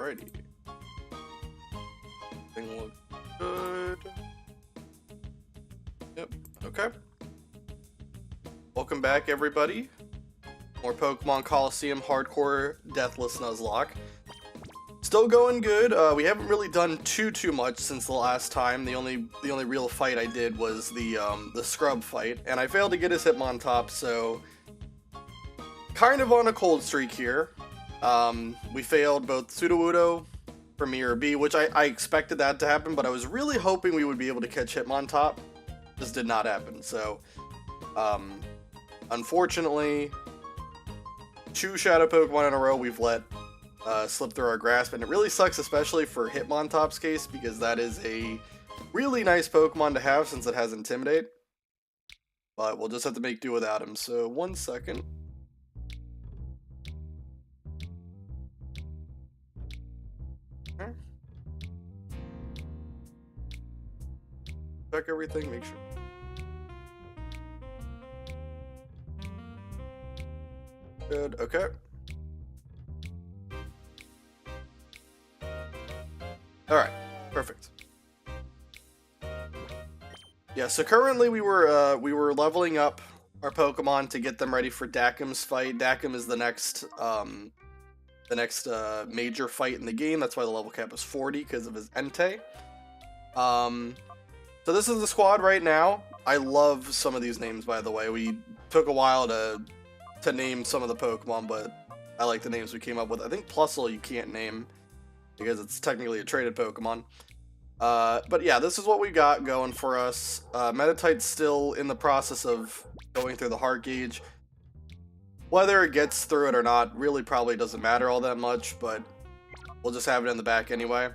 Alrighty. Thing looks good. Yep, okay. Welcome back, everybody. More Pokemon Colosseum Hardcore Deathless Nuzlocke. Still going good. We haven't really done too much since the last time. The only real fight I did was the scrub fight, and I failed to get his Hitmontop, so kind of on a cold streak here. We failed both Sudowoodo for Mirror B, which I expected that to happen, but I was really hoping we would be able to catch Hitmontop. This did not happen, so unfortunately, 2 Shadow Pokemon in a row we've let slip through our grasp, and it really sucks, especially for Hitmontop's case, because that is a really nice Pokemon to have since it has Intimidate. But we'll just have to make do without him, so 1 second. Okay. Check everything, make sure. Good, okay. Alright, perfect. Yeah, so currently we were leveling up our Pokemon to get them ready for Dakim's fight. Dakim is the next major fight in the game. That's why the level cap is 40, because of his Entei. So this is the squad right now. I love some of these names, by the way. We took a while to name some of the Pokemon, but I like the names we came up with. I think Plusle you can't name, because it's technically a traded Pokemon. But yeah, this is what we got going for us. Meditite's still in the process of going through the heart gauge. Whether it gets through it or not really probably doesn't matter all that much, but we'll just have it in the back anyway.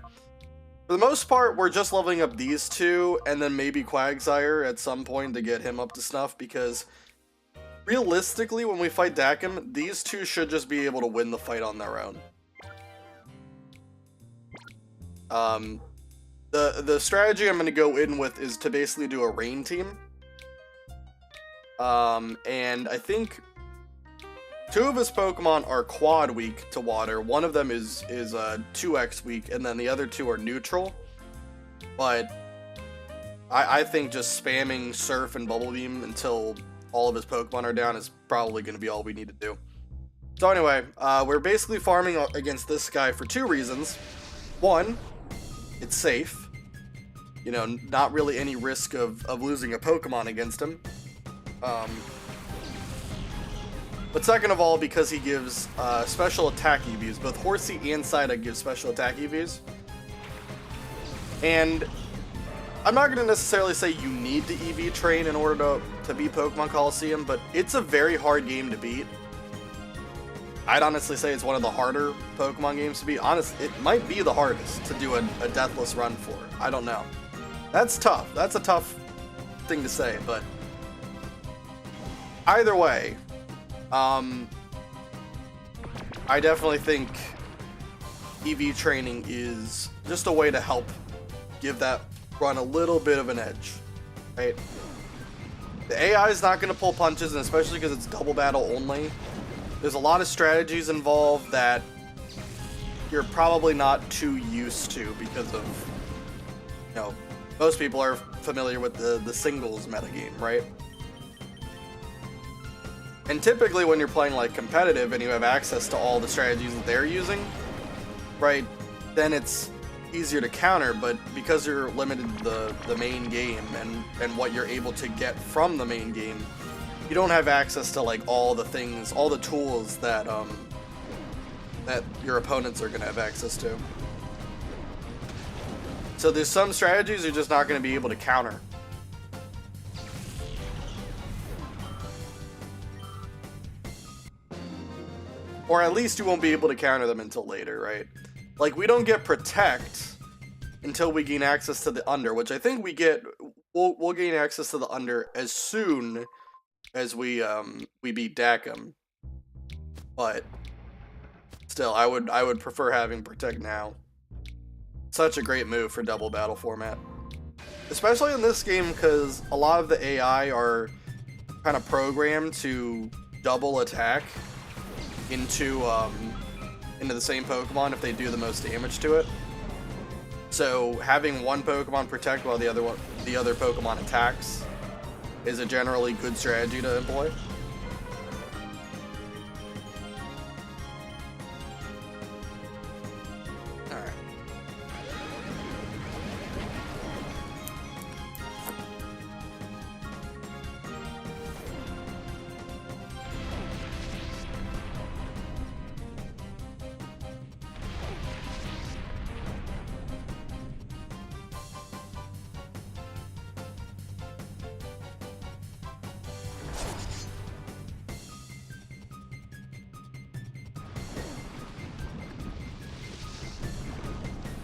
For the most part, we're just leveling up these two, and then maybe Quagsire at some point to get him up to snuff, because realistically, when we fight Dakim, these two should just be able to win the fight on their own. The strategy I'm going to go in with is to basically do a rain team. And I think 2 of his Pokemon are quad weak to water. One of them is 2x weak, and then the other 2 are neutral. But I think just spamming Surf and Bubble Beam until all of his Pokemon are down is probably going to be all we need to do. So anyway, we're basically farming against this guy for 2 reasons. 1, it's safe. You know, not really any risk of losing a Pokemon against him. But second of all, because he gives special attack EVs. Both Horsey and Psyduck give special attack EVs. And I'm not going to necessarily say you need to EV train in order to beat Pokemon Colosseum, but it's a very hard game to beat. I'd honestly say it's one of the harder Pokemon games to beat. Honestly, it might be the hardest to do a Deathless run for. I don't know. That's tough. That's a tough thing to say, but either way, I definitely think EV training is just a way to help give that run a little bit of an edge, right? The AI is not going to pull punches, and especially because it's double battle only. There's a lot of strategies involved that you're probably not too used to because of, you know, most people are familiar with the singles metagame, right? And typically when you're playing like competitive and you have access to all the strategies that they're using, right, then it's easier to counter, but because you're limited to the main game and what you're able to get from the main game, you don't have access to like all the things, all the tools that that your opponents are going to have access to. So there's some strategies you're just not going to be able to counter. Or at least you won't be able to counter them until later, right? Like, we don't get Protect until we gain access to the Under, which I think we get, we'll gain access to the Under as soon as we beat Dakim. But still, I would prefer having Protect now. Such a great move for double battle format. Especially in this game, because a lot of the AI are kind of programmed to double attack into into the same Pokemon if they do the most damage to it. So having one Pokemon protect while the other Pokemon attacks is a generally good strategy to employ. Alright.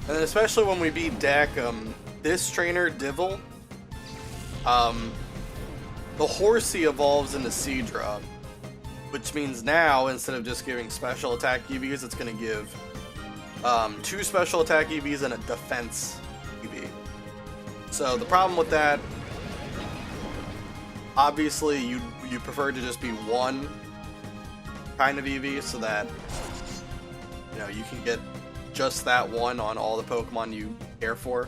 And then especially when we beat Dacum, this trainer, Divil, the Horsey evolves into Seadra, which means now, instead of just giving special attack EVs, it's going to give 2 special attack EVs and a defense EV. So the problem with that, obviously you prefer to just be one kind of EV so that, you know, you can get just that one on all the Pokemon you care for.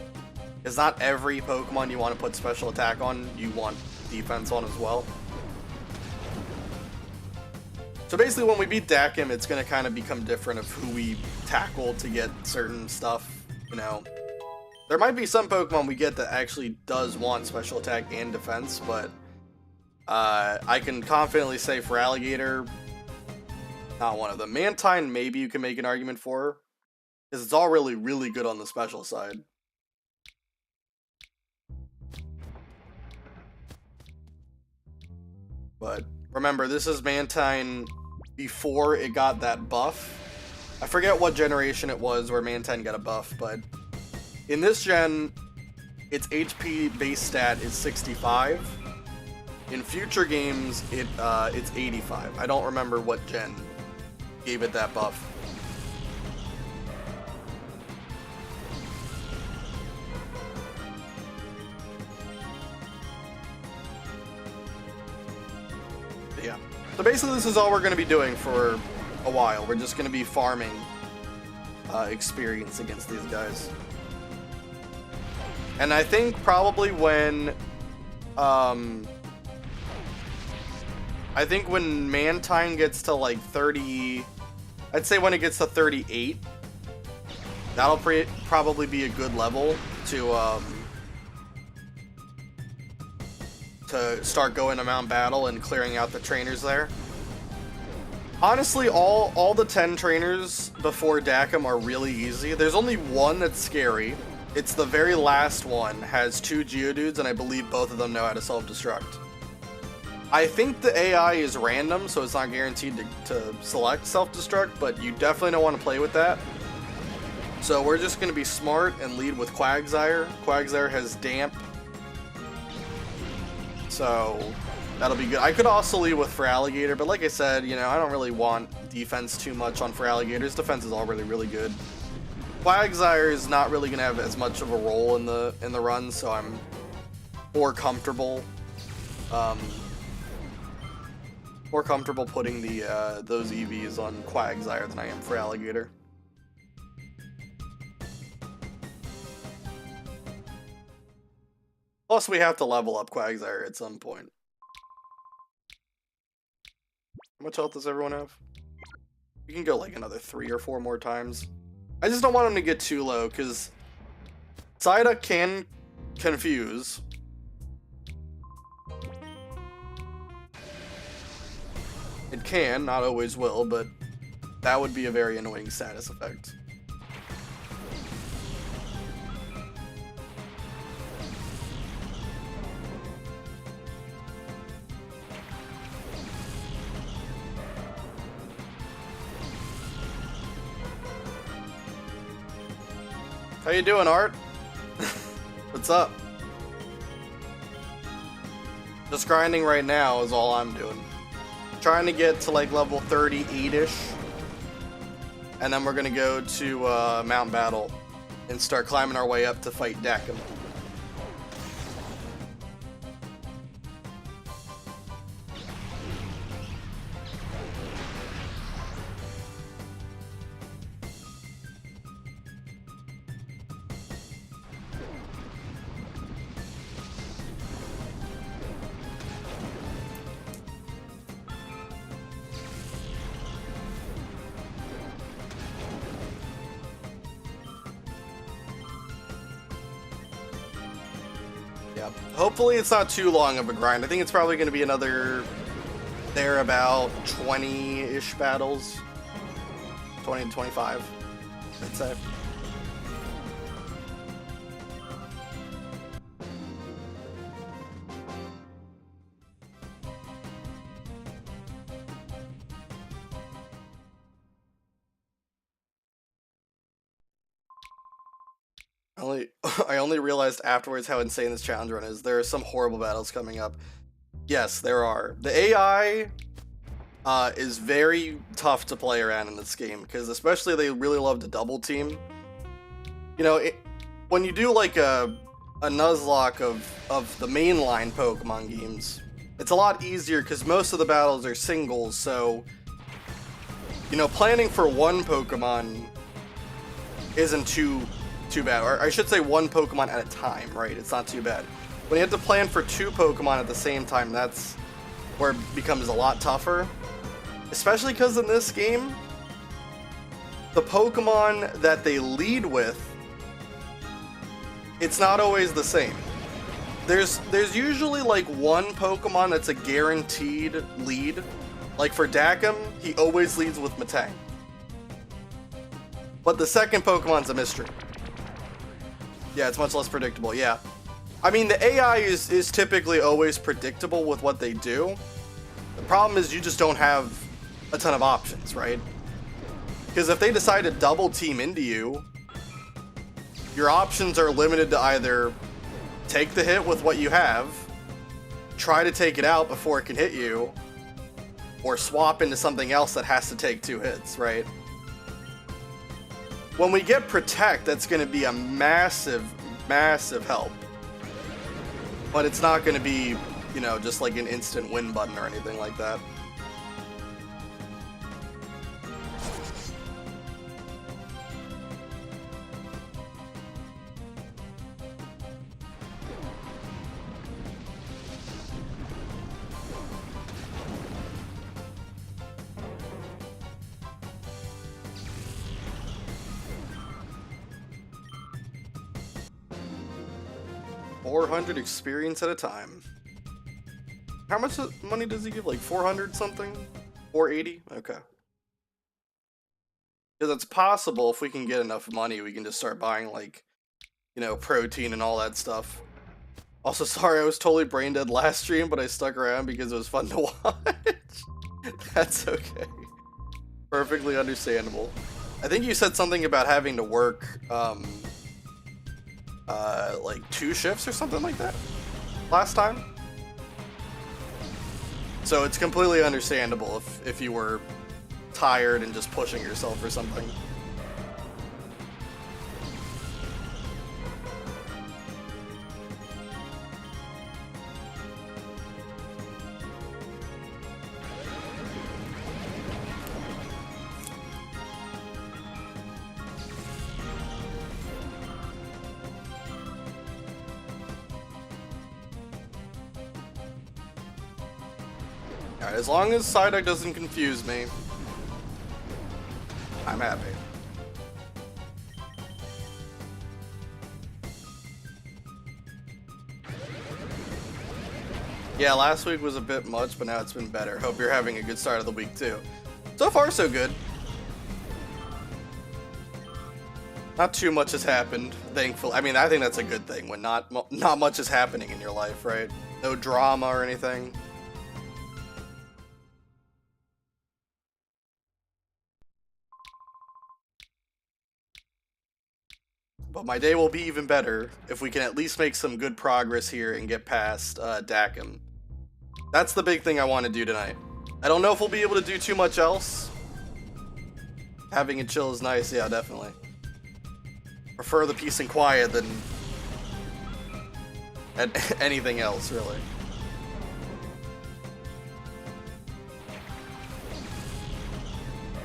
Because not every Pokemon you want to put special attack on, you want defense on as well. So basically when we beat Dacum, it's going to kind of become different of who we tackle to get certain stuff, you know. There might be some Pokemon we get that actually does want special attack and defense, but I can confidently say for Alligator, not one of them. Mantine, maybe you can make an argument for, because it's all really, really good on the special side. But remember, this is Mantine before it got that buff. I forget what generation it was where Mantine got a buff, but in this gen, its HP base stat is 65. In future games, it's 85. I don't remember what gen gave it that buff. Yeah. So basically this is all we're going to be doing for a while. We're just going to be farming experience against these guys. And I think probably when Mantine gets to like 30, I'd say when it gets to 38, that'll probably be a good level to start going to Mount Battle and clearing out the trainers there. Honestly, all the 10 trainers before Dacum are really easy. There's only one that's scary. It's the very last one, has 2 Geodudes, and I believe both of them know how to self-destruct. I think the AI is random, so it's not guaranteed to select self-destruct, but you definitely don't want to play with that. So we're just going to be smart and lead with Quagsire. Quagsire has Damp, so that'll be good. I could also lead with Feraligatr, but like I said, you know, I don't really want defense too much on Feraligatr's. Defense is all really good. Quagsire is not really going to have as much of a role in the run, so I'm more comfortable putting those EVs on Quagsire than I am Feraligatr. Plus, we have to level up Quagsire at some point. How much health does everyone have? We can go like another 3 or 4 more times. I just don't want him to get too low, because Psyduck can confuse. It can, not always will, but that would be a very annoying status effect. How you doing, Art? What's up? Just grinding right now is all I'm doing. Trying to get to like level 38-ish. And then we're gonna go to Mount Battle and start climbing our way up to fight Dacum. Yeah. Hopefully it's not too long of a grind. I think it's probably going to be another, there about 20-ish battles. 20 to 25, I'd say. I only realized afterwards how insane this challenge run is. There are some horrible battles coming up. Yes, there are. The AI is very tough to play around in this game, because especially they really love to double team. You know, when you do like a Nuzlocke of the mainline Pokemon games, it's a lot easier because most of the battles are singles, so you know, planning for one Pokemon isn't too bad. Or I should say one Pokemon at a time, right? It's not too bad. When you have to plan for two Pokemon at the same time, that's where it becomes a lot tougher. Especially because in this game, the Pokemon that they lead with, it's not always the same. There's usually like one Pokemon that's a guaranteed lead. Like for Dakim, he always leads with Metang. But the second Pokemon's a mystery. Yeah, it's much less predictable, yeah. I mean, the AI is typically always predictable with what they do. The problem is you just don't have a ton of options, right? Because if they decide to double team into you, your options are limited to either take the hit with what you have, try to take it out before it can hit you, or swap into something else that has to take 2 hits, right? When we get Protect, that's going to be a massive, massive help. But it's not going to be, you know, just like an instant win button or anything like that. $400 experience at a time. How much money does he give? Like 400 something? 480? Okay. Because it's possible if we can get enough money, we can just start buying like, you know, protein and all that stuff. Also, sorry, I was totally brain dead last stream, but I stuck around because it was fun to watch. That's okay. Perfectly understandable. I think you said something about having to work, like 2 shifts or something like that last time. So it's completely understandable if you were tired and just pushing yourself or something. Alright, as long as Psyduck doesn't confuse me, I'm happy. Yeah, last week was a bit much, but now it's been better. Hope you're having a good start of the week too. So far, so good. Not too much has happened, thankfully. I mean, I think that's a good thing when not much is happening in your life, right? No drama or anything. But my day will be even better if we can at least make some good progress here and get past Dakim. That's the big thing I want to do tonight. I don't know if we'll be able to do too much else. Having a chill is nice, yeah, definitely. Prefer the peace and quiet than anything else, really.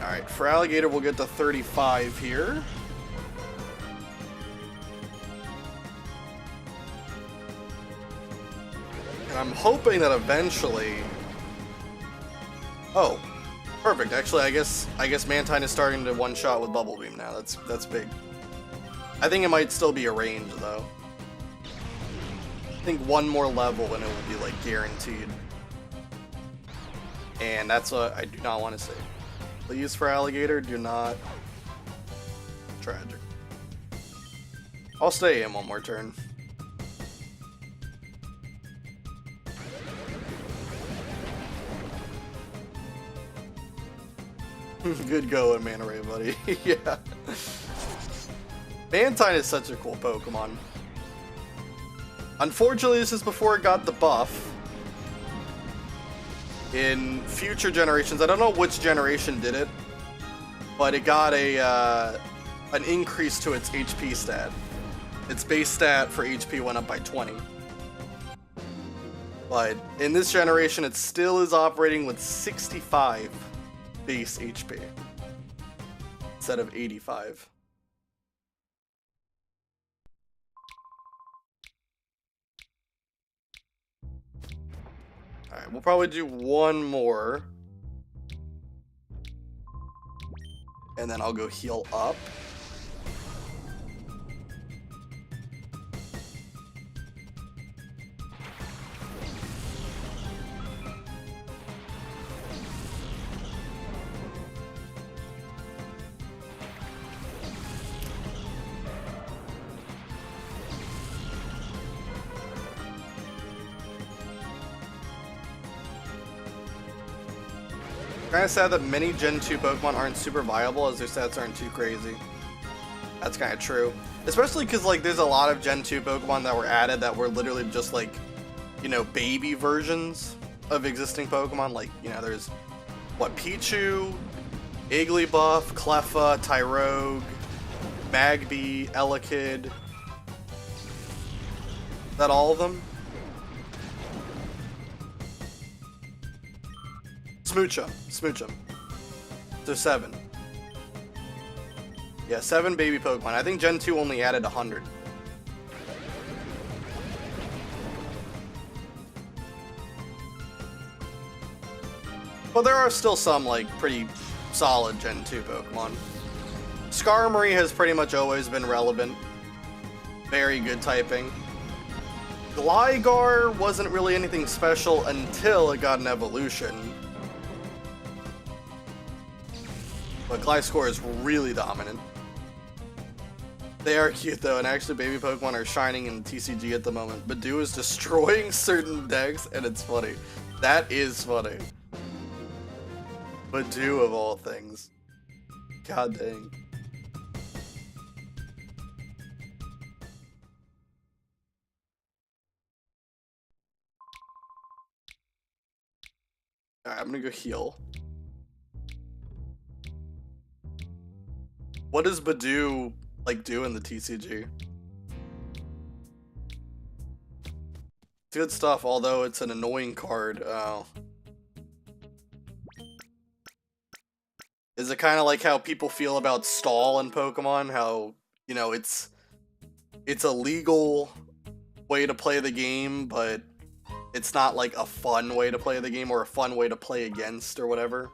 Alright, for Alligator we'll get to 35 here. And I'm hoping that eventually... Oh, perfect. Actually, I guess Mantine is starting to one-shot with Bubble Beam now. That's big. I think it might still be a range, though. I think one more level and it will be like guaranteed. And that's what I do not want to say. Please, for alligator, do not. Tragic. I'll stay in one more turn. Good going, Manta Ray, buddy. Yeah. Mantine is such a cool Pokemon. Unfortunately, this is before it got the buff. In future generations, I don't know which generation did it, but it got an increase to its HP stat. Its base stat for HP went up by 20. But in this generation, it still is operating with 65 base HP instead of 85. Alright, we'll probably do one more. And then I'll go heal up. Kind of sad that many Gen 2 Pokemon aren't super viable as their stats aren't too crazy. That's kind of true. Especially because, like, there's a lot of Gen 2 Pokemon that were added that were literally just, like, you know, baby versions of existing Pokemon. Like, you know, there's, what, Pichu, Igglybuff, Cleffa, Tyrogue, Magby, Elekid. Is that all of them? Smoochum. There's 7. Yeah, 7 baby Pokemon. I think Gen 2 only added 100. But there are still some, like, pretty solid Gen 2 Pokemon. Skarmory has pretty much always been relevant. Very good typing. Gligar wasn't really anything special until it got an evolution. But Gliscor is really dominant. They are cute though, and actually baby Pokemon are shining in TCG at the moment. Badoo is destroying certain decks, and it's funny. That is funny. Badoo of all things. God dang. Alright, I'm gonna go heal. What does Badoo, like, do in the TCG? It's good stuff, although it's an annoying card. Oh. Is it kind of like how people feel about stall in Pokemon? How, you know, it's a legal way to play the game, but it's not like a fun way to play the game or a fun way to play against or whatever.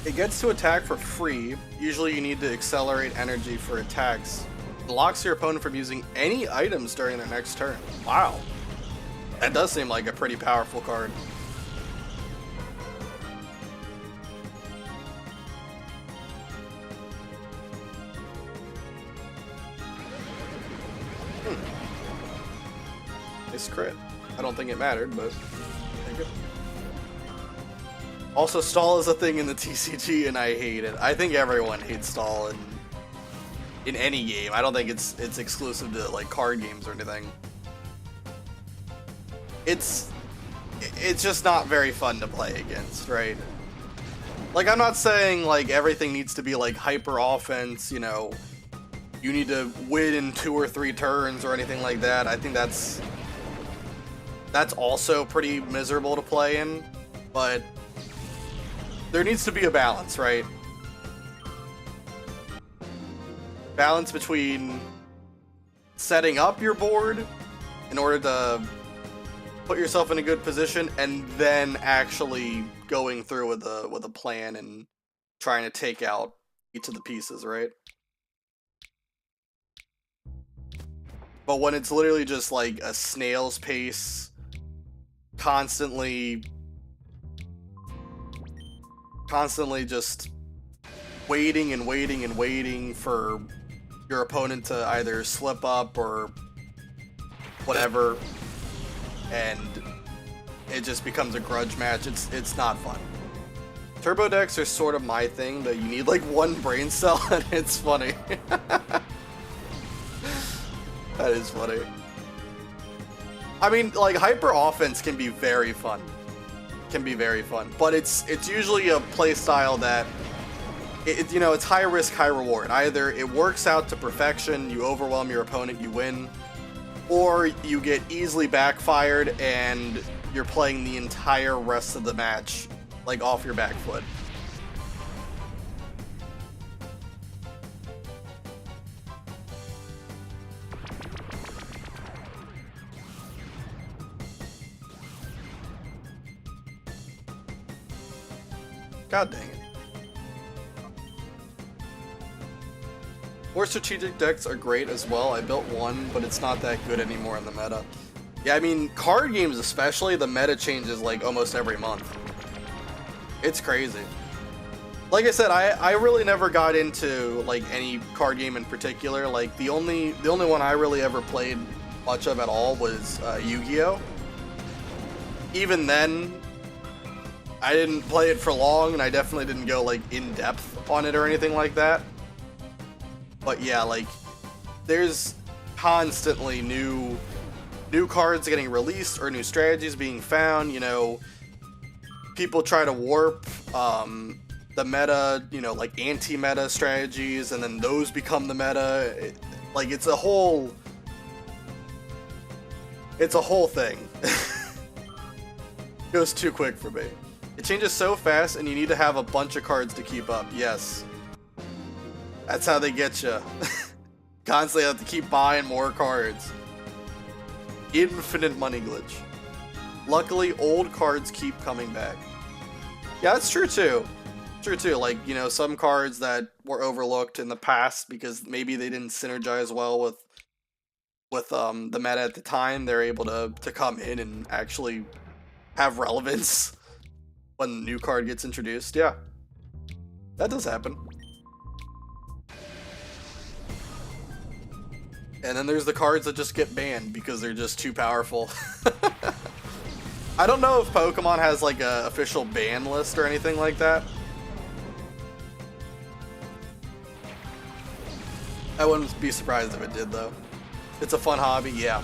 It gets to attack for free. Usually you need to accelerate energy for attacks. It locks your opponent from using any items during their next turn. Wow. That does seem like a pretty powerful card. Nice crit. I don't think it mattered, but thank you. Also, stall is a thing in the TCG, and I hate it. I think everyone hates stall in any game. I don't think it's exclusive to like card games or anything. It's just not very fun to play against, right? Like, I'm not saying like everything needs to be like hyper offense. You know, you need to win in 2 or 3 turns or anything like that. I think that's that's also pretty miserable to play in, but there needs to be a balance, right? Balance between setting up your board in order to put yourself in a good position and then actually going through with a plan and trying to take out each of the pieces, right? But when it's literally just like a snail's pace, constantly just waiting and waiting and waiting for your opponent to either slip up or whatever, and it just becomes a grudge match. It's not fun. Turbo decks are sort of my thing, that you need like one brain cell, and it's funny. That is funny. I mean, like, hyper offense can be very fun. But it's usually a play style that you know, it's high risk, high reward. Either it works out to perfection, you overwhelm your opponent, you win, or you get easily backfired and you're playing the entire rest of the match like off your back foot. God dang it. More strategic decks are great as well. I built one, but it's not that good anymore in the meta. Yeah, I mean, card games especially, the meta changes like almost every month. It's crazy. Like I said, I really never got into like any card game in particular. Like the only one I really ever played much of at all was Yu-Gi-Oh! Even then, I didn't play it for long, and I definitely didn't go like in depth on it or anything like that. But yeah, like, there's constantly new cards getting released or new strategies being found. You know, people try to warp the meta, you know, like anti-meta strategies, and then those become the meta. Like, it's a whole thing. It goes too quick for me. It changes so fast, and you need to have a bunch of cards to keep up. Yes. That's how they get you. Constantly have to keep buying more cards. Infinite money glitch. Luckily, old cards keep coming back. Yeah, that's true too. True too. Like, you know, some cards that were overlooked in the past because maybe they didn't synergize well with the meta at the time, they're able to come in and actually have relevance when the new card gets introduced. Yeah, that does happen. And then there's the cards that just get banned because they're just too powerful. I don't know if Pokemon has like a official ban list or anything like that. I wouldn't be surprised if it did though. It's a fun hobby, yeah.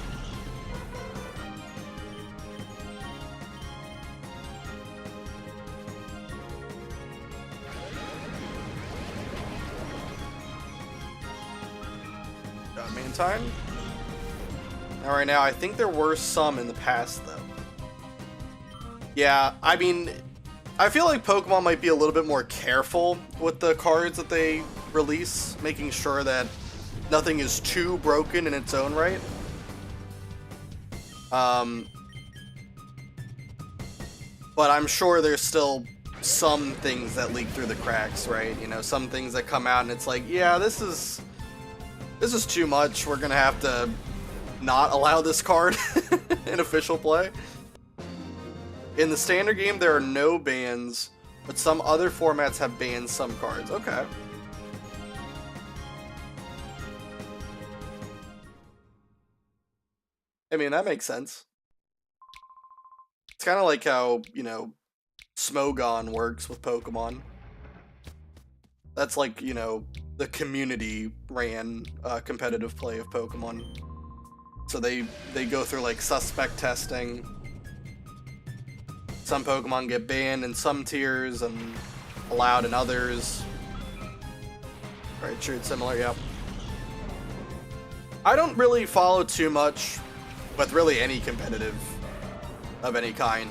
Main time. Alright, now I think there were some in the past though. Yeah, I mean, I feel like Pokemon might be a little bit more careful with the cards that they release, making sure that nothing is too broken in its own right. But I'm sure there's still some things that leak through the cracks, right? You know, some things that come out and it's like, yeah, this is too much. We're gonna have to not allow this card in official play. In the standard game, there are no bans, but some other formats have banned some cards. Okay. I mean, that makes sense. It's kind of like how, you know, Smogon works with Pokemon. That's like, you know, the community ran competitive play of Pokemon. So they go through like suspect testing. Some Pokemon get banned in some tiers and allowed in others. Right, true, it's similar, yeah. I don't really follow too much with really any competitive of any kind.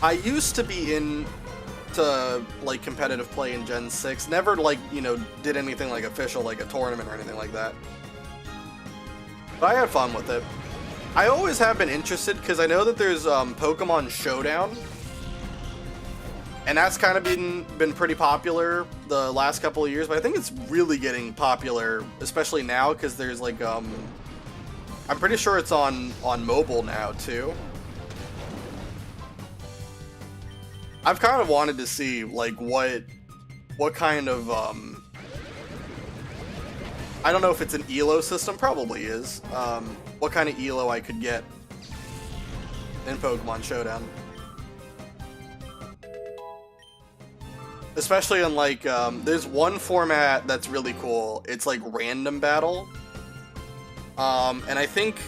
I used to be into like competitive play in Gen 6. Never like, you know, did anything like official, like a tournament or anything like that. But I had fun with it. I always have been interested because I know that there's Pokemon Showdown. And that's kind of been pretty popular the last couple of years, but I think it's really getting popular, especially now because there's like I'm pretty sure it's on mobile now too. I've kind of wanted to see like what kind of I don't know if it's an ELO system, probably is. What kind of ELO I could get in Pokemon Showdown. Especially in like, there's one format that's really cool. It's like random battle. And I think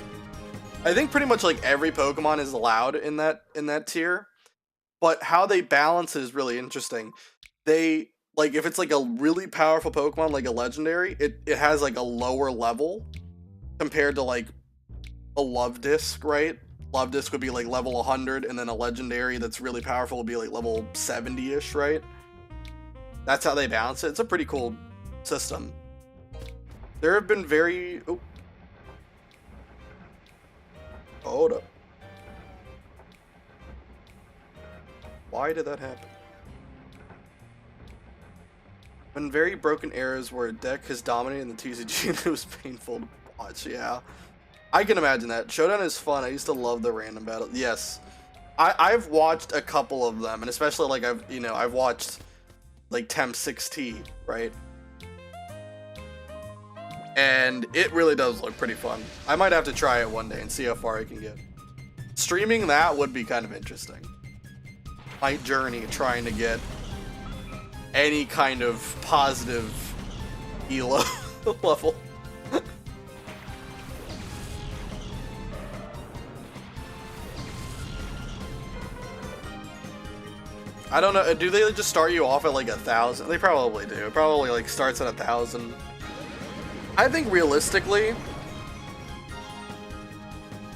pretty much like every Pokemon is allowed in that tier. But how they balance it is really interesting. They, like, if it's like a really powerful Pokemon, like a legendary, it has like a lower level compared to like a Love Disc, right? Love Disc would be like level 100, and then a legendary that's really powerful would be like level 70-ish, right? That's how they balance it. It's a pretty cool system. There have been very... Oh. Hold up. Why did that happen? Been very broken eras where a deck has dominated in the TCG and it was painful to watch, yeah. I can imagine that. Showdown is fun. I used to love the random battle. Yes. I've watched a couple of them, and especially like I've watched like Temp 6T, right? And it really does look pretty fun. I might have to try it one day and see how far I can get. Streaming that would be kind of interesting. My journey trying to get any kind of positive ELO level. I don't know, do they just start you off at like 1,000? They probably do. It probably like starts at 1,000. I think realistically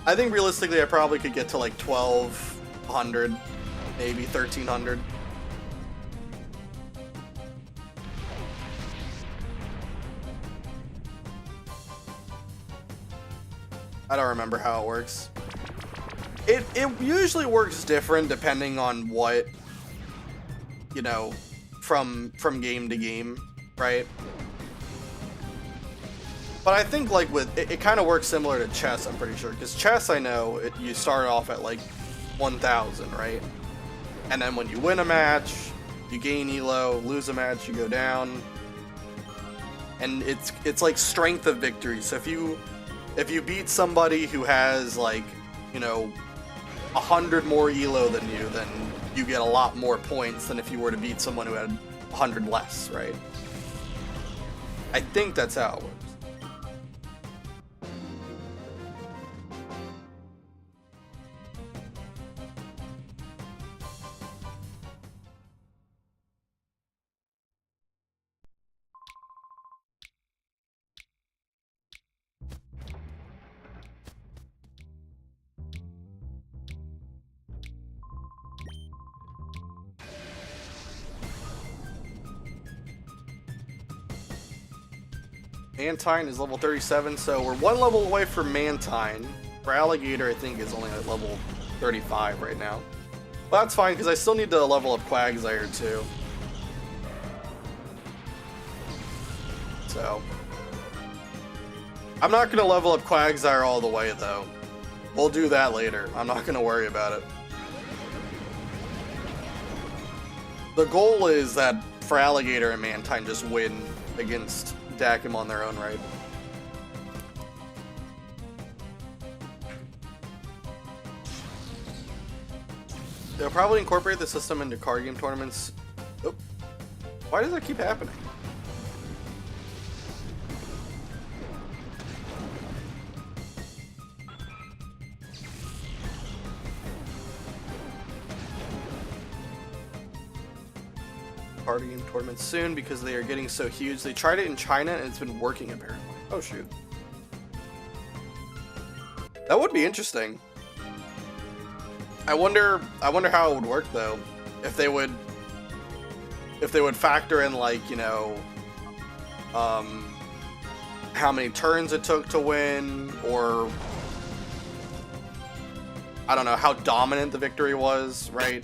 I probably could get to like 1,200, maybe 1,300. I don't remember how it works. It usually works different depending on what, you know, from game to game, right? But I think like with it kind of works similar to chess, I'm pretty sure, because chess, I know you start off at like 1,000, right? And then when you win a match, you gain elo, lose a match, you go down, and it's like strength of victory. So if you beat somebody who has like, you know, 100 more elo than you, then you get a lot more points than if you were to beat someone who had 100 less, right? I think that's how it works. Mantine is level 37, so we're one level away from Mantine. For Alligator, I think, is only at level 35 right now. But that's fine, because I still need to level up Quagsire, too. So I'm not going to level up Quagsire all the way, though. We'll do that later. I'm not going to worry about it. The goal is that for Alligator and Mantine just win against Dakim on their own right. They'll probably incorporate the system into card game tournaments. Oh. Why does that keep happening? Card game tournaments soon because they are getting so huge. They tried it in China and it's been working apparently. Oh shoot. That would be interesting. I wonder how it would work though, if they would factor in, like, you know, how many turns it took to win, or I don't know, how dominant the victory was, right?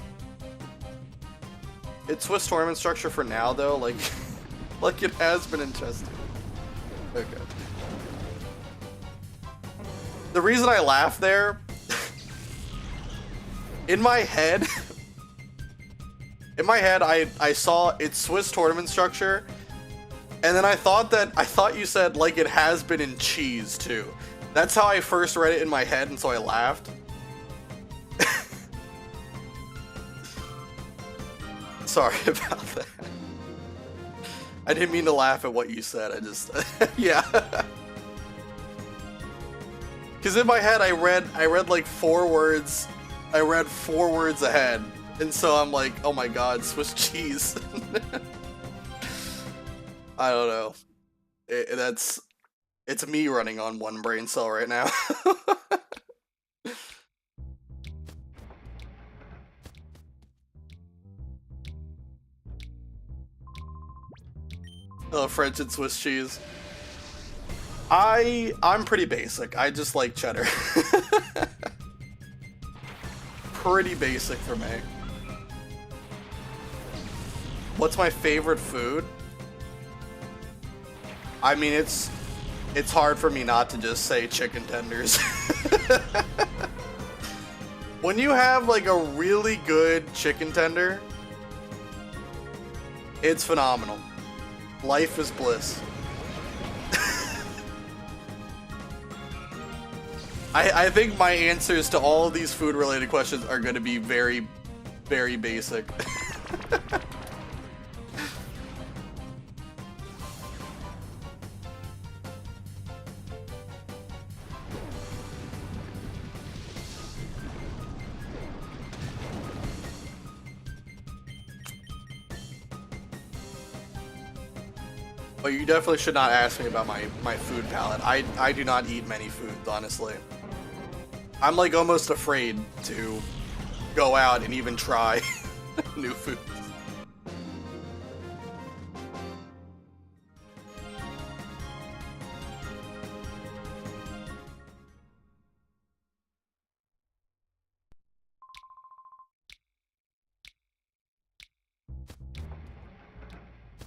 It's Swiss tournament structure for now though, like like it has been interesting. Okay. The reason I laughed there, in my head, I saw it's Swiss tournament structure, and then I thought you said, like, it has been in cheese too. That's how I first read it in my head, and so I laughed. Sorry about that. I didn't mean to laugh at what you said. I just, yeah. Because in my head, I read like 4 words. I read 4 words ahead, and so I'm like, oh my god, Swiss cheese. I don't know. It's me running on one brain cell right now. Oh, French and Swiss cheese. I'm pretty basic. I just like cheddar. Pretty basic for me. What's my favorite food? I mean, it's hard for me not to just say chicken tenders. When you have like a really good chicken tender, it's phenomenal. Life is bliss. I think my answers to all of these food related questions are going to be very, very basic. But you definitely should not ask me about my food palette. I do not eat many foods, honestly. I'm like almost afraid to go out and even try new foods.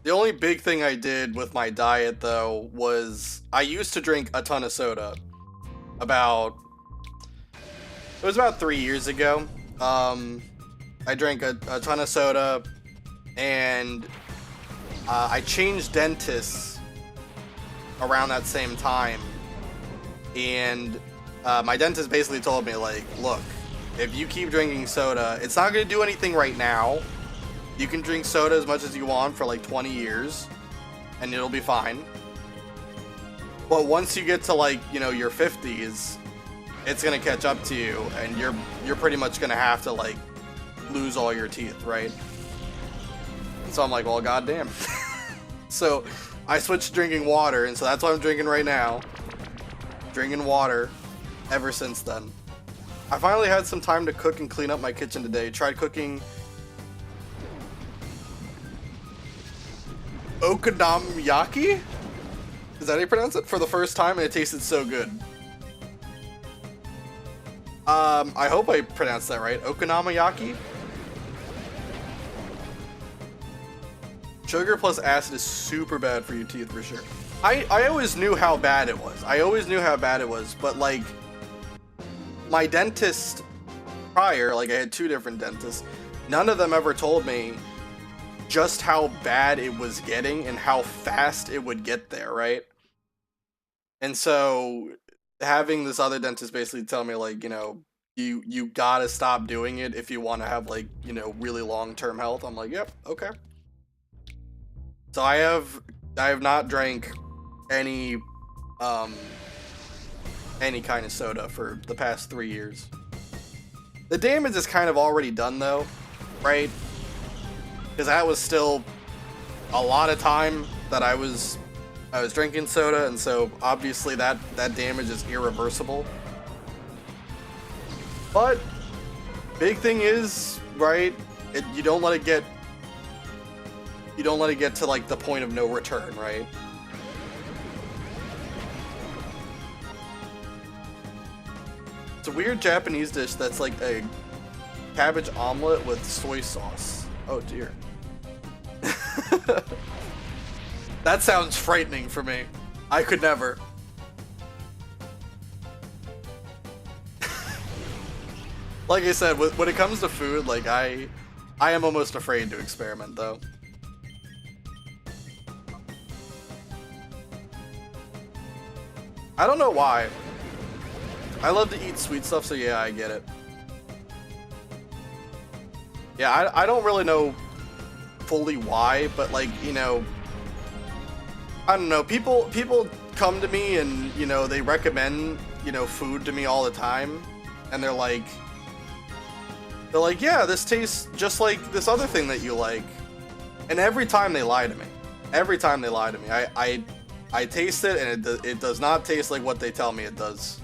The only big thing I did with my diet, though, was I used to drink a ton of soda. It was about 3 years ago. I drank a ton of soda, and I changed dentists around that same time. And my dentist basically told me, like, look, if you keep drinking soda, it's not going to do anything right now. You can drink soda as much as you want for like 20 years, and it'll be fine. But once you get to, like, you know, your 50s, it's gonna catch up to you, and you're pretty much gonna have to, like, lose all your teeth, right? So I'm like, well, goddamn. So I switched to drinking water, and so that's what I'm drinking right now. Drinking water ever since then. I finally had some time to cook and clean up my kitchen today. Tried cooking okonomiyaki? Is that how you pronounce it? For the first time, and it tasted so good. I hope I pronounced that right. Okonomiyaki? Sugar plus acid is super bad for your teeth, for sure. I always knew how bad it was. But, like, my dentist prior, like, I had 2 different dentists, none of them ever told me just how bad it was getting and how fast it would get there, right? And so having this other dentist basically tell me, like, you know, you gotta stop doing it if you want to have, like, you know, really long-term health. I'm like, yep, okay. So I have not drank any kind of soda for the past 3 years. The damage is kind of already done though, right? Because that was still a lot of time that I was drinking soda, and so obviously that damage is irreversible. But big thing is, right, you don't let it get to like the point of no return, right? It's a weird Japanese dish that's like a cabbage omelet with soy sauce. Oh dear. That sounds frightening for me. I could never. Like I said, when it comes to food, like I am almost afraid to experiment though. I don't know why. I love to eat sweet stuff, so yeah, I get it. Yeah, I don't really know fully why, but like, you know, I don't know, people come to me and, you know, they recommend, you know, food to me all the time, and they're like, yeah, this tastes just like this other thing that you like. And every time they lie to me. Every time they lie to me. I taste it, and it does not taste like what they tell me it does.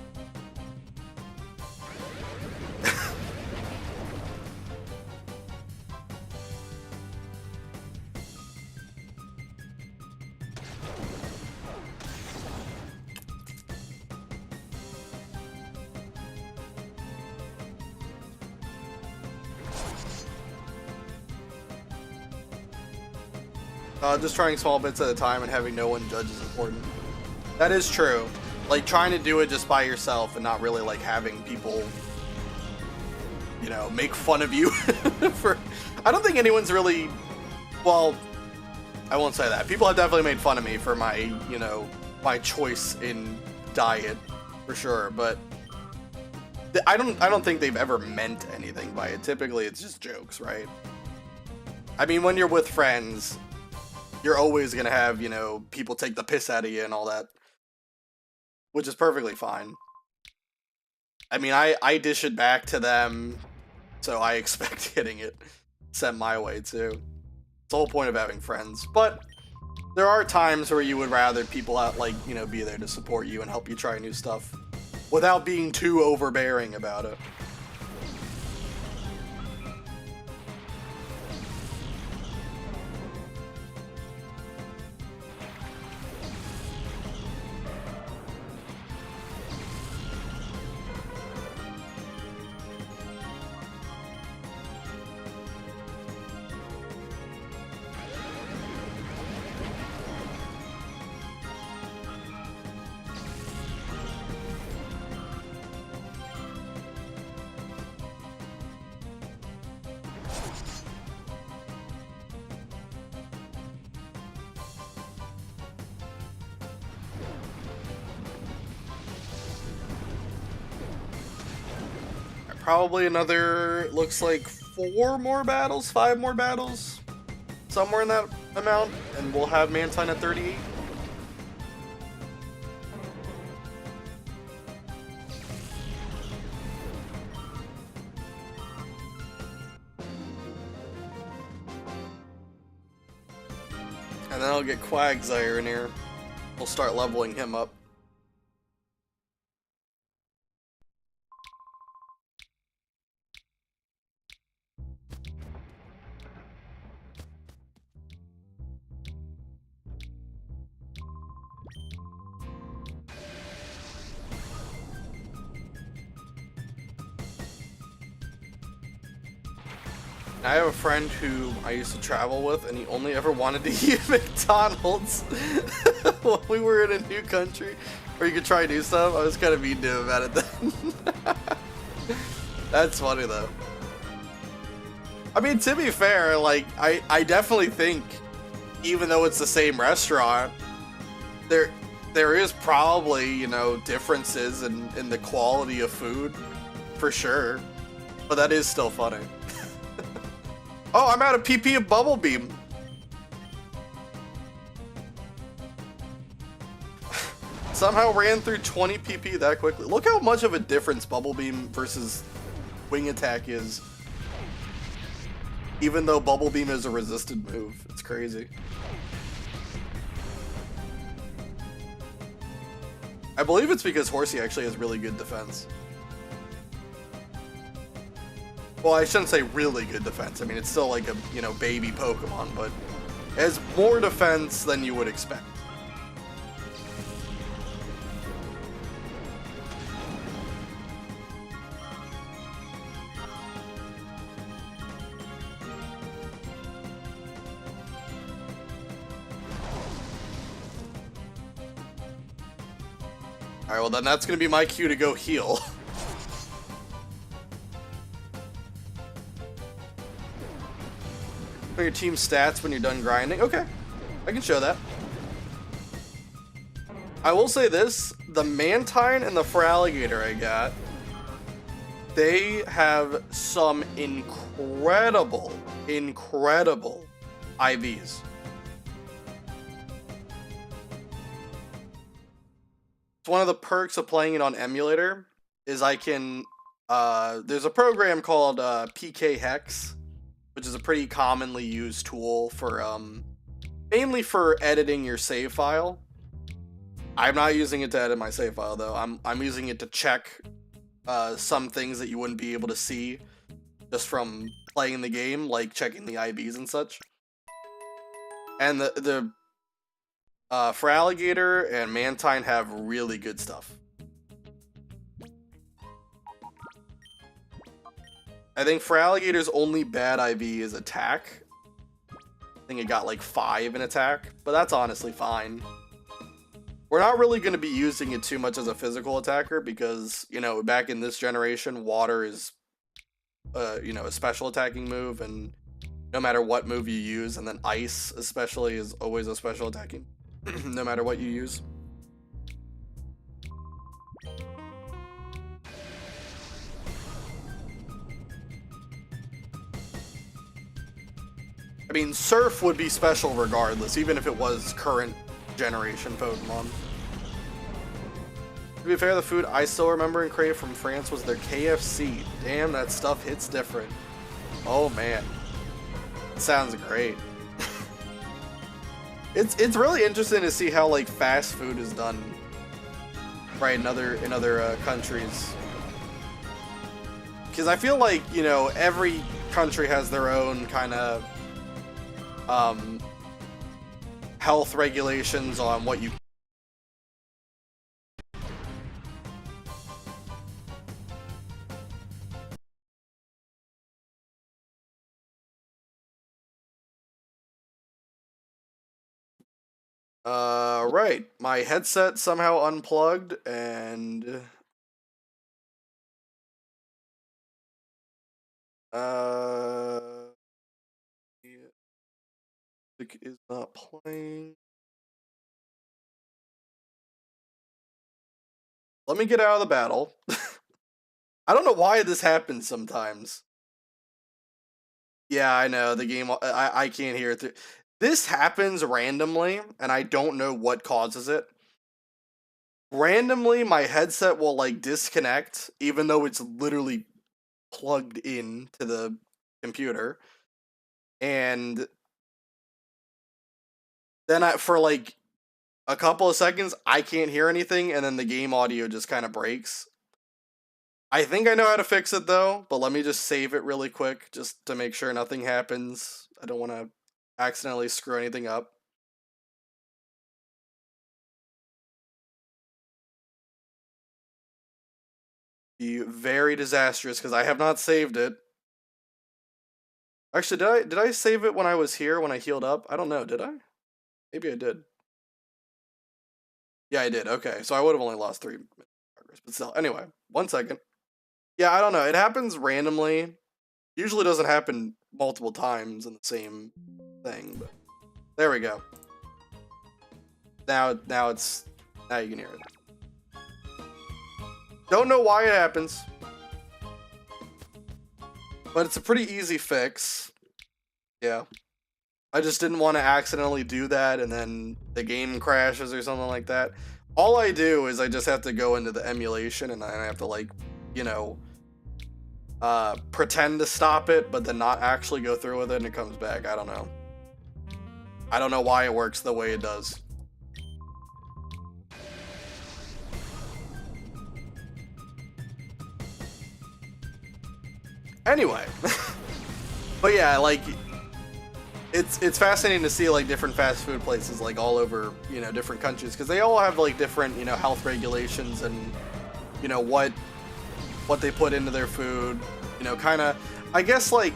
Just trying small bits at a time and having no one judge is important. That is true. Like, trying to do it just by yourself and not really, like, having people, you know, make fun of you for... I don't think anyone's really... Well, I won't say that. People have definitely made fun of me for my, you know, my choice in diet, for sure, but... I don't think they've ever meant anything by it. Typically, it's just jokes, right? I mean, when you're with friends... You're always gonna have, you know, people take the piss out of you and all that. Which is perfectly fine. I mean, I dish it back to them, so I expect getting it sent my way too. It's the whole point of having friends. But there are times where you would rather people out, like, you know, be there to support you and help you try new stuff without being too overbearing about it. Probably another, looks like 4 more battles, 5 more battles, somewhere in that amount, and we'll have Mantine at 38. And then I'll get Quagsire in here. We'll start leveling him up. I have a friend who I used to travel with, and he only ever wanted to eat McDonald's when we were in a new country where you could try new stuff. I was kind of mean to him about it then. That's funny though. I mean, to be fair, like, I definitely think, even though it's the same restaurant, there is probably, you know, differences in the quality of food, for sure. But that is still funny. Oh, I'm out of PP of Bubble Beam. Somehow ran through 20 PP that quickly. Look how much of a difference Bubble Beam versus Wing Attack is. Even though Bubble Beam is a resisted move. It's crazy. I believe it's because Horsey actually has really good defense. Well, I shouldn't say really good defense. I mean, it's still like a, you know, baby Pokemon, but it has more defense than you would expect. Alright, well then that's gonna be my cue to go heal. For your team stats when you're done grinding. Okay, I can show that. I will say this, the Mantine and the Feraligatr I got, they have some incredible IVs. It's one of the perks of playing it on emulator is I can, there's a program called PK Hex, which is a pretty commonly used tool for, mainly for editing your save file. I'm not using it to edit my save file though. I'm using it to check some things that you wouldn't be able to see just from playing the game, like checking the IVs and such. And the Feraligatr and Mantine have really good stuff. I think Feraligator's only bad IV is attack. I think it got like 5 in attack, but that's honestly fine. We're not really going to be using it too much as a physical attacker because, you know, back in this generation, water is, you know, a special attacking move, and no matter what move you use, and then ice especially is always a special attacking, no matter what you use. I mean, Surf would be special regardless, even if it was current generation Pokemon. To be fair, the food I still remember and crave from France was their KFC. Damn, that stuff hits different. Oh man, it sounds great. It's really interesting to see how like fast food is done, right, in other countries. Because I feel like, you know, every country has their own kind of health regulations on what you. Right. My headset somehow unplugged and music is not playing. Let me get out of the battle. I don't know why this happens sometimes. Yeah, I know the game. I can't hear it. This happens randomly, and I don't know what causes it. Randomly, my headset will like disconnect, even though it's literally plugged in to the computer, and then for like a couple of seconds, I can't hear anything, and then the game audio just kind of breaks. I think I know how to fix it though, but let me just save it really quick just to make sure nothing happens. I don't want to accidentally screw anything up. Be very disastrous because I have not saved it. Actually, did I save it when I was here when I healed up? I don't know, did I? Maybe I did. Yeah, I did. Okay, so I would have only lost 3 minutes of progress, but still. Anyway, 1 second. Yeah, I don't know. It happens randomly. Usually doesn't happen multiple times in the same thing, but there we go. Now you can hear it. Don't know why it happens, but it's a pretty easy fix. Yeah. I just didn't want to accidentally do that and then the game crashes or something like that. All I do is I just have to go into the emulation and I have to, like, you know, pretend to stop it, but then not actually go through with it and it comes back. I don't know. I don't know why it works the way it does. Anyway, but yeah, like it's fascinating to see like different fast food places like all over, you know, different countries, because they all have like different, you know, health regulations and, you know, what they put into their food, you know, kind of, I guess, like,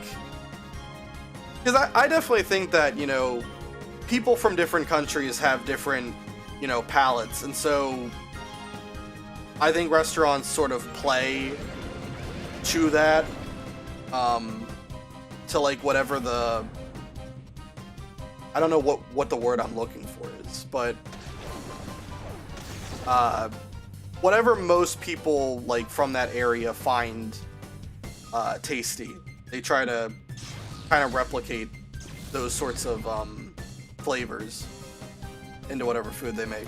because I definitely think that, you know, people from different countries have different, you know, palates, and so I think restaurants sort of play to that, to like whatever the, I don't know what the word I'm looking for is, but whatever most people like from that area find tasty, they try to kind of replicate those sorts of flavors into whatever food they make.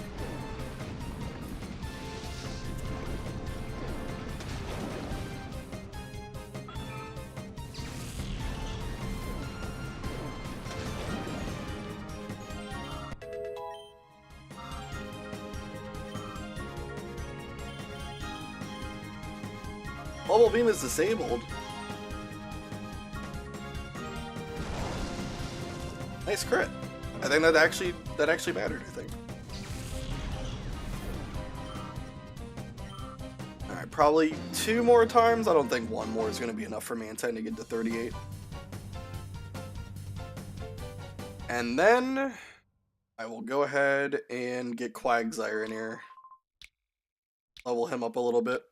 Bubble Beam is disabled. Nice crit. I think that actually mattered, I think. Alright, probably 2 more times. I don't think 1 more is going to be enough for Mantine to get to 38. And then I will go ahead and get Quagsire in here. Level him up a little bit.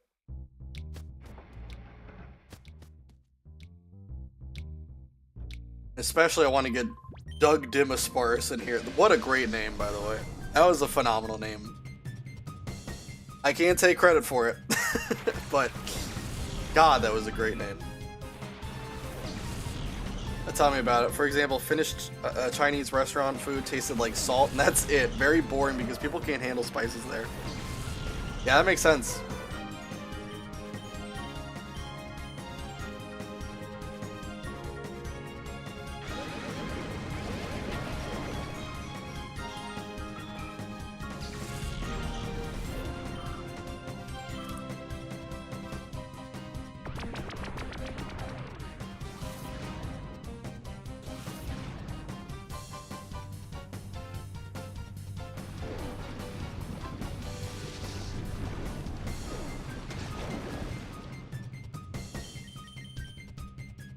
Especially I want to get Doug Dimasparse in here. What a great name, by the way. That was a phenomenal name. I can't take credit for it, but God, that was a great name. Tell me about it. For example, finished Chinese restaurant food tasted like salt, and that's it. Very boring because people can't handle spices there. Yeah, that makes sense.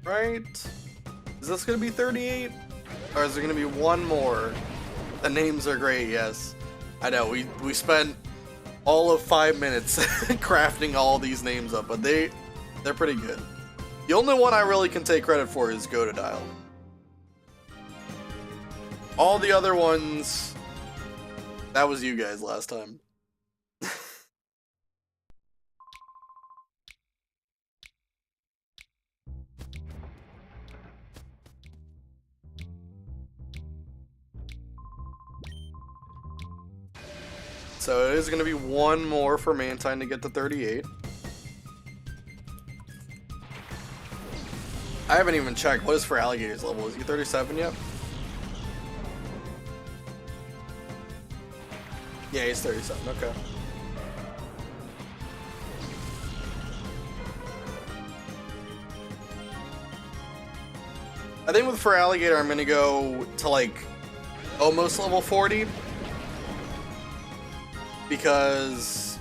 Right? Is this gonna be 38? Or is there gonna be 1 more? The names are great, yes. I know, we spent all of 5 minutes crafting all these names up, but they're pretty good. The only one I really can take credit for is Gotodile. All the other ones, that was you guys last time. So it is going to be 1 more for Mantine to get to 38. I haven't even checked. What is for Alligator's level? Is he 37 yet? Yeah, he's 37. Okay. I think for Alligator, I'm going to go to like almost level 40. Because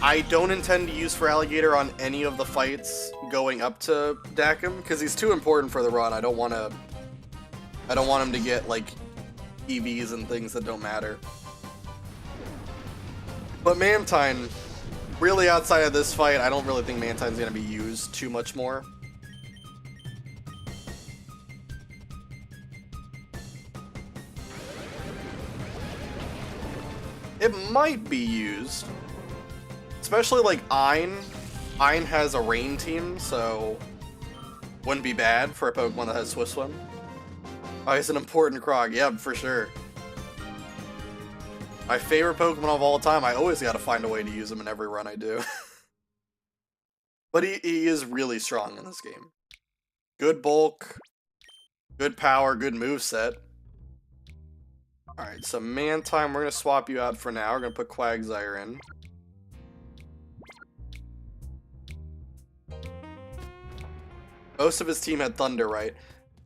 I don't intend to use for Alligator on any of the fights going up to Dakim, because he's too important for the run. I don't want him to get like EVs and things that don't matter. But Mantine, really outside of this fight, I don't really think Mantine's going to be used too much more. It might be used, especially like Ein. Ein has a rain team, so wouldn't be bad for a Pokemon that has Swift Swim. Oh, he's an important Krog, yeah, for sure. My favorite Pokemon of all time. I always gotta find a way to use him in every run I do. But he is really strong in this game. Good bulk, good power, good moveset. Alright, so Mantine, we're going to swap you out for now. We're going to put Quagsire in. Most of his team had Thunder, right?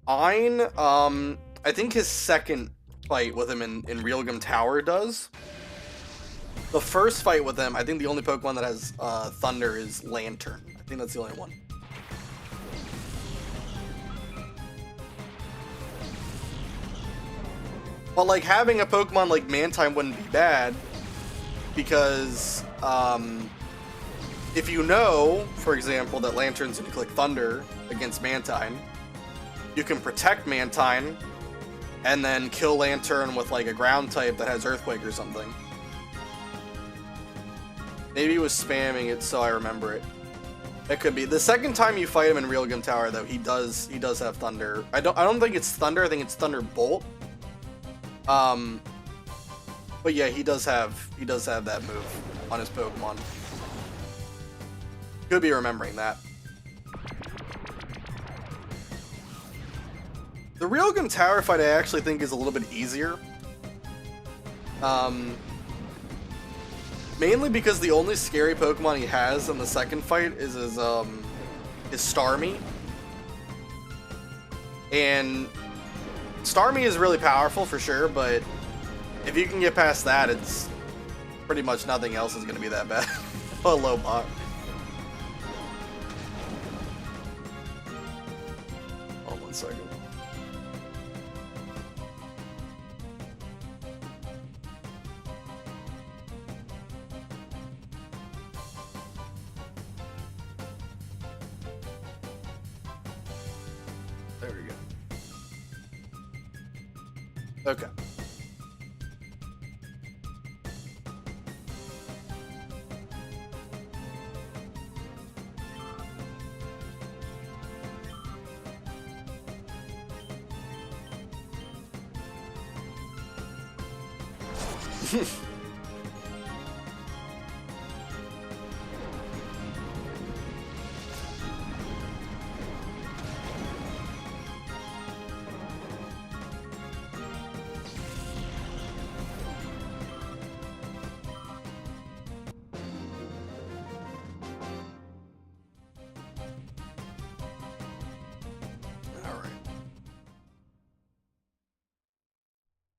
Ein, I think his second fight with him in Realgam Tower does. The first fight with him, I think the only Pokemon that has Thunder is Lantern. I think that's the only one. But like having a Pokemon like Mantine wouldn't be bad because if you know, for example, that Lantern's gonna click Thunder against Mantine, you can protect Mantine and then kill Lantern with like a ground type that has Earthquake or something. Maybe he was spamming it so I remember it. It could be. The second time you fight him in Realgam Tower though, he does have Thunder. I don't think it's Thunder, I think it's Thunderbolt. But yeah, he does have that move on his Pokemon. Could be remembering that. The Realgam Tower fight I actually think is a little bit easier. Mainly because the only scary Pokemon he has in the second fight is his Starmie. And Starmie is really powerful for sure, but if you can get past that, it's pretty much nothing else is going to be that bad. A low bot. Hold on 1 second. There we go. Okay.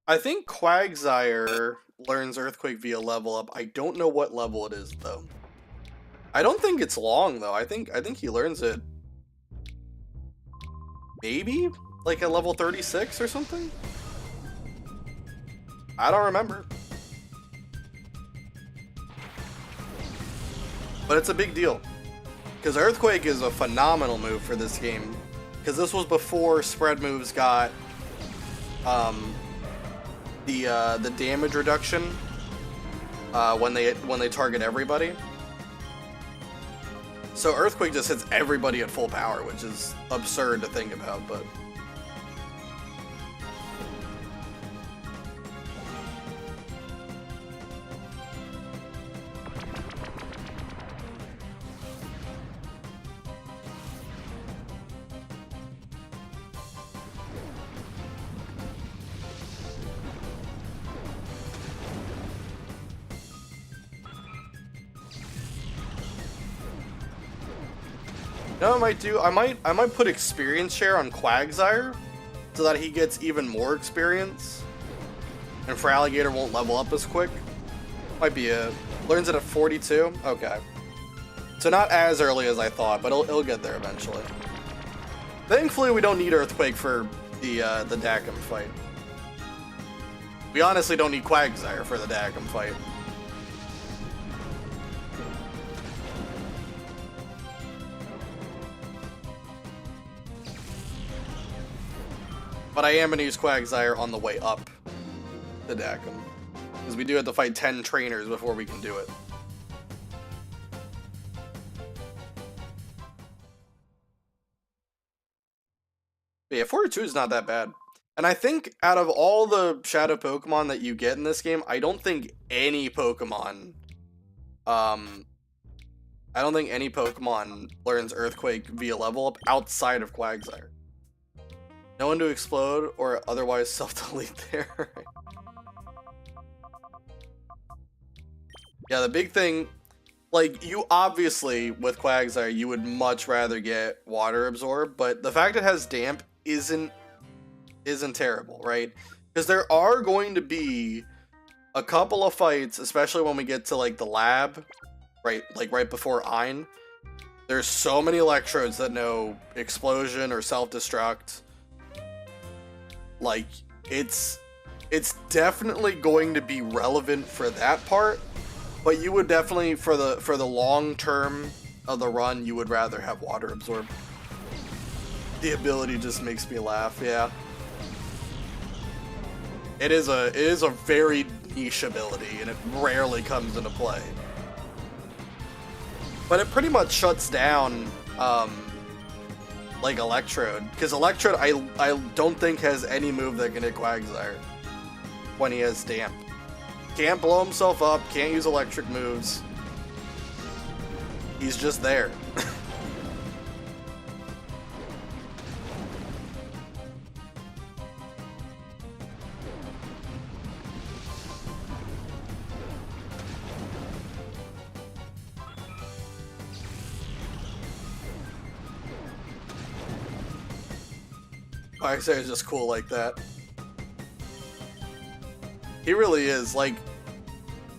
I think Quagsire learns Earthquake via level up. I don't know what level it is though. I don't think it's long though. I think he learns it maybe like at level 36 or something. I don't remember. But it's a big deal because Earthquake is a phenomenal move for this game because this was before spread moves got the damage reduction when they target everybody. So Earthquake just hits everybody at full power, which is absurd to think about, but you know what I might do? I might put experience share on Quagsire so that he gets even more experience. And Feraligatr won't level up as quick. Might be a learns it at 42. Okay. So not as early as I thought, but it'll get there eventually. Thankfully we don't need Earthquake for the Dakim fight. We honestly don't need Quagsire for the Dakim fight. But I am going to use Quagsire on the way up to Dakim. Because we do have to fight 10 trainers before we can do it. But yeah, 42 is not that bad. And I think out of all the Shadow Pokemon that you get in this game, I don't think any Pokemon... I don't think any Pokemon learns Earthquake via level up outside of Quagsire. No one to explode or otherwise self-delete there. Yeah, the big thing like, you obviously, with Quagsire, you would much rather get Water Absorb, but the fact it has Damp isn't terrible, right? Because there are going to be a couple of fights, especially when we get to, like, the lab, right, like, right before Ein. There's so many electrodes that know Explosion or Self-Destruct. Like, it's definitely going to be relevant for that part, but you would definitely, for the long term of the run, you would rather have Water Absorb. The ability just makes me laugh, yeah. It is a very niche ability, and it rarely comes into play. But it pretty much shuts down, like, Electrode. Because Electrode, I don't think has any move that can hit Quagsire when he has Damp. Can't blow himself up, can't use electric moves. He's just there. Quagsire is just cool like that. He really is. Like,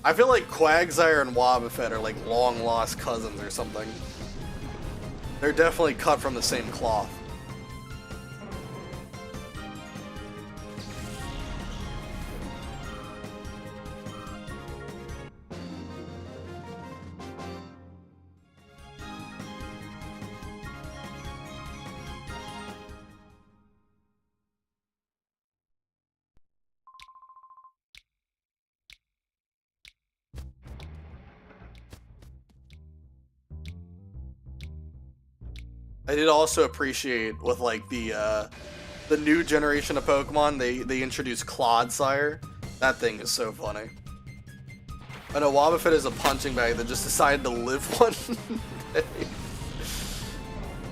I feel like Quagsire and Wobbuffet are like long lost cousins or something. They're definitely cut from the same cloth. I did also appreciate with like the new generation of Pokemon, they introduced Clodsire. That thing is so funny. I know Wobbuffet is a punching bag that just decided to live one day.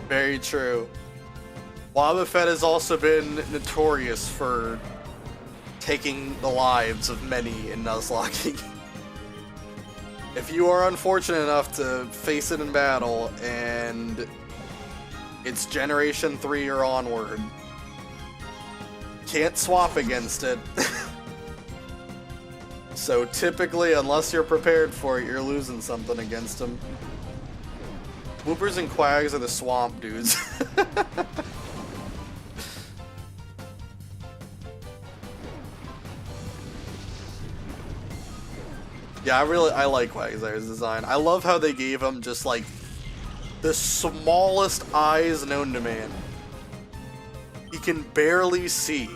Very true. Wobbuffet has also been notorious for taking the lives of many in Nuzlocke. If you are unfortunate enough to face it in battle and it's Generation 3 or onward, can't swap against it. So typically, unless you're prepared for it, you're losing something against them. Whoopers and Quags are the swamp dudes. Yeah, I like Quagsire's design. I love how they gave him just like the smallest eyes known to man. He can barely see.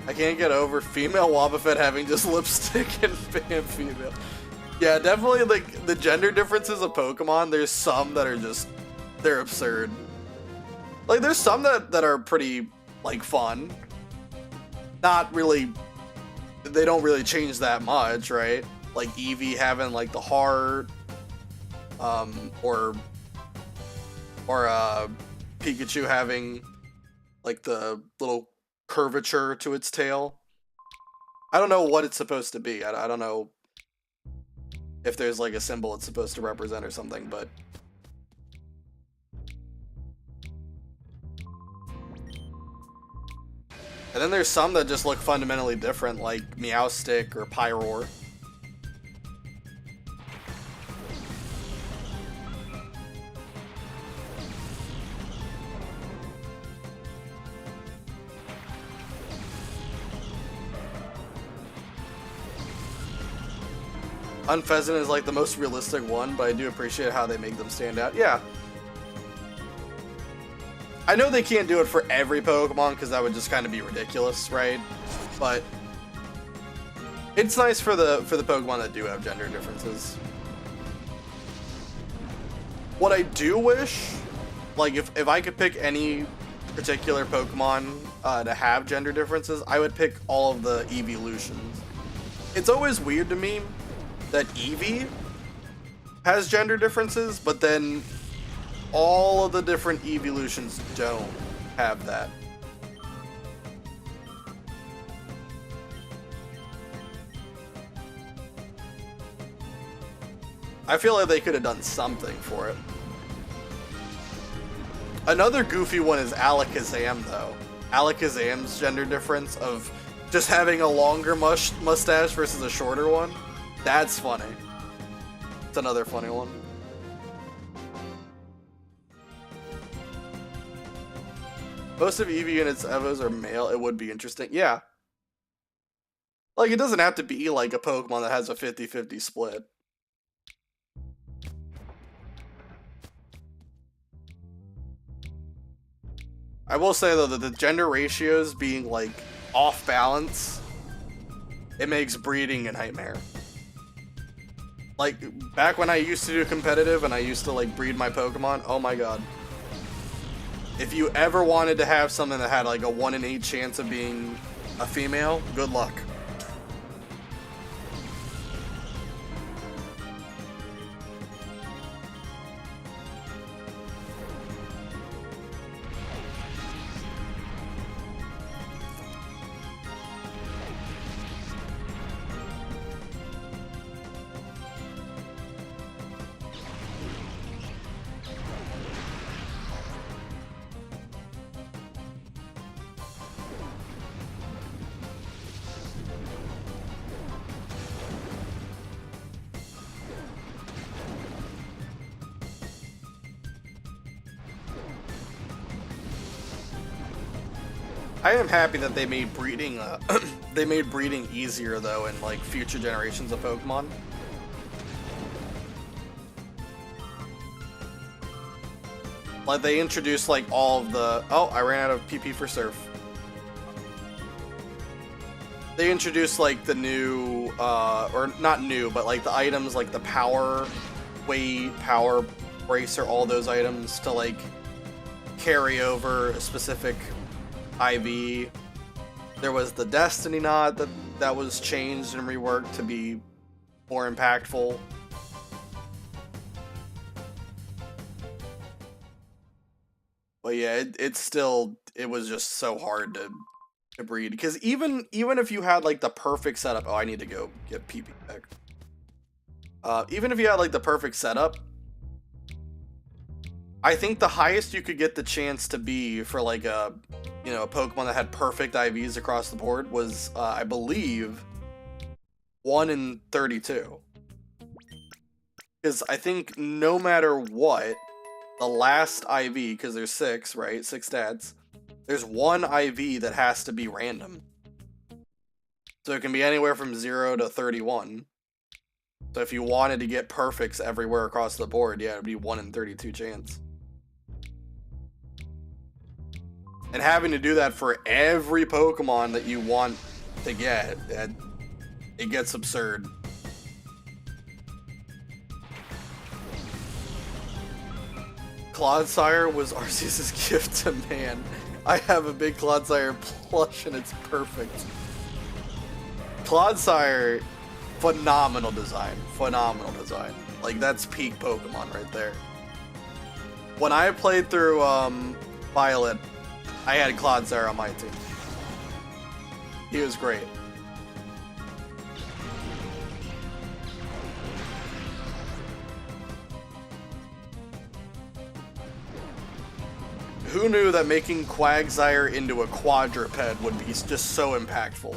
I can't get over female Wobbuffet having just lipstick and female. Yeah, definitely, like, the gender differences of Pokemon, there's some that are just, they're absurd. Like, there's some that are pretty, like, fun. Not really, they don't really change that much, right? Like, Eevee having, like, the heart, or Pikachu having, like, the little curvature to its tail. I don't know what it's supposed to be. I don't know if there's like a symbol it's supposed to represent or something, but and then there's some that just look fundamentally different, like Meowstic or Pyroar. Unpheasant is like the most realistic one, but I do appreciate how they make them stand out. Yeah. I know they can't do it for every Pokemon because that would just kind of be ridiculous, right? But it's nice for the Pokemon that do have gender differences. What I do wish, like if I could pick any particular Pokemon to have gender differences, I would pick all of the evolutions. It's always weird to me that Eevee has gender differences, but then all of the different evolutions don't have that. I feel like they could have done something for it. Another goofy one is Alakazam, though. Alakazam's gender difference of just having a longer mustache versus a shorter one. That's funny. It's another funny one. Most of Eevee and its Evos are male. It would be interesting. Yeah. Like, it doesn't have to be like a Pokemon that has a 50-50 split. I will say, though, that the gender ratios being, like, off balance, it makes breeding a nightmare. Like, back when I used to do competitive and I used to, like, breed my Pokemon, oh my god. If you ever wanted to have something that had, like, a 1 in 8 chance of being a female, good luck. I am happy that they made breeding they made breeding easier, though, in like future generations of Pokemon. Like, they introduced like all of the... Oh, I ran out of PP for Surf. They introduced like the new or not new, but like the items like the power weight, power bracer, all those items to like carry over a specific IV. There was the Destiny Knot that was changed and reworked to be more impactful. But yeah, it was just so hard to breed, because even if you had like the perfect setup, oh, I need to go get PP back. Even if you had like the perfect setup, I think the highest you could get the chance to be for like a Pokemon that had perfect IVs across the board was, I believe, 1 in 32. Because I think no matter what, the last IV, because there's 6, right? 6 stats. There's 1 IV that has to be random. So it can be anywhere from 0 to 31. So if you wanted to get perfects everywhere across the board, yeah, it would be 1 in 32 chance. And having to do that for every Pokemon that you want to get, it gets absurd. Clodsire was Arceus' gift to man. I have a big Clodsire plush and it's perfect. Clodsire, phenomenal design. Phenomenal design. Like, that's peak Pokemon right there. When I played through Violet, I had Clodsire on my team. He was great. Who knew that making Quagsire into a quadruped would be just so impactful?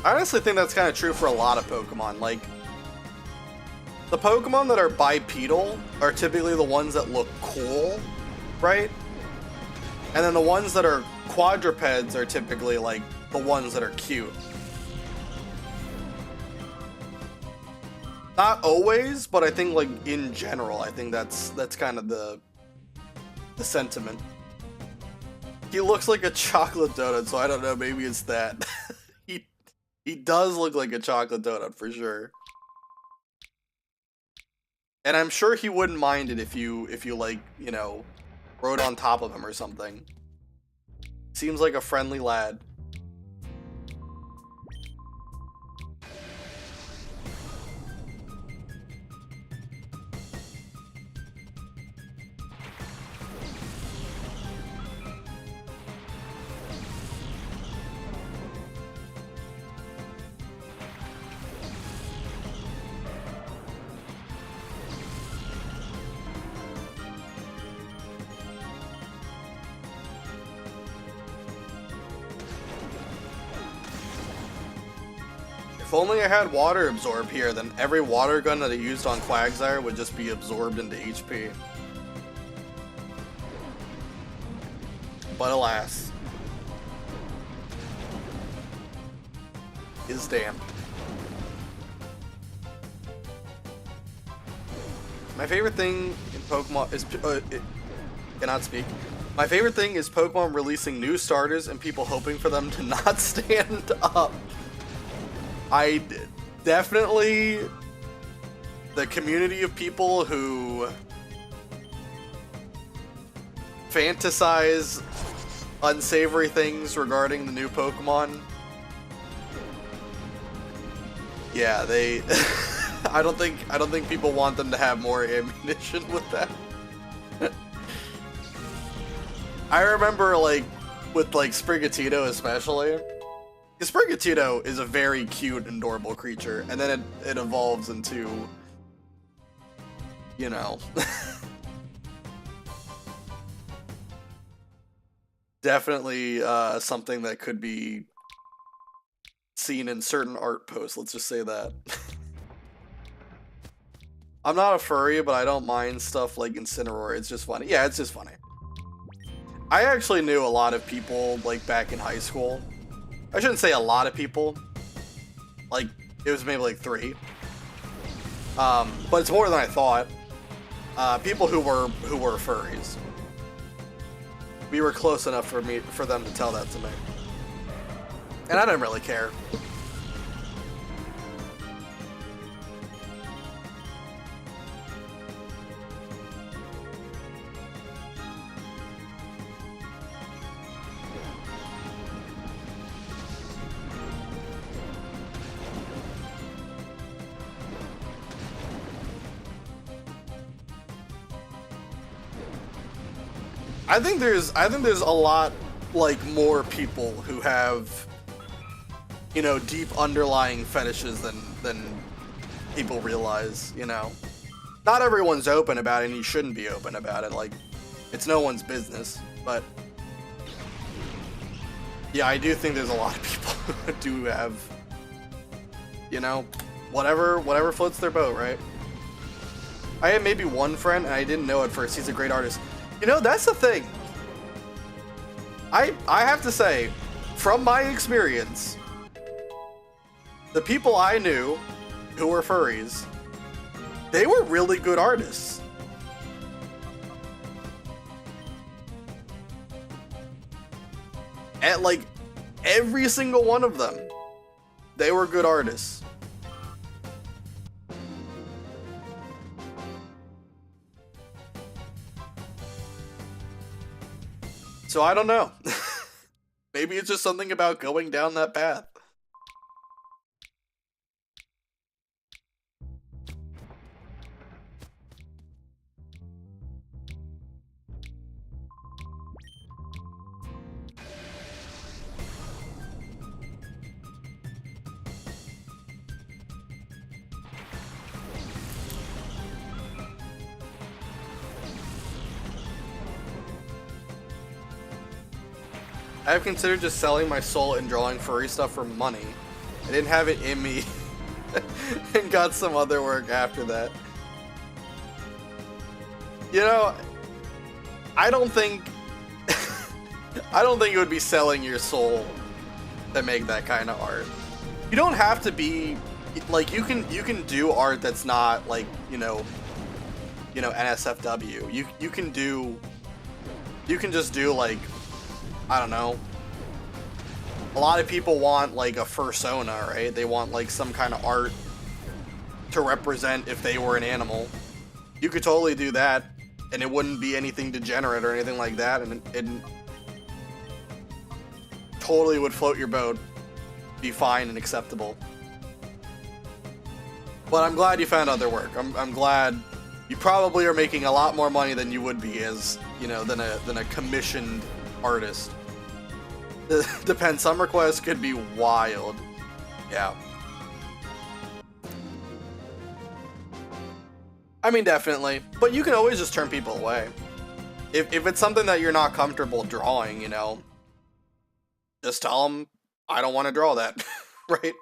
I honestly think that's kind of true for a lot of Pokemon. Like, the Pokemon that are bipedal are typically the ones that look cool, right? And then the ones that are quadrupeds are typically, like, the ones that are cute. Not always, but I think, like, in general, I think that's kind of the sentiment. He looks like a chocolate donut, so I don't know, maybe it's that. He does look like a chocolate donut for sure. And I'm sure he wouldn't mind it if you like, you know, rode on top of him or something. Seems like a friendly lad. If only I had water absorb here, then every water gun that I used on Quagsire would just be absorbed into HP. But alas. Is damp. My favorite thing in Pokemon is... cannot speak. My favorite thing is Pokemon releasing new starters and people hoping for them to not stand up. I definitely, the community of people who fantasize unsavory things regarding the new Pokemon. Yeah, they I don't think people want them to have more ammunition with that. I remember like with like Sprigatito especially. Because Sprigatito is a very cute and adorable creature, and then it evolves into, you know, definitely something that could be seen in certain art posts, let's just say that. I'm not a furry, but I don't mind stuff like Incineroar, it's just funny. Yeah, it's just funny. I actually knew a lot of people, like, back in high school. I shouldn't say a lot of people. Like, it was maybe like 3. But it's more than I thought. People who were furries. We were close enough for them to tell that to me. And I didn't really care. I think there's a lot, like, more people who have, you know, deep underlying fetishes than people realize, you know. Not everyone's open about it, and you shouldn't be open about it, like, it's no one's business, but yeah, I do think there's a lot of people who do have, you know, whatever floats their boat, right? I had maybe one friend, and I didn't know at first, he's a great artist. You know, that's the thing. I have to say, from my experience, the people I knew who were furries, they were really good artists. And, like, every single one of them, they were good artists. So I don't know. Maybe it's just something about going down that path. I have considered just selling my soul and drawing furry stuff for money. I didn't have it in me and got some other work after that. You know, I don't think it would be selling your soul to make that kind of art. You don't have to be like you can do art that's not like, you know, NSFW. You can just do like I don't know. A lot of people want like a fursona, right? They want like some kind of art to represent if they were an animal. You could totally do that, and it wouldn't be anything degenerate or anything like that, and it totally would float your boat, be fine and acceptable. But I'm glad you found other work. I'm glad you probably are making a lot more money than you would be as, you know, than a commissioned artist. Depends. Some requests could be wild. Yeah. I mean, definitely. But you can always just turn people away. If it's something that you're not comfortable drawing, you know, just tell them, I don't want to draw that, right?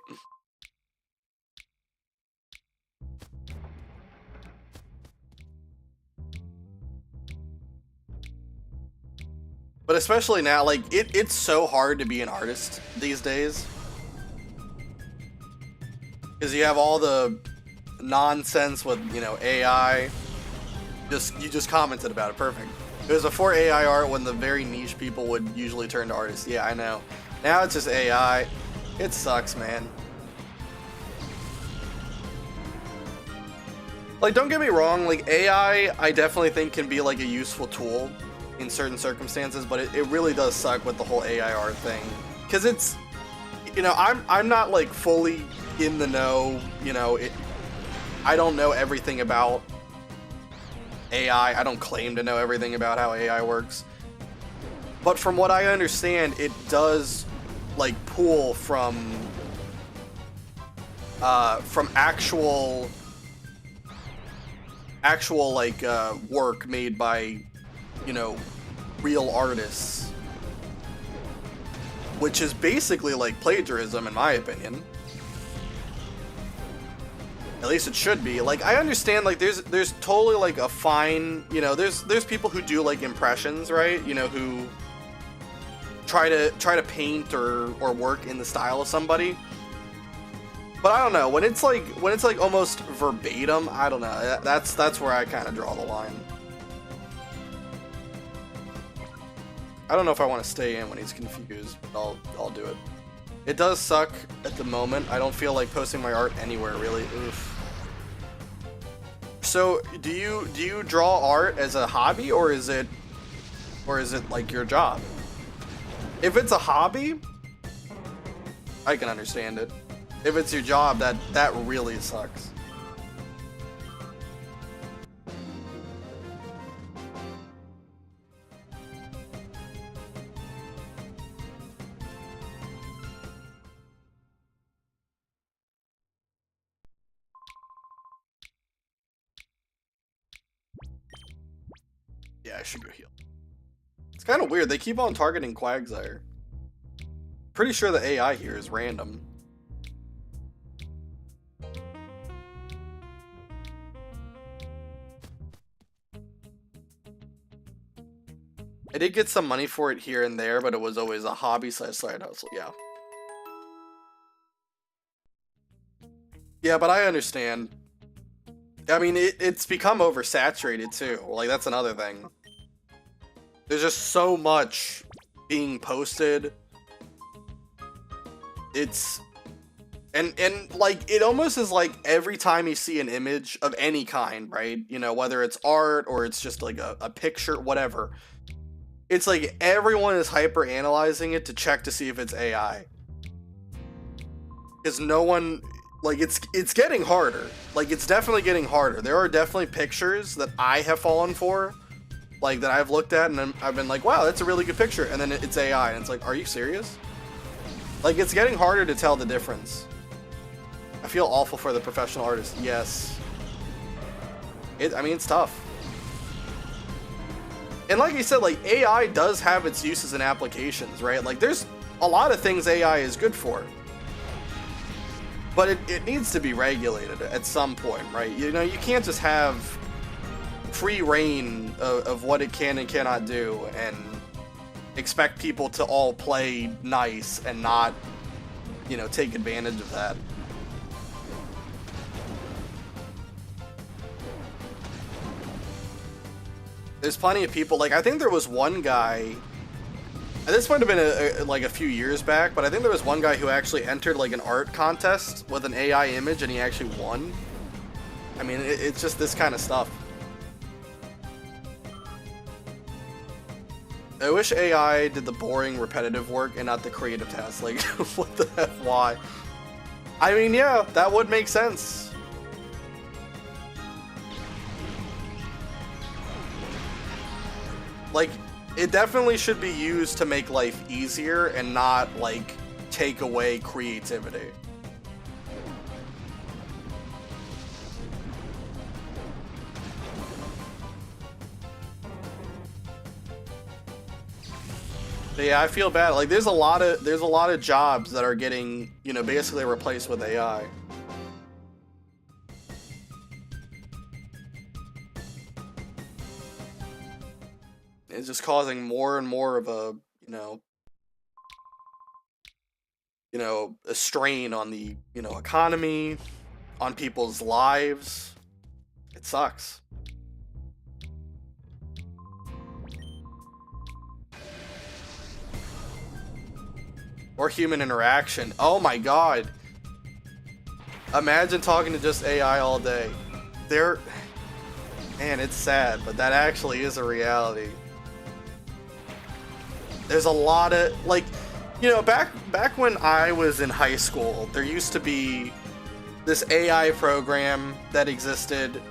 But especially now, like, it's so hard to be an artist these days. Because you have all the nonsense with, you know, AI. You just commented about it, perfect. It was before AI art when the very niche people would usually turn to artists. Yeah, I know. Now it's just AI. It sucks, man. Like, don't get me wrong, like, AI, I definitely think can be, like, a useful tool in certain circumstances, but it really does suck with the whole AI art thing. Because it's, you know, I'm not, like, fully in the know, you know, I don't know everything about AI. I don't claim to know everything about how AI works. But from what I understand, it does, like, pull from actual like work made by, you know, real artists, which is basically like plagiarism in my opinion. At least it should be. Like, I understand, like, there's totally like a fine, you know, there's people who do like impressions, right? You know, who try to paint or work in the style of somebody. But I don't know, when it's like almost verbatim, I don't know. That's where I kind of draw the line. I don't know if I want to stay in when he's confused, but I'll do it. It does suck at the moment. I don't feel like posting my art anywhere really. Oof. So, do you draw art as a hobby, or is it like your job? If it's a hobby, I can understand it. If it's your job, that really sucks. Yeah, I should go heal. It's kind of weird. They keep on targeting Quagsire. Pretty sure the AI here is random. I did get some money for it here and there, but it was always a hobby / side hustle. Yeah. Yeah, but I understand. I mean, it's become oversaturated too. Like, that's another thing. There's just so much being posted. It's and like, it almost is like every time you see an image of any kind, right? You know, whether it's art or it's just like a picture, whatever. It's like everyone is hyper analyzing it to check to see if it's AI. Because no one, like, it's getting harder. Like, it's definitely getting harder. There are definitely pictures that I have fallen for, like, that I've looked at and I've been like, wow, that's a really good picture, and then it's AI, and it's like, are you serious? Like, it's getting harder to tell the difference. I feel awful for the professional artist. Yes. I mean, it's tough. And like I said, like, AI does have its uses and applications, right? Like, there's a lot of things AI is good for. But it needs to be regulated at some point, right? You know, you can't just have free reign of what it can and cannot do and expect people to all play nice and not, you know, take advantage of that. There's plenty of people, like, I think there was one guy This might have been like a few years back, but I think there was one guy who actually entered like an art contest with an AI image and he actually won. I mean, it's just this kind of stuff. I wish AI did the boring, repetitive work and not the creative tasks. Like, what the heck, why? I mean, yeah, that would make sense. Like, it definitely should be used to make life easier and not, like, take away creativity. But yeah, I feel bad. Like, there's a lot of jobs that are getting, you know, basically replaced with AI. It's just causing more and more of a, a strain on the, economy, on people's lives. It sucks. Or human interaction. Oh my god. Imagine talking to just AI all day. Man, it's sad, but that actually is a reality. There's a lot of, like, back when I was in high school, there used to be this AI program that existed.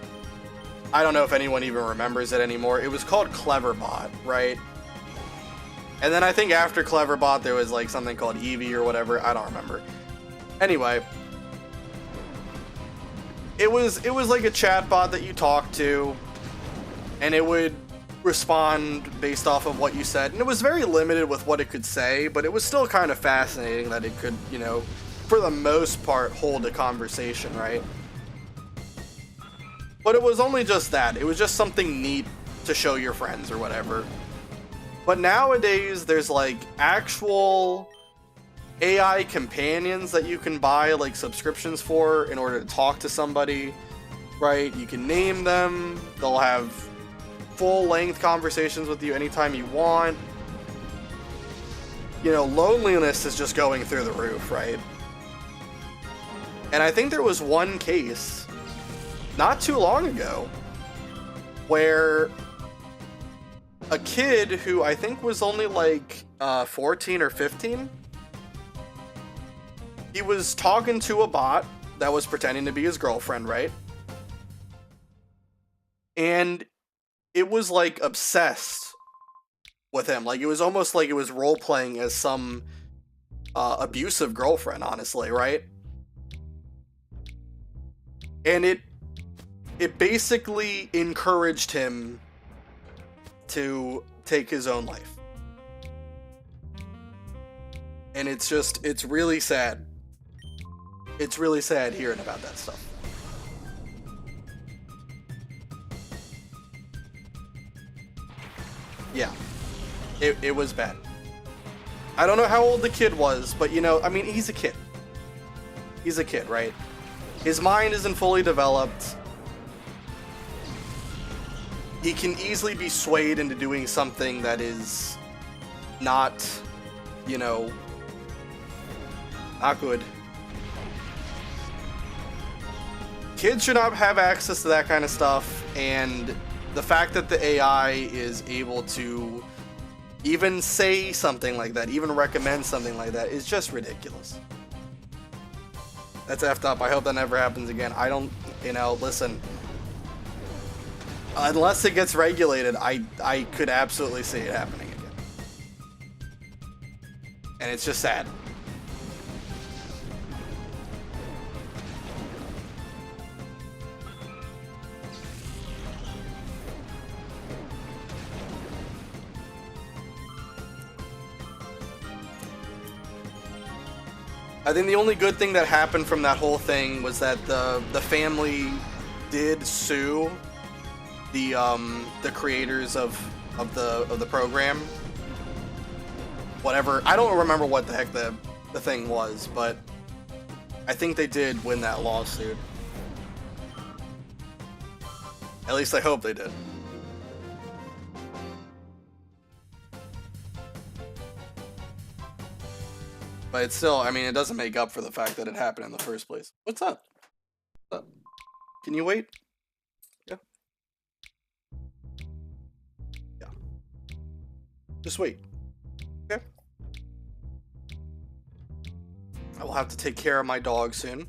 I don't know if anyone even remembers it anymore. It was called Cleverbot, right? And then I think after Cleverbot, there was like something called Eevee or whatever. I don't remember. Anyway, it was like a chatbot that you talk to, and it would respond based off of what you said. And it was very limited with what it could say, but it was still kind of fascinating that it could, for the most part, hold a conversation, right? But it was only just that. It was just something neat to show your friends or whatever. But nowadays, there's like actual AI companions that you can buy like subscriptions for in order to talk to somebody, right? You can name them. They'll have full-length conversations with you anytime you want. Loneliness is just going through the roof, right? And I think there was one case not too long ago where a kid who I think was only like 14 or 15, he was talking to a bot that was pretending to be his girlfriend, right? And it was like obsessed with him. Like, it was almost like it was role-playing as some abusive girlfriend, honestly, right? And it basically encouraged him to take his own life. And it's really sad. It's really sad hearing about that stuff. Yeah, it was bad. I don't know how old the kid was, but I mean, he's a kid. He's a kid, right? His mind isn't fully developed. He can easily be swayed into doing something that is not, not good. Kids should not have access to that kind of stuff, and the fact that the AI is able to even say something like that, even recommend something like that, is just ridiculous. That's effed up. I hope that never happens again. I don't, listen. Unless it gets regulated, I could absolutely see it happening again. And it's just sad. I think the only good thing that happened from that whole thing was that the family did sue the creators of the program. Whatever, I don't remember what the heck the thing was, but I think they did win that lawsuit. At least I hope they did. But it's still, I mean, it doesn't make up for the fact that it happened in the first place. What's up? What's up? Can you wait? Yeah. Yeah. Just wait. Okay. I will have to take care of my dog soon.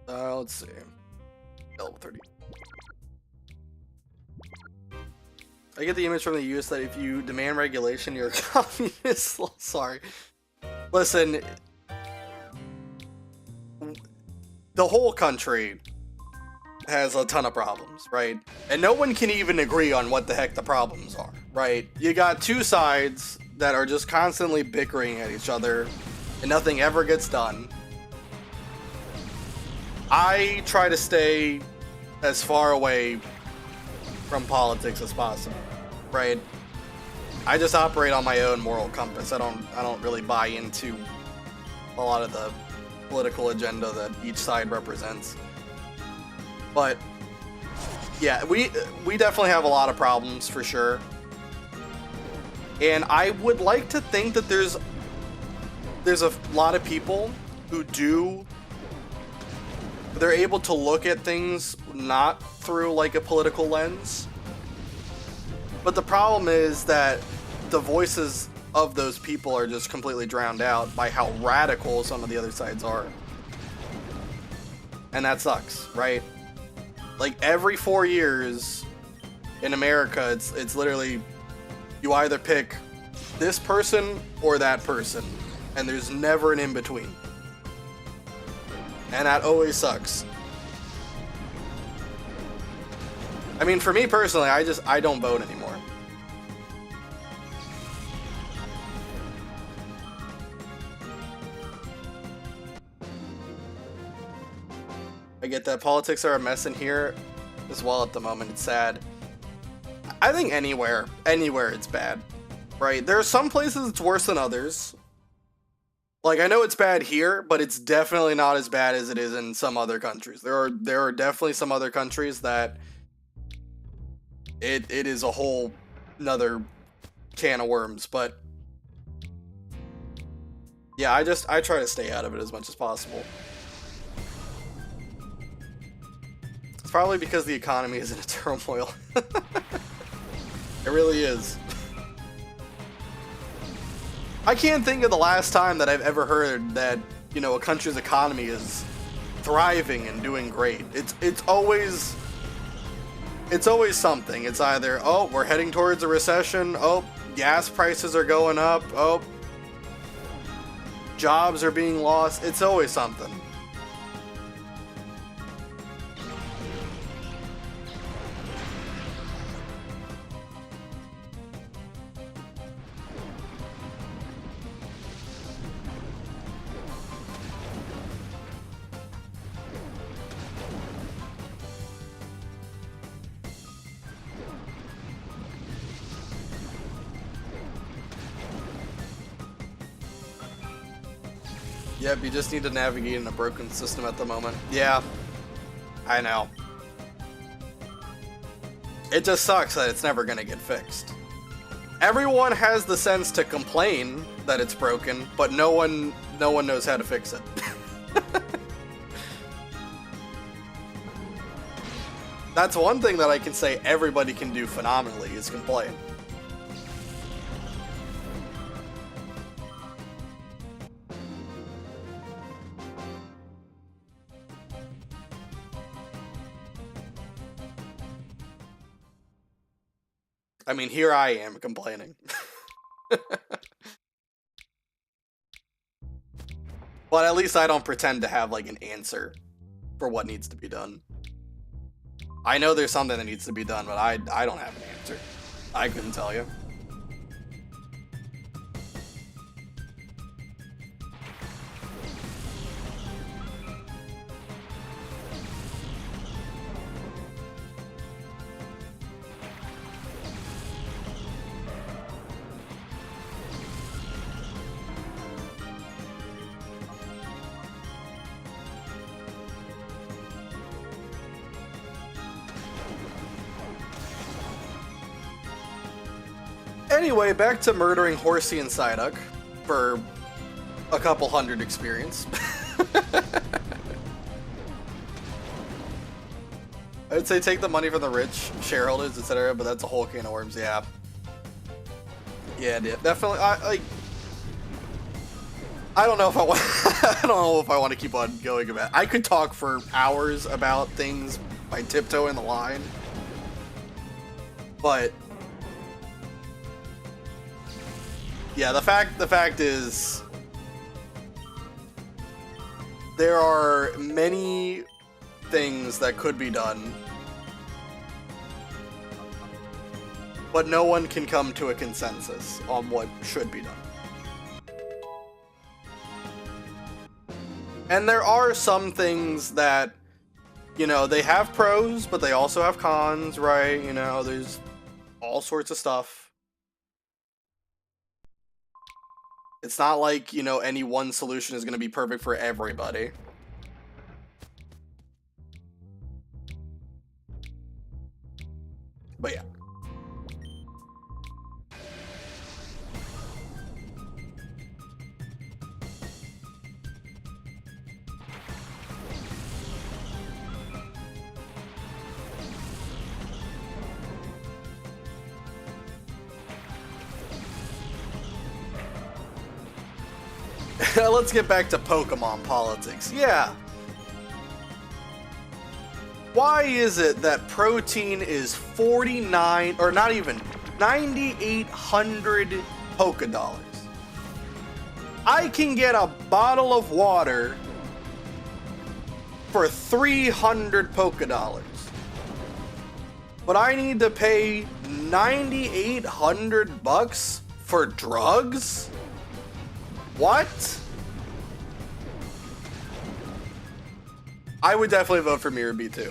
Let's see. Level 30. I get the image from the US that if you demand regulation, you're a communist. Sorry. Listen, the whole country has a ton of problems, right? And no one can even agree on what the heck the problems are, right? You got two sides that are just constantly bickering at each other, and nothing ever gets done. I try to stay as far away from politics as possible, right? I just operate on my own moral compass. I don't really buy into a lot of the political agenda that each side represents. But yeah, we definitely have a lot of problems for sure. And I would like to think that there's a lot of people who they're able to look at things not through like a political lens. But the problem is that the voices of those people are just completely drowned out by how radical some of the other sides are. And that sucks, right? Like every 4 years in America, it's literally you either pick this person or that person, and there's never an in-between. And that always sucks. I mean, for me personally, I don't vote anymore. I get that politics are a mess in here as well at the moment. It's sad. I think anywhere it's bad, right? There are some places it's worse than others. Like, I know it's bad here, but it's definitely not as bad as it is in some other countries. There are definitely some other countries that it is a whole nother can of worms, but yeah, I try to stay out of it as much as possible. It's probably because the economy is in a turmoil. It really is. I can't think of the last time that I've ever heard that, you know, a country's economy is thriving and doing great. It's always something. It's either, oh, we're heading towards a recession, oh, gas prices are going up, oh, jobs are being lost. It's always something. Yep, you just need to navigate in a broken system at the moment. Yeah, I know. It just sucks that it's never gonna get fixed. Everyone has the sense to complain that it's broken, but no one knows how to fix it. That's one thing that I can say everybody can do phenomenally is complain. I mean, here I am complaining. But at least I don't pretend to have, like, an answer for what needs to be done. I know there's something that needs to be done, but I don't have an answer. I couldn't tell you. Anyway, back to murdering Horsey and Psyduck for a couple hundred experience. I would say take the money from the rich shareholders, etc., but that's a whole can of worms, yeah. Yeah, definitely. I don't know if I want. I don't know if I want to keep on going about. I could talk for hours about things by tiptoeing the line, but yeah, the fact is, there are many things that could be done, but no one can come to a consensus on what should be done. And there are some things that, you know, they have pros, but they also have cons, right? You know, there's all sorts of stuff. It's not like, you know, any one solution is going to be perfect for everybody. But yeah. Let's get back to Pokemon politics. Yeah. Why is it that protein is 49, or not even, 9,800 Poké Dollars? I can get a bottle of water for 300 Poké Dollars. But I need to pay 9,800 bucks for drugs? What? I would definitely vote for Mirror B too.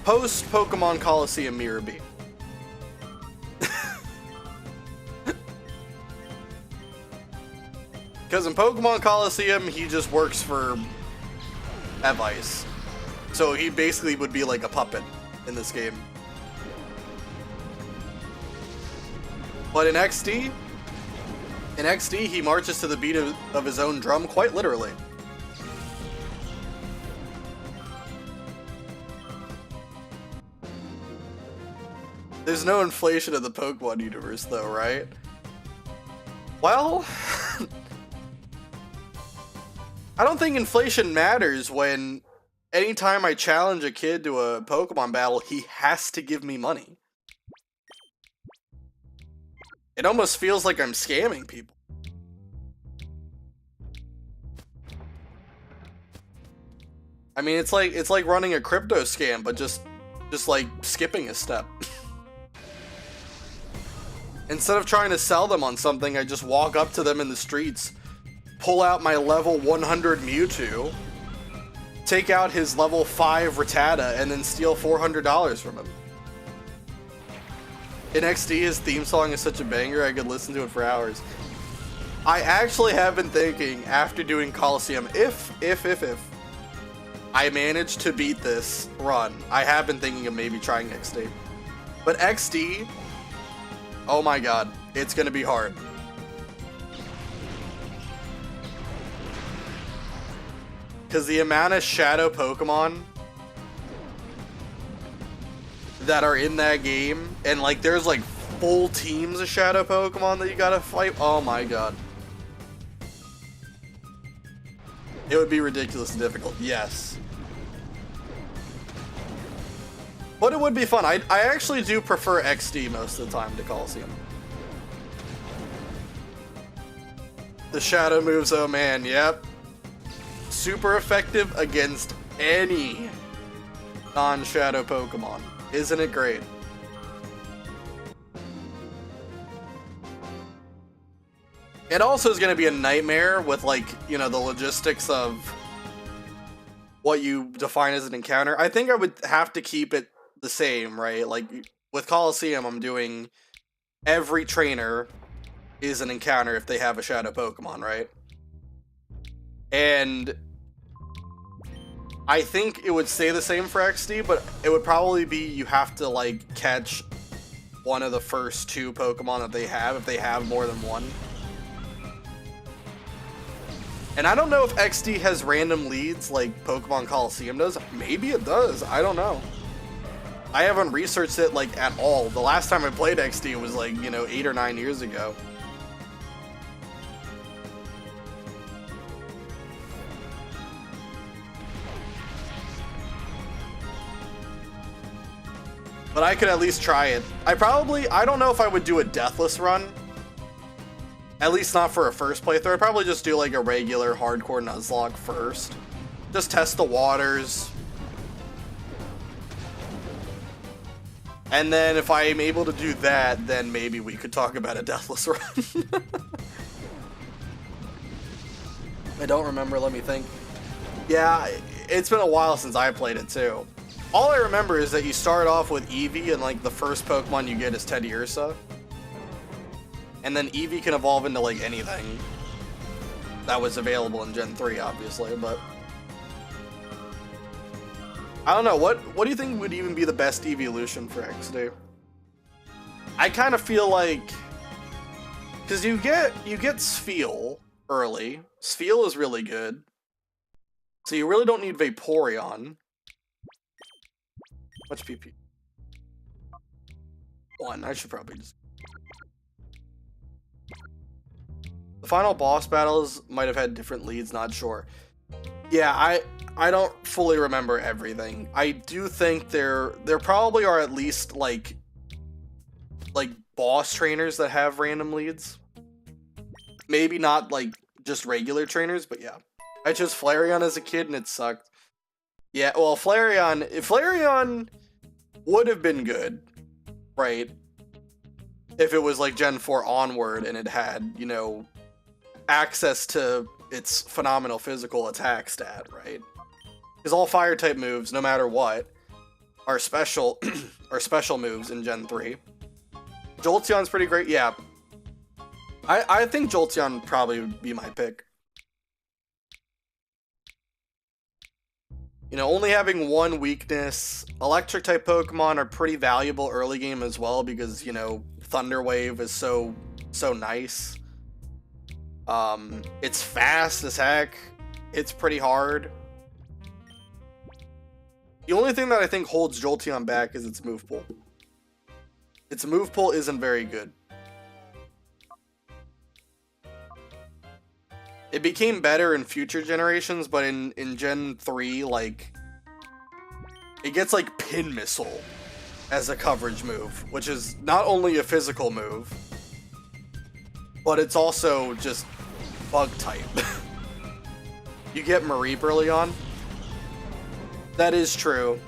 Post Pokemon Colosseum Mirror B. Because in Pokemon Colosseum, he just works for Evice. So he basically would be like a puppet in this game. But in XD, he marches to the beat of his own drum, quite literally. There's no inflation in the Pokemon universe, though, right? Well, I don't think inflation matters when anytime I challenge a kid to a Pokemon battle, he has to give me money. It almost feels like I'm scamming people. I mean, it's like running a crypto scam, but just like skipping a step. Instead of trying to sell them on something, I just walk up to them in the streets, pull out my level 100 Mewtwo, take out his level 5 Rattata, and then steal $400 from him. In XD, his theme song is such a banger, I could listen to it for hours. I actually have been thinking, after doing Colosseum, if I manage to beat this run, I have been thinking of maybe trying XD. But XD, oh my god, it's gonna be hard. Because the amount of shadow Pokemon that are in that game, and like there's like full teams of shadow Pokemon that you gotta fight, oh my god. It would be ridiculously difficult, yes. But it would be fun. I actually do prefer XD most of the time to Colosseum. The shadow moves, oh man, yep. Super effective against any non-shadow Pokemon. Isn't it great? It also is going to be a nightmare with, like, you know, the logistics of what you define as an encounter. I think I would have to keep it the same, right? Like, with Colosseum, I'm doing every trainer is an encounter if they have a shadow Pokemon, right? And I think it would stay the same for XD, but it would probably be you have to, like, catch one of the first 2 Pokemon that they have, if they have more than one. And I don't know if XD has random leads like Pokemon Colosseum does. Maybe it does. I don't know. I haven't researched it like at all. The last time I played XD was like, you know, 8 or 9 years ago. But I could at least try it. I don't know if I would do a Deathless run. At least not for a first playthrough. I'd probably just do like a regular hardcore Nuzlocke first. Just test the waters. And then if I am able to do that, then maybe we could talk about a Deathless run. I don't remember, let me think. Yeah, it's been a while since I played it too. All I remember is that you start off with Eevee and like the first Pokemon you get is Teddiursa. And then Eevee can evolve into like anything that was available in Gen 3, obviously, but I don't know, what do you think would even be the best evolution for XD? I kind of feel like, because you get Spheal early. Spheal is really good. So you really don't need Vaporeon. What's PP? 1, I should probably just... The final boss battles might have had different leads, not sure. Yeah, I don't fully remember everything. I do think there probably are at least like boss trainers that have random leads. Maybe not like just regular trainers, but yeah. I chose Flareon as a kid and it sucked. Yeah, well, Flareon would have been good, right? If it was like Gen 4 onward and it had, you know, access to its phenomenal physical attack stat, right? Because all fire type moves, no matter what, are special are special moves in Gen 3. Jolteon's pretty great, yeah. I think Jolteon would probably be my pick. You know, only having one weakness. Electric type Pokemon are pretty valuable early game as well because, you know, Thunder Wave is so nice. It's fast as heck. It's pretty hard. The only thing that I think holds Jolteon back is its move pool. Its move pool isn't very good. It became better in future generations, but in Gen 3, like, it gets like Pin Missile as a coverage move, which is not only a physical move, but it's also just bug type. You get Mareep early on. That is true.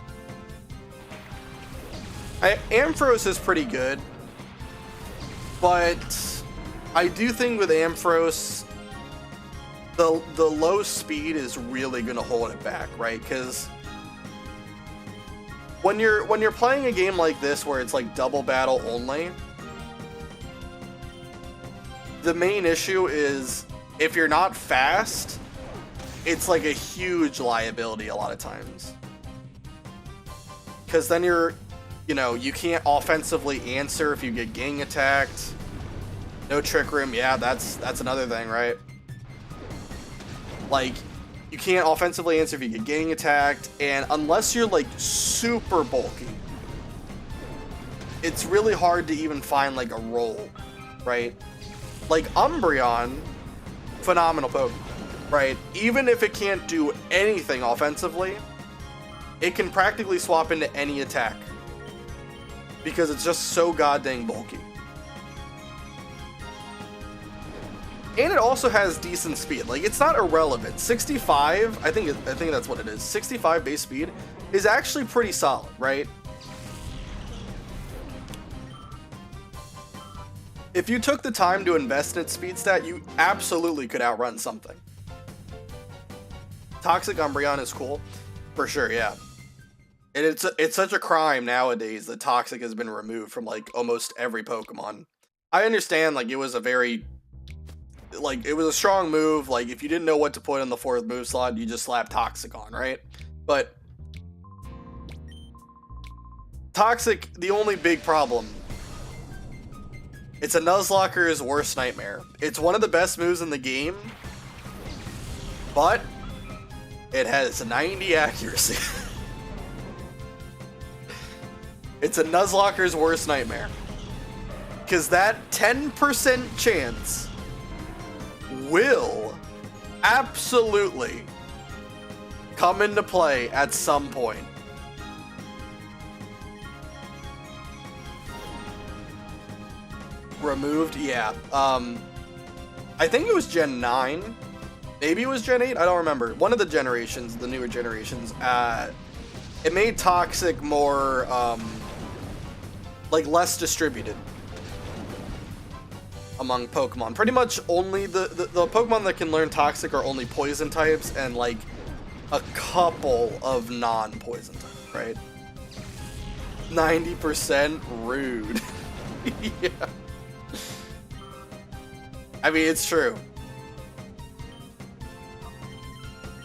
Ampharos is pretty good, but I do think with Ampharos, the low speed is really gonna hold it back, right? Because when you're playing a game like this where it's like double battle only, the main issue is if you're not fast, it's like a huge liability a lot of times. Because then you can't offensively answer if you get gang attacked. No Trick Room, yeah, that's another thing, right? Like, you can't offensively answer if you get gang attacked, and unless you're like super bulky, it's really hard to even find like a role, right? Like Umbreon, phenomenal Pokemon, right? Even if it can't do anything offensively, it can practically swap into any attack because it's just so goddamn bulky. And it also has decent speed. Like, it's not irrelevant. 65, I think that's what it is. 65 base speed is actually pretty solid, right? If you took the time to invest in its speed stat, you absolutely could outrun something. Toxic Umbreon is cool, for sure, yeah. And it's such a crime nowadays that Toxic has been removed from like almost every Pokemon. I understand, like, it was a strong move. Like, if you didn't know what to put in the 4th move slot, you just slap Toxic on, right? But Toxic, the only big problem It's a Nuzlocke's worst nightmare. It's one of the best moves in the game, but it has 90 accuracy. It's a Nuzlocke's worst nightmare. Because that 10% chance will absolutely come into play at some point. Removed? Yeah. I think it was Gen 9. Maybe it was Gen 8? I don't remember. One of the generations, the newer generations, it made Toxic more, like, less distributed among Pokemon. Pretty much only the Pokemon that can learn Toxic are only poison types and, like, a couple of non-poison types, right? 90% rude. Yeah. I mean, it's true.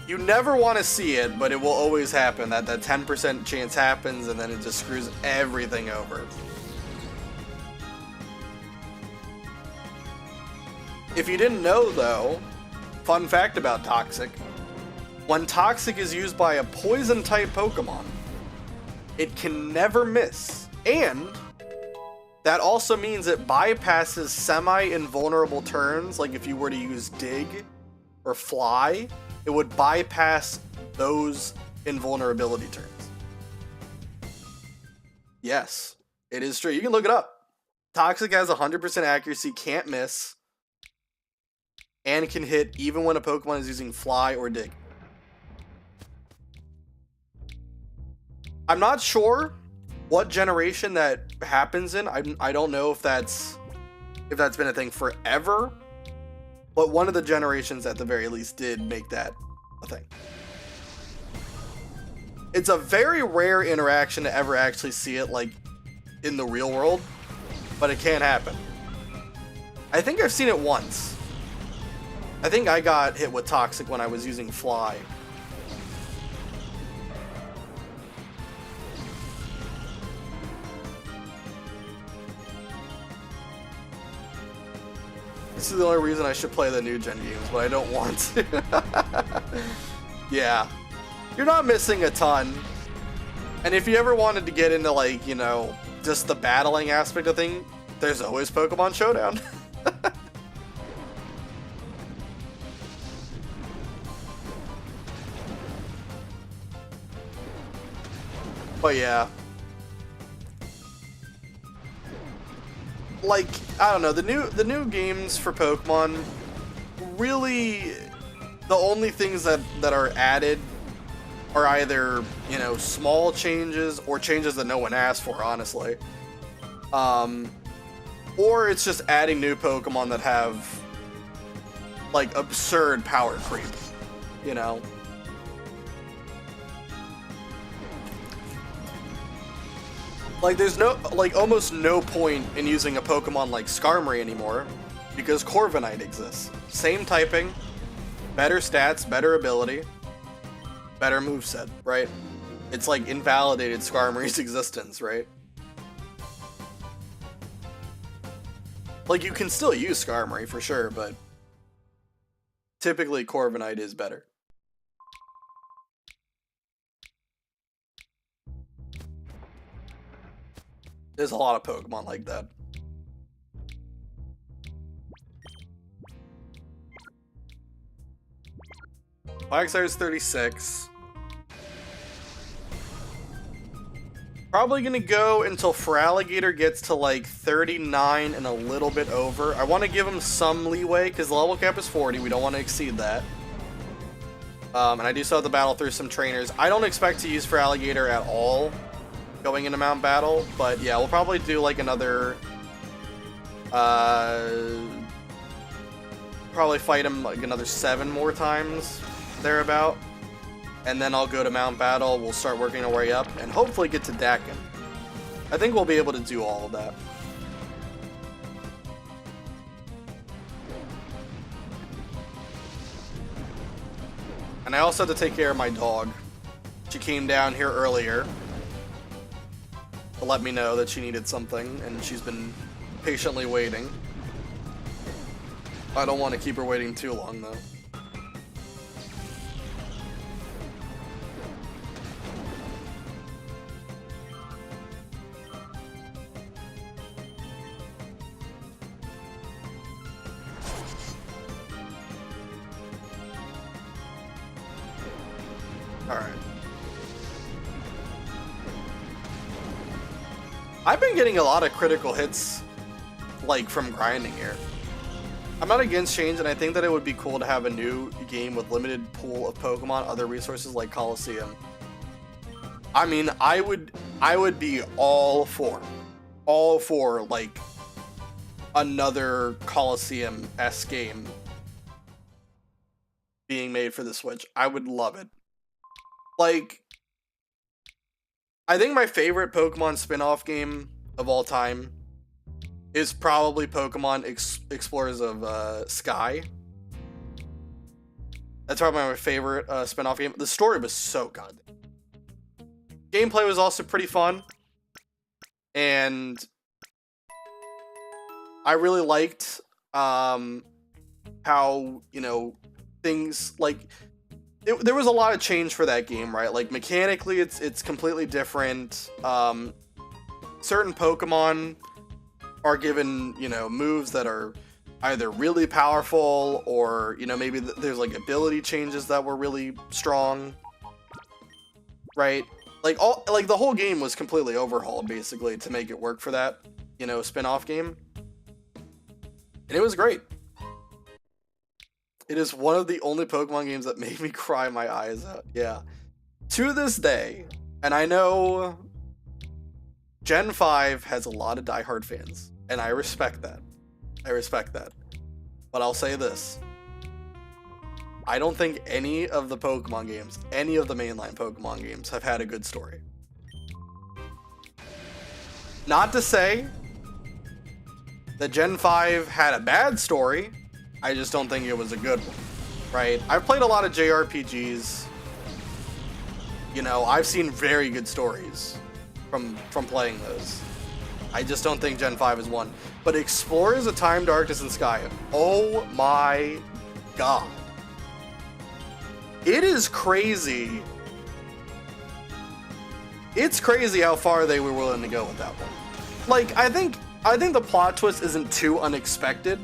You never want to see it, but it will always happen. That 10% chance happens, and then it just screws everything over. If you didn't know, though, fun fact about Toxic. When Toxic is used by a Poison-type Pokemon, it can never miss. And that also means it bypasses semi-invulnerable turns, like if you were to use Dig or Fly, it would bypass those invulnerability turns. Yes, it is true. You can look it up. Toxic has 100% accuracy, can't miss, and can hit even when a Pokemon is using Fly or Dig. I'm not sure what generation that happens in. I don't know if that's been a thing forever, but one of the generations at the very least did make that a thing. It's a very rare interaction to ever actually see it, like, in the real world, but it can happen. I think I've seen it once. I think I got hit with Toxic when I was using Fly. This is the only reason I should play the new gen games, but I don't want to. Yeah. You're not missing a ton. And if you ever wanted to get into, like, you know, just the battling aspect of things, there's always Pokemon Showdown. But yeah. Like, I don't know, the new games for Pokemon, really, the only things that are added are either, you know, small changes or changes that no one asked for, honestly. Or it's just adding new Pokemon that have, like, absurd power creep, you know? Like, there's no, like, almost no point in using a Pokemon like Skarmory anymore, because Corviknight exists. Same typing, better stats, better ability, better moveset, right? It's like invalidated Skarmory's existence, right? Like, you can still use Skarmory for sure, but typically Corviknight is better. There's a lot of Pokemon like that. Quagsire 36. Probably gonna go until Feraligatr gets to like 39 and a little bit over. I want to give him some leeway because the level cap is 40. We don't want to exceed that. And I do still have to battle through some trainers. I don't expect to use Feraligatr at all going into Mount Battle, but yeah, we'll probably do like another, probably fight him like another 7 more times, thereabout, and then I'll go to Mount Battle, we'll start working our way up, and hopefully get to Dakin. I think we'll be able to do all of that. And I also have to take care of my dog. She came down here earlier to let me know that she needed something, and she's been patiently waiting. I don't want to keep her waiting too long, though. Alright. I've been getting a lot of critical hits, like, from grinding here. I'm not against change, and I think that it would be cool to have a new game with limited pool of Pokemon, other resources like Colosseum. I mean, I would be all for, like, another Colosseum-esque game being made for the Switch. I would love it. Like, I think my favorite Pokemon spin-off game of all time is probably Pokemon Explorers of Sky. That's probably my favorite spin-off game. The story was so good. Gameplay was also pretty fun. And I really liked how, you know, things like... there was a lot of change for that game, right? Like, mechanically, it's completely different. Certain Pokemon are given, you know, moves that are either really powerful or, you know, maybe there's like ability changes that were really strong, right? Like the whole game was completely overhauled basically to make it work for that, you know, spin-off game. And it was great. It is one of the only Pokemon games that made me cry my eyes out. Yeah. To this day, and I know Gen 5 has a lot of diehard fans, and I respect that. I respect that. But I'll say this. I don't think any of the Pokemon games, any of the mainline Pokemon games, have had a good story. Not to say that Gen 5 had a bad story, I just don't think it was a good one, right? I've played a lot of JRPGs. You know, I've seen very good stories from playing those. I just don't think Gen 5 is one. But Explorers of Time, Darkness, and Sky, oh my god. It is crazy. It's crazy how far they were willing to go with that one. Like, I think the plot twist isn't too unexpected,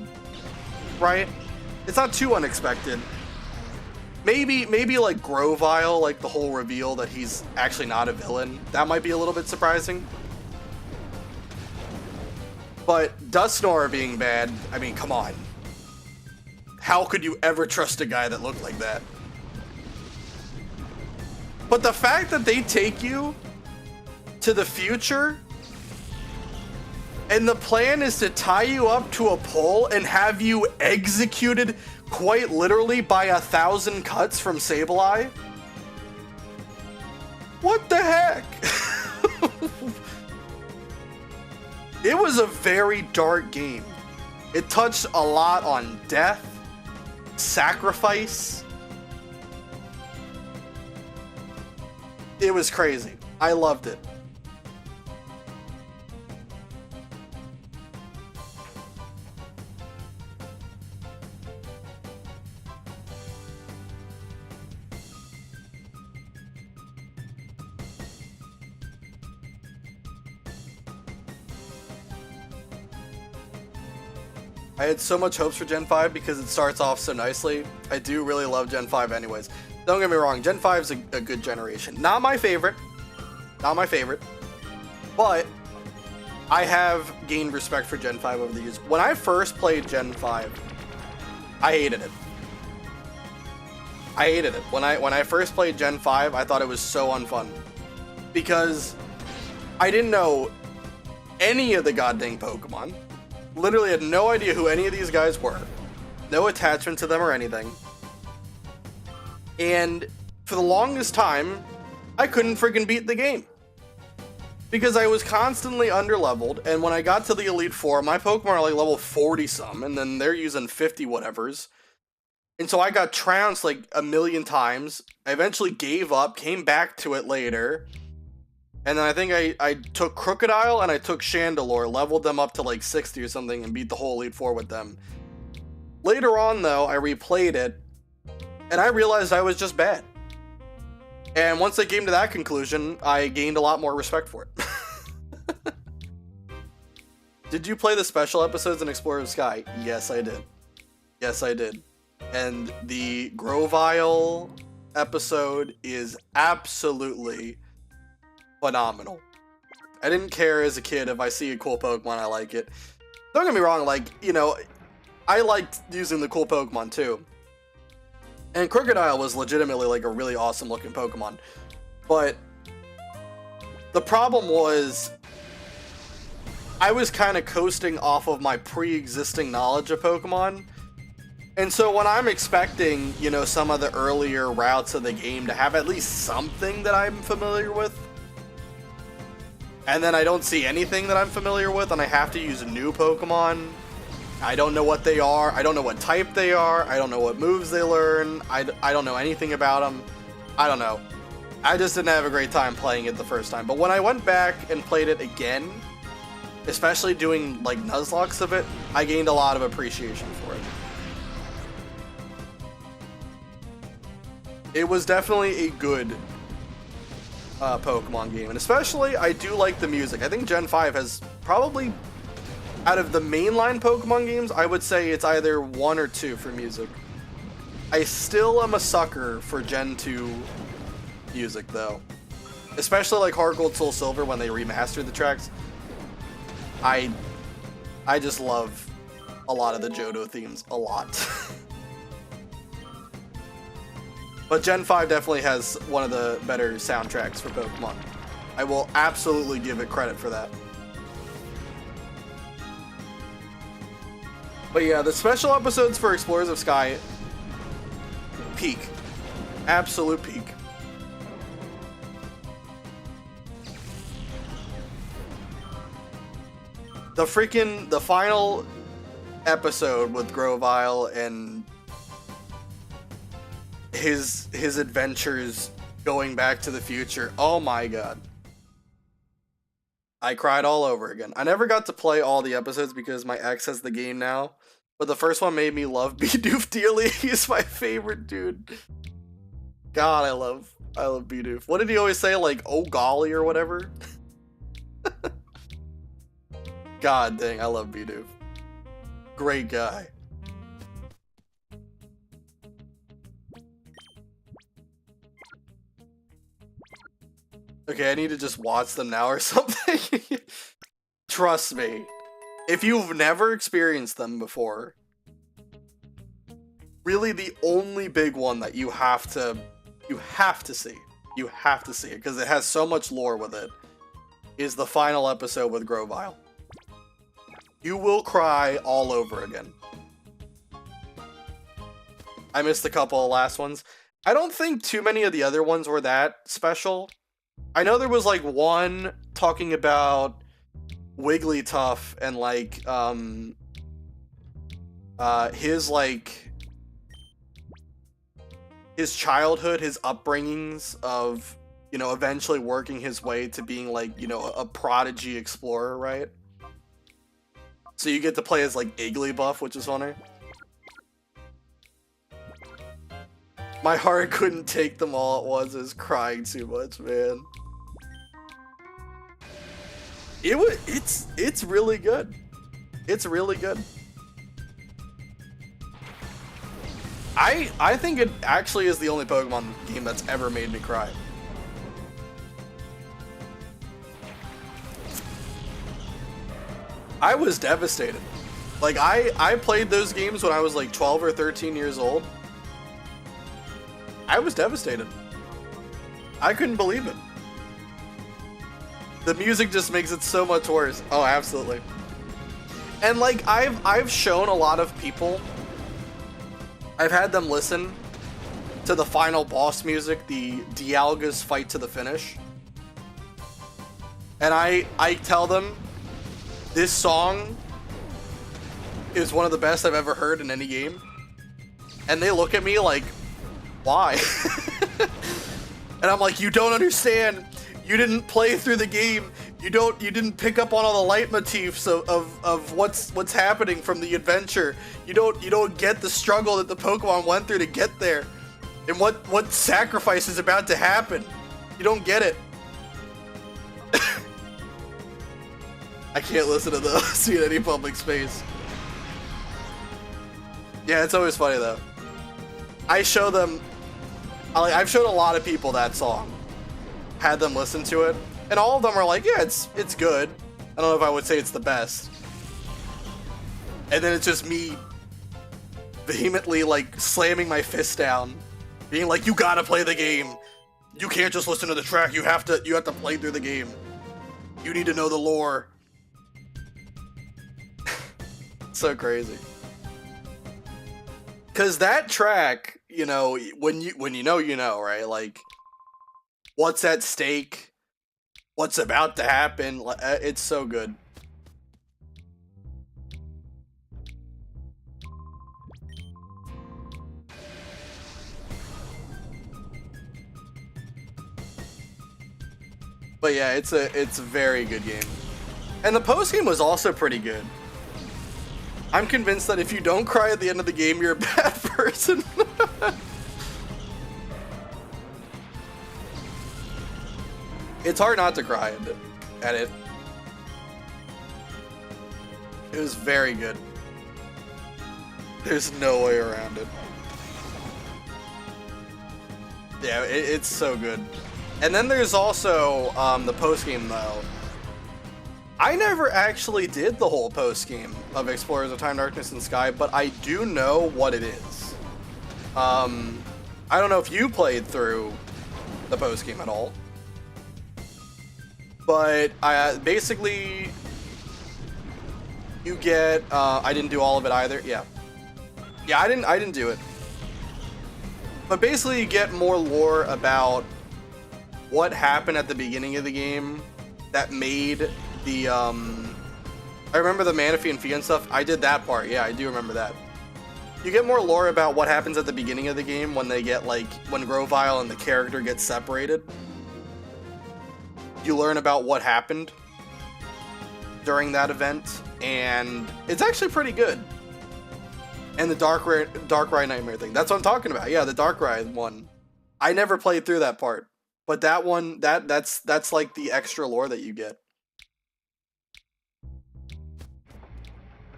right? It's not too unexpected. Maybe like Grovyle, like the whole reveal that he's actually not a villain, that might be a little bit surprising. But Dusknoir being bad, I mean, come on. How could you ever trust a guy that looked like that? But the fact that they take you to the future and the plan is to tie you up to a pole and have you executed quite literally by 1,000 cuts from Sableye? What the heck? It was a very dark game. It touched a lot on death, sacrifice. It was crazy. I loved it. I had so much hopes for Gen 5 because it starts off so nicely. I do really love Gen 5 anyways. Don't get me wrong, Gen 5 is a good generation. Not my favorite. Not my favorite. But I have gained respect for Gen 5 over the years. When I first played Gen 5, I hated it. I hated it. When I first played Gen 5, I thought it was so unfun. Because I didn't know any of the goddamn Pokemon. Literally had no idea who any of these guys were. No attachment to them or anything. And for the longest time, I couldn't freaking beat the game. Because I was constantly underleveled, and when I got to the Elite Four, my Pokemon are like level 40 some, and then they're using 50 whatevers. And so I got trounced like a million times. I eventually gave up, came back to it later, And then I think I took Crocodile and I took Chandelure, leveled them up to like 60 or something, and beat the whole Elite Four with them. Later on, though, I replayed it, and I realized I was just bad. And once I came to that conclusion, I gained a lot more respect for it. Did you play the special episodes in Explorer of Sky? Yes, I did. Yes, I did. And the Grovyle episode is absolutely phenomenal. I didn't care as a kid if I see a cool Pokemon, I like it. Don't get me wrong, like, you know, I liked using the cool Pokemon too. And Crocodile was legitimately like a really awesome looking Pokemon. But the problem was I was kind of coasting off of my pre-existing knowledge of Pokemon. And so when I'm expecting, you know, some of the earlier routes of the game to have at least something that I'm familiar with, and then I don't see anything that I'm familiar with, and I have to use a new Pokemon, I don't know what they are, I don't know what type they are, I don't know what moves they learn, I don't know anything about them, I don't know. I just didn't have a great time playing it the first time. But when I went back and played it again, especially doing like Nuzlocke of it, I gained a lot of appreciation for it. It was definitely a good Pokemon game, and especially I do like the music. I think Gen 5 has probably, out of the mainline Pokemon games, I would say it's either 1 or 2 for music. I still am a sucker for Gen 2 music though, especially like Heart Gold Soul Silver when they remastered the tracks. I just love a lot of the Johto themes a lot. But Gen 5 definitely has one of the better soundtracks for Pokemon. I will absolutely give it credit for that. But yeah, the special episodes for Explorers of Sky, peak. Absolute peak. The final episode with Grovyle and his adventures going back to the future. Oh my god. I cried all over again. I never got to play all the episodes because my ex has the game now. But the first one made me love Bidoof dearly. He's my favorite dude. God, I love Bidoof. What did he always say? Like, oh golly or whatever? God dang, I love Bidoof. Great guy. Okay, I need to just watch them now or something. Trust me. If you've never experienced them before, really the only big one that you have to see it, because it has so much lore with it, is the final episode with Grovyle. You will cry all over again. I missed a couple of last ones. I don't think too many of the other ones were that special. I know there was like one talking about Wigglytuff and like his childhood, his upbringings of, you know, eventually working his way to being like, you know, a prodigy explorer, right? So you get to play as like Igglybuff, which is funny. My heart couldn't take them all at once. I was crying too much, man. It's really good. It's really good. I think it actually is the only Pokemon game that's ever made me cry. I was devastated. Like, I played those games when I was like 12 or 13 years old. I was devastated. I couldn't believe it. The music just makes it so much worse. Oh, absolutely. And like, I've shown a lot of people, I've had them listen to the final boss music, the Dialga's fight to the finish. And I tell them, this song is one of the best I've ever heard in any game. And they look at me like, why? And I'm like, you don't understand. You didn't play through the game. You didn't pick up on all the leitmotifs of what's happening from the adventure. You don't get the struggle that the Pokemon went through to get there, and what sacrifice is about to happen. You don't get it. I can't listen to those in any public space. Yeah, it's always funny though. I show them, I've showed a lot of people that song, had them listen to it, and all of them are like, yeah, it's good. I don't know if I would say it's the best. And then it's just me vehemently like slamming my fist down, being like, you gotta play the game. You can't just listen to the track. You have to play through the game. You need to know the lore. So crazy. Cause that track, you know, when you know, right? Like, what's at stake? What's about to happen? It's so good. But yeah, it's a very good game. And the post game was also pretty good. I'm convinced that if you don't cry at the end of the game, you're a bad person. It's hard not to cry at it. It was very good. There's no way around it. Yeah, it's so good. And then there's also the post-game though. I never actually did the whole post-game of Explorers of Time, Darkness, and Sky, but I do know what it is. I don't know if you played through the post-game at all. But basically, you get, I didn't do all of it either, yeah. Yeah, I didn't do it. But basically you get more lore about what happened at the beginning of the game that made the, I remember the Manaphy and Fia and stuff. I did that part, yeah, I do remember that. You get more lore about what happens at the beginning of the game when they get, like, when Grovyle and the character get separated. You learn about what happened during that event, and it's actually pretty good. And the Darkrai Nightmare thing, that's what I'm talking about. Yeah, the Darkrai one. I never played through that part, but that one, that's like the extra lore that you get.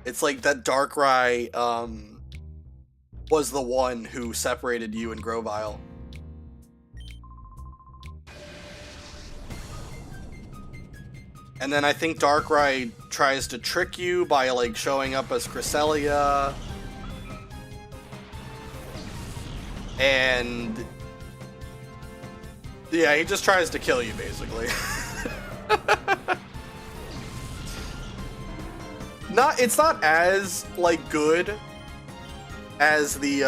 It's like that Darkrai was the one who separated you and Grovyle. And then I think Darkrai tries to trick you by like showing up as Cresselia. And yeah, he just tries to kill you basically. It's not as like good as the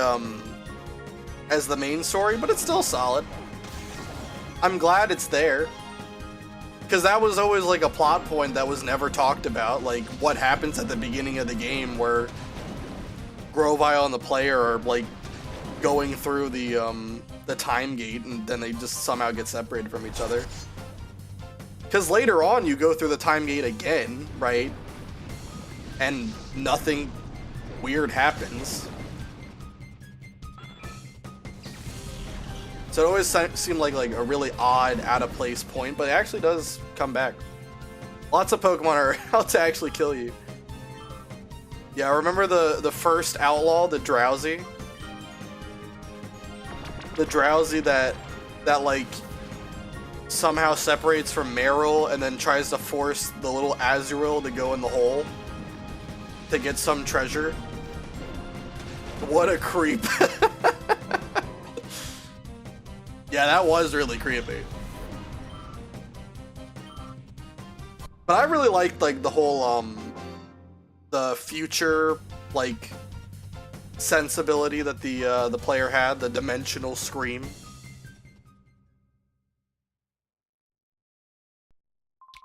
main story, but it's still solid. I'm glad it's there. Because that was always like a plot point that was never talked about, like what happens at the beginning of the game where Grovyle and the player are like going through the time gate and then they just somehow get separated from each other. Because later on you go through the time gate again, right? And nothing weird happens. So it always seemed like a really odd, out-of-place point, but it actually does come back. Lots of Pokemon are out to actually kill you. Yeah, I remember the first Outlaw, the Drowsy. The Drowsy that like somehow separates from Meryl and then tries to force the little Azurill to go in the hole to get some treasure. What a creep. Yeah, that was really creepy. But I really liked like the whole the future like sensibility that the player had, the dimensional scream.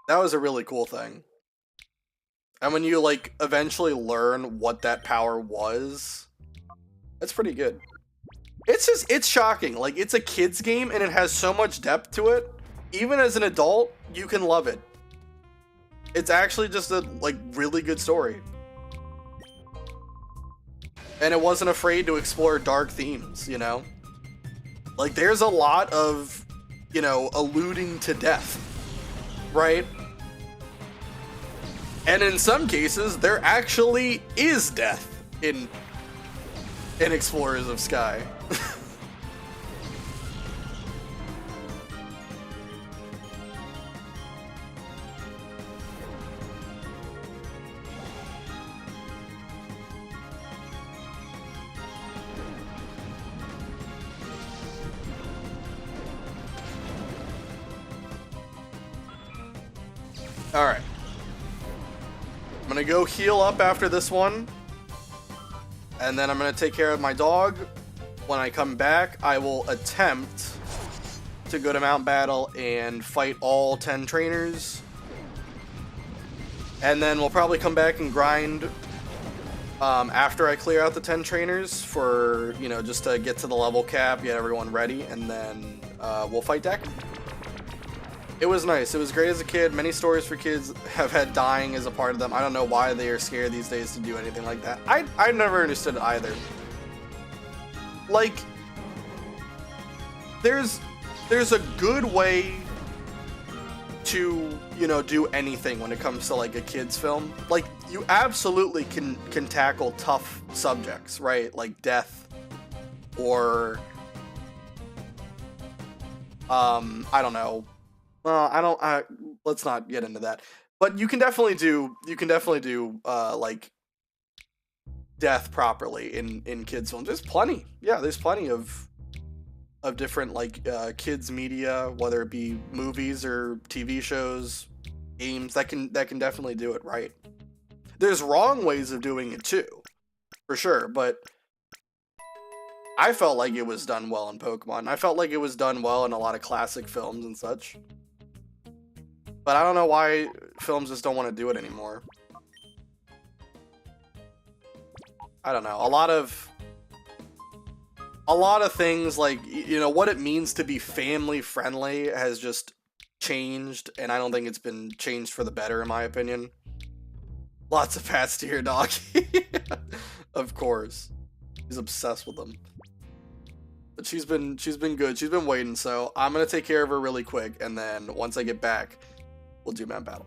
That was a really cool thing. And when you like eventually learn what that power was, it's pretty good. It's shocking. Like, it's a kid's game and it has so much depth to it, even as an adult, you can love it. It's actually just a like really good story. And it wasn't afraid to explore dark themes, you know? Like, there's a lot of, you know, alluding to death, right? And in some cases, there actually is death in Explorers of Sky. Alright. I'm gonna go heal up after this one. And then I'm gonna take care of my dog. When I come back, I will attempt to go to Mount Battle and fight all 10 trainers. And then we'll probably come back and grind after I clear out the 10 trainers for, you know, just to get to the level cap, get everyone ready, and then we'll fight Dak. It was nice. It was great as a kid. Many stories for kids have had dying as a part of them. I don't know why they are scared these days to do anything like that. I never understood it either. Like, there's a good way to, you know, do anything when it comes to like a kid's film. Like, you absolutely can tackle tough subjects, right? Like death or I don't know. Let's not get into that. But you can definitely do like death properly in kids films. There's plenty. Yeah, there's plenty of different like kids media, whether it be movies or TV shows, games that can definitely do it right. There's wrong ways of doing it too, for sure, but I felt like it was done well in Pokemon. I felt like it was done well in a lot of classic films and such. But I don't know why films just don't want to do it anymore. I don't know. A lot of things, like, you know, what it means to be family friendly has just changed, and I don't think it's been changed for the better, in my opinion. Lots of pats to your dog. Of course. He's obsessed with them. But she's been good. She's been waiting, so I'm gonna take care of her really quick, and then once I get back, we'll do Mount Battle.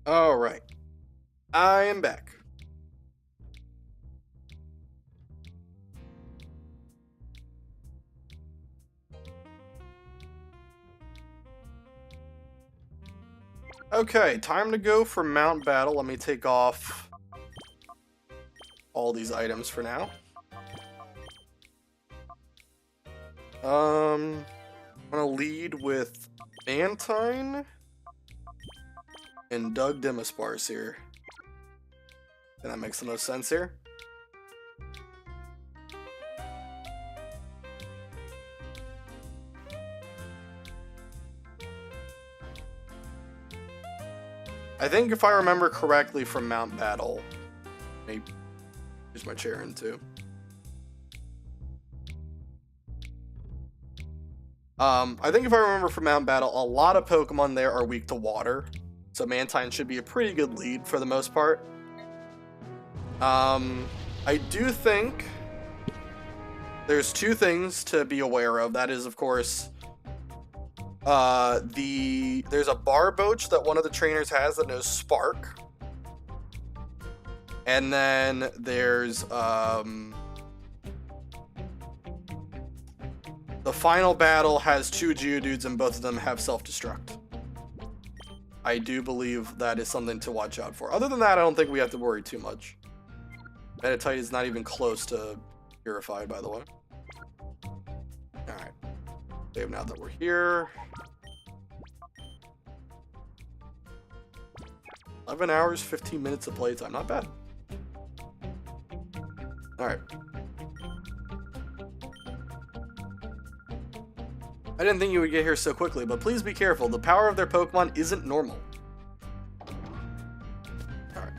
Alright. I am back. Okay, time to go for Mount Battle. Let me take off all these items for now. I'm gonna lead with Mantine and Doug Demisparce here. And that makes the most sense here. I think if I remember correctly from Mount Battle, let me use my chair in too. I think if I remember from Mount Battle, a lot of Pokemon there are weak to water, so Mantine should be a pretty good lead for the most part. I do think there's two things to be aware of. That is, of course, there's a Barboach that one of the trainers has that knows Spark. And then there's, the final battle has two Geodudes and both of them have self-destruct. I do believe that is something to watch out for. Other than that, I don't think we have to worry too much. Meditite is not even close to purified, by the way. Alright. Save now that we're here. 11 hours, 15 minutes of playtime. Not bad. Alright. I didn't think you would get here so quickly, but please be careful. The power of their Pokemon isn't normal. Alright.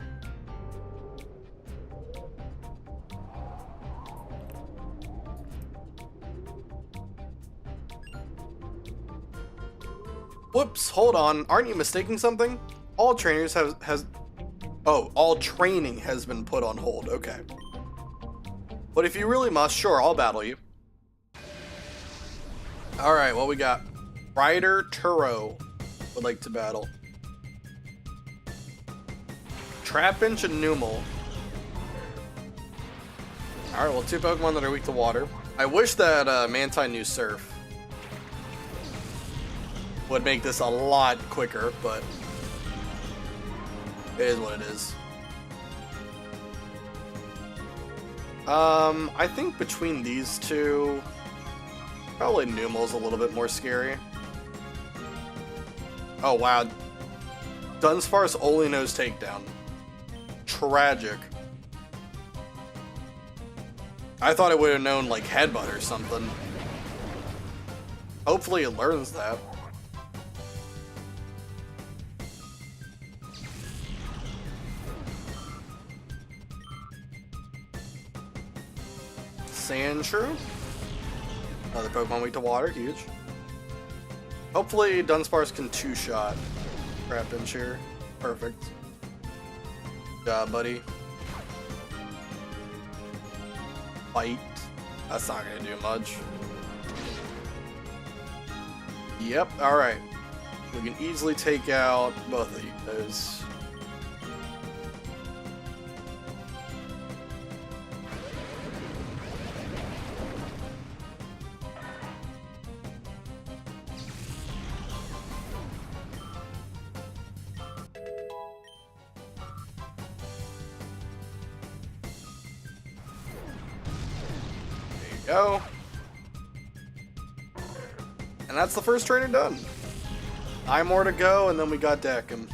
Whoops, hold on. Aren't you mistaking something? All trainers all training has been put on hold. Okay. But if you really must, sure, I'll battle you. Alright, what we got? Ryder Turo would like to battle. Trapinch and Numel. Alright, well, two Pokemon that are weak to water. I wish that Mantine knew Surf. Would make this a lot quicker, but it is what it is. I think between these two, probably Numel's a little bit more scary. Oh wow, Dunsparce only knows Takedown. Tragic. I thought it would have known like Headbutt or something. Hopefully it learns that. Sandshrew. Another Pokemon weak to water, huge. Hopefully Dunsparce can two-shot Trapinch here. Perfect. Good job, buddy. Bite. That's not gonna do much. Yep, alright. We can easily take out both of those. Go. And that's the first trainer done. 9 more to go, and then we got Deckham.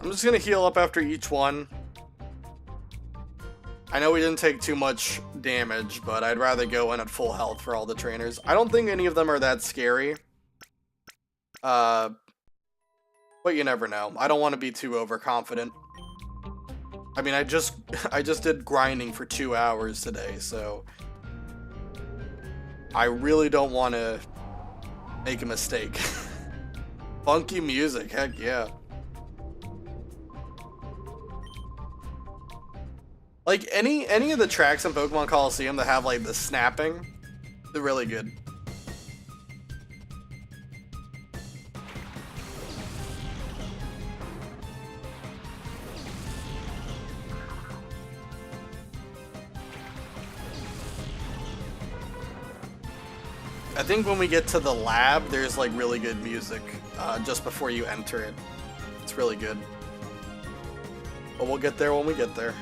I'm just gonna heal up after each one. I know we didn't take too much damage, but I'd rather go in at full health for all the trainers. I don't think any of them are that scary. But you never know. I don't want to be too overconfident. I mean, I just did grinding for 2 hours today, so I really don't want to make a mistake. Funky music, heck yeah. Like any of the tracks in Pokemon Colosseum that have like the snapping, they're really good. I think when we get to the lab, there's like really good music just before you enter it. It's really good. But we'll get there when we get there.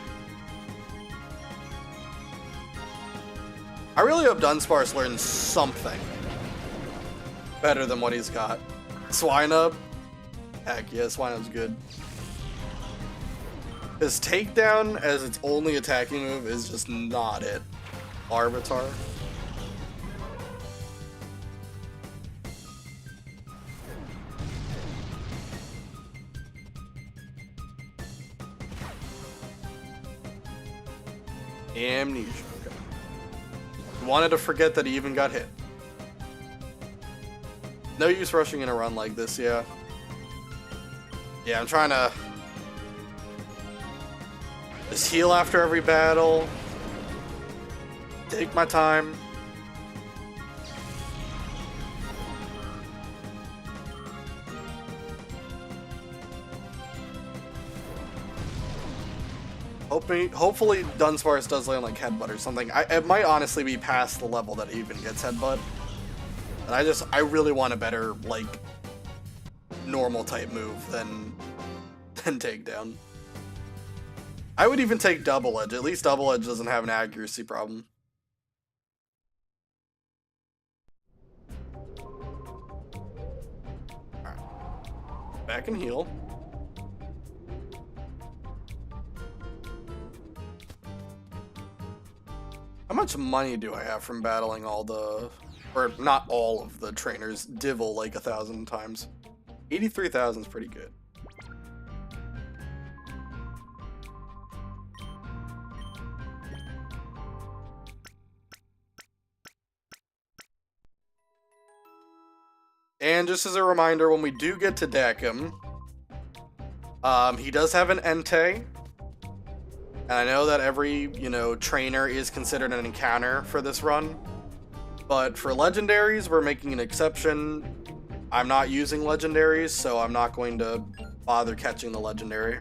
I really hope Dunsparce learns something better than what he's got. Swinub? Heck yeah, Swinub's good. His takedown as its only attacking move is just not it. Larvitar. Amnesia. Okay. Wanted to forget that he even got hit. No use rushing in a run like this, yeah. Yeah, I'm trying to just heal after every battle. Take my time. Hopefully Dunsparce does land like Headbutt or something. It might honestly be past the level that it even gets Headbutt. And I really want a better, like, normal type move than Takedown. I would even take Double Edge. At least Double Edge doesn't have an accuracy problem. Alright. Back and heal. How much money do I have from battling all the, or not all of the trainers, Divil like 1,000 times? 83,000 is pretty good. And just as a reminder, when we do get to Dakim, he does have an Entei. And I know that every, trainer is considered an encounter for this run. But for legendaries, we're making an exception. I'm not using legendaries, so I'm not going to bother catching the legendary.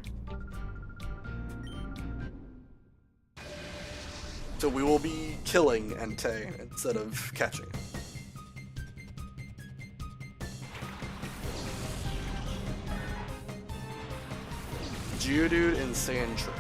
So we will be killing Entei instead of catching it. Geodude and Sandshrew.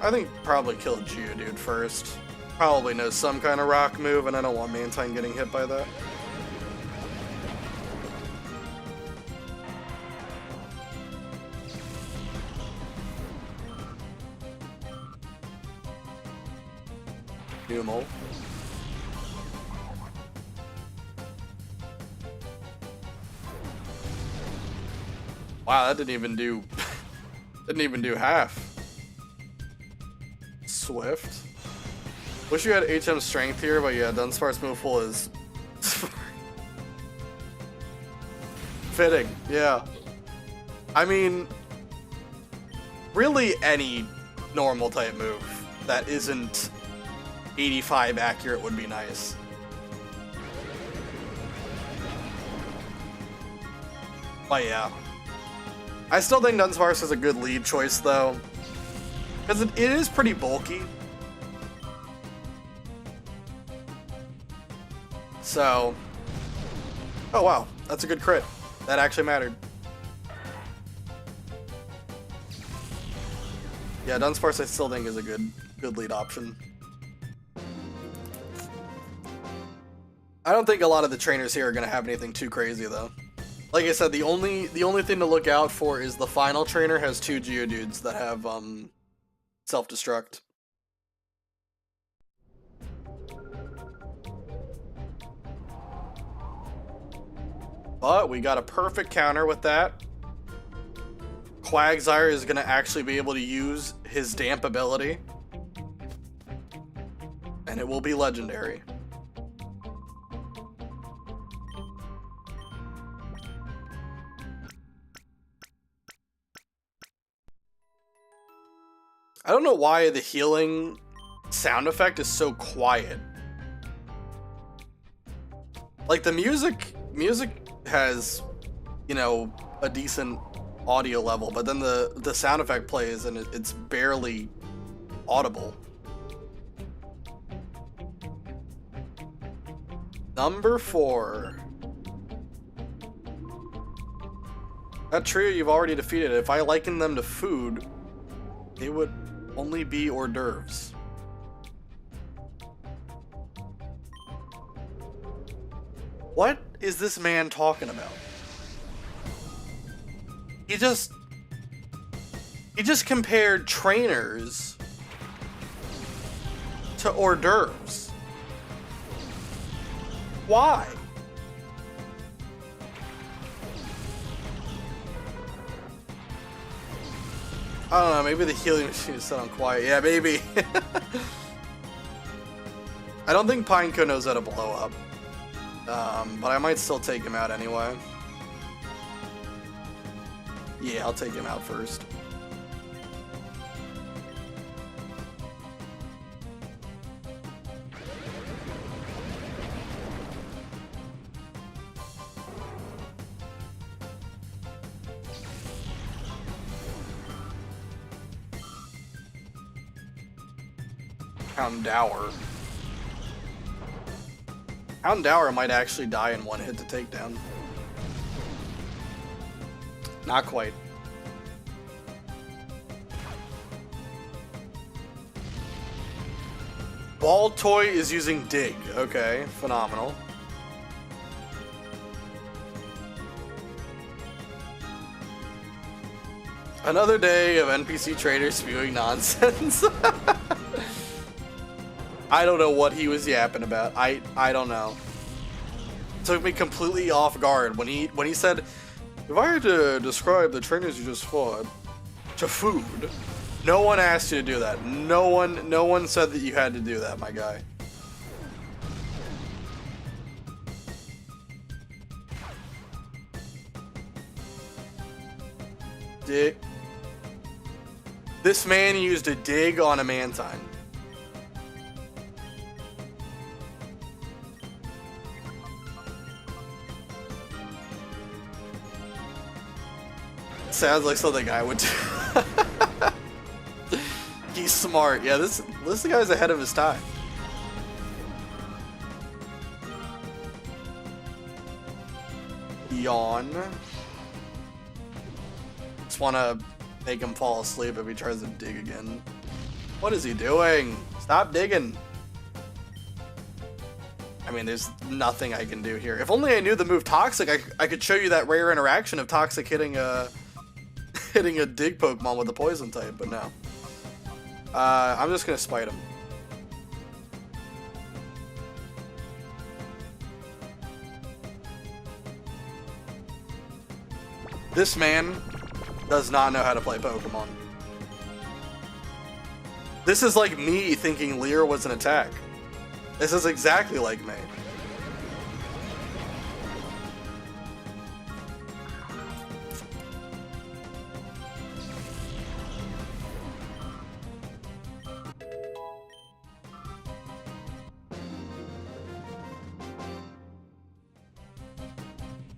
I think probably kill Geodude first. Probably knows some kind of rock move, and I don't want Mantine getting hit by that. Numel. Wow, that didn't even do half. Swift. Wish you had HM strength here, but yeah, Dunsparce move pool is fitting. Yeah. I mean, really any normal type move that isn't 85 accurate would be nice. But yeah. I still think Dunsparce is a good lead choice though. Because it is pretty bulky. So. Oh wow, that's a good crit. That actually mattered. Yeah, Dunsparce I still think is a good lead option. I don't think a lot of the trainers here are gonna have anything too crazy though. Like I said, the only thing to look out for is the final trainer has 2 Geodudes that have self-destruct. But we got a perfect counter with that. Quagsire is going to actually be able to use his damp ability. And it will be legendary. I don't know why the healing sound effect is so quiet. Like, the music has, you know, a decent audio level, but then the sound effect plays and it's barely audible. Number 4. That trio you've already defeated. If I liken them to food, they would only be hors d'oeuvres. What is this man talking about? He just compared trainers to hors d'oeuvres. Why? I don't know, maybe the healing machine is set on quiet. Yeah, maybe. I don't think Pineco knows how to blow up. But I might still take him out anyway. Yeah, I'll take him out first. Houndour. Houndour might actually die in one hit to takedown. Not quite. Baltoy is using Dig. Okay, phenomenal. Another day of NPC traders spewing nonsense. I don't know what he was yapping about. I don't know. Took me completely off guard when he said, if I had to describe the trainers you just fought to food, no one asked you to do that. No one said that you had to do that, my guy. Dig. This man used a dig on a Mantine. Sounds like something I would do. He's smart. Yeah, this guy's ahead of his time. Yawn. Just want to make him fall asleep if he tries to dig again. What is he doing? Stop digging. I mean, there's nothing I can do here. If only I knew the move Toxic, I could show you that rare interaction of Toxic hitting a dig Pokemon with a poison type, but no. I'm just gonna spite him. This man does not know how to play Pokemon. This is like me thinking Leer was an attack. This is exactly like me.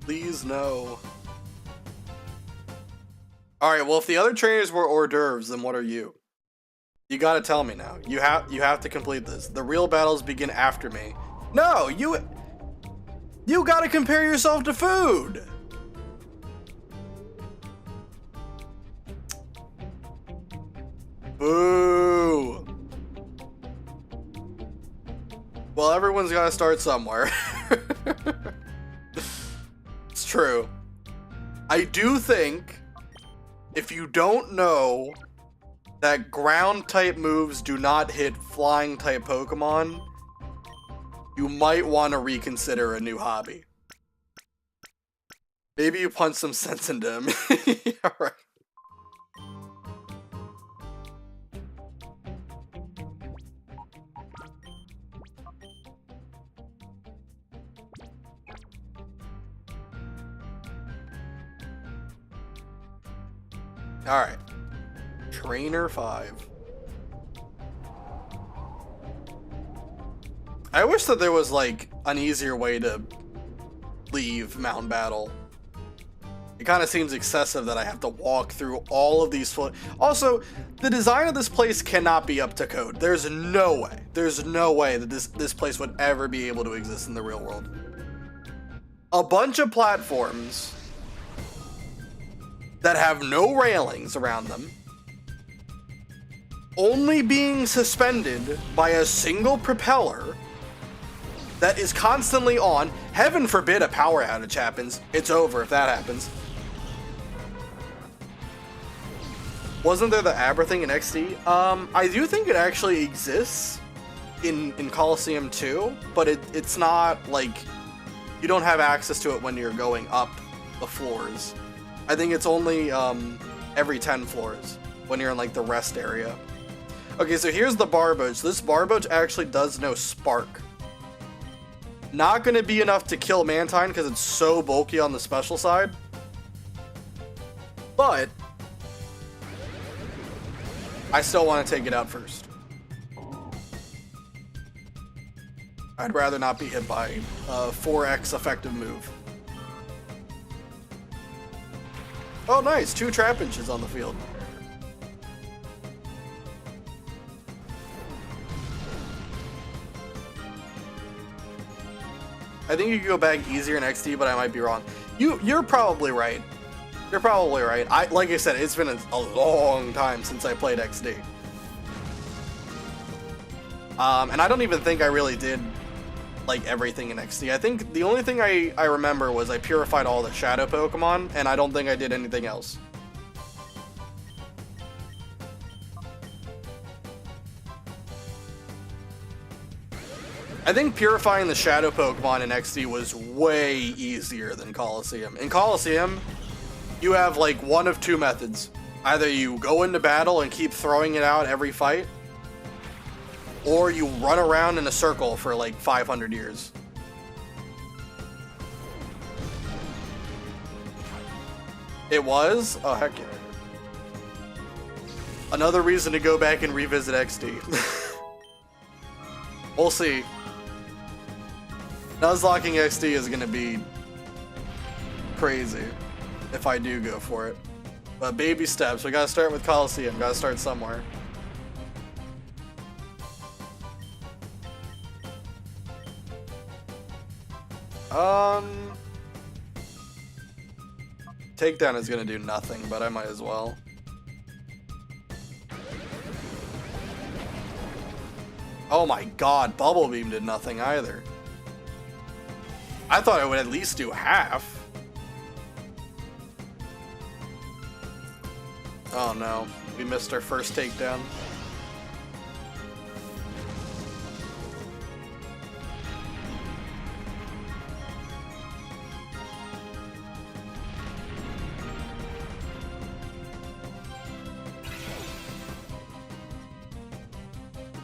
Please no. Alright, well if the other trainers were hors d'oeuvres, then what are you? You gotta tell me now. You have to complete this. The real battles begin after me. No, you gotta compare yourself to food! Boo! Well, everyone's gotta start somewhere. It's true. I do think if you don't know that ground type moves do not hit flying type Pokemon, you might want to reconsider a new hobby. Maybe you punch some sense into him. Alright. Alright. Trainer 5. I wish that there was, like, an easier way to leave Mountain Battle. It kind of seems excessive that I have to walk through all of these. Also, the design of this place cannot be up to code. There's no way. There's no way that this place would ever be able to exist in the real world. A bunch of platforms that have no railings around them, only being suspended by a single propeller that is constantly on. Heaven forbid a power outage happens. It's over if that happens. Wasn't there the Aber thing in XD? I do think it actually exists in Colosseum 2, but it's not like you don't have access to it when you're going up the floors. I think it's only every 10 floors when you're in like the rest area. Okay, so here's the Barboach. This Barboach actually does no Spark. Not going to be enough to kill Mantine because it's so bulky on the special side. But I still want to take it out first. I'd rather not be hit by a 4x effective move. Oh, nice. 2 Trapinches on the field. I think you could go back easier in XD, but I might be wrong. You're probably right. You're probably right. Like I said, it's been a long time since I played XD. And I don't even think I really did like everything in XD. I think the only thing I remember was I purified all the shadow Pokemon, and I don't think I did anything else. I think purifying the shadow Pokemon in XD was way easier than Colosseum. In Colosseum, you have like one of 2 methods. Either you go into battle and keep throwing it out every fight, or you run around in a circle for like 500 years. It was? Oh, heck yeah. Another reason to go back and revisit XD. We'll see. Nuzlocking XD is going to be crazy if I do go for it. But baby steps. We got to start with Colosseum. Got to start somewhere. Takedown is going to do nothing, but I might as well. Oh my god, Bubble Beam did nothing either. I thought it would at least do half. Oh no, we missed our first takedown.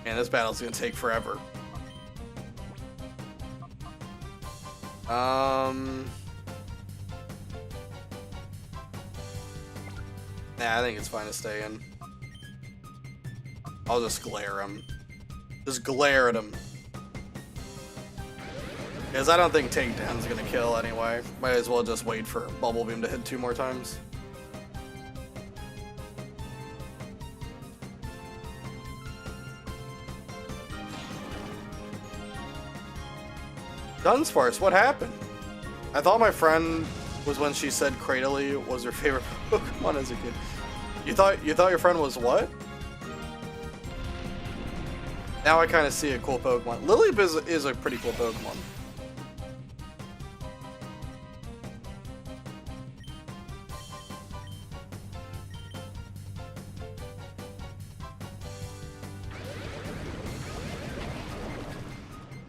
Man, this battle's gonna take forever. Nah, I think it's fine to stay in. I'll just glare him. Just glare at him. Because I don't think takedown's gonna kill anyway. Might as well just wait for Bubble Beam to hit 2 more times. Dunsparce, what happened? I thought my friend was when she said Cradily was her favorite Pokemon as a kid. You thought your friend was what? Now I kind of see a cool Pokemon. Lillipup is a pretty cool Pokemon.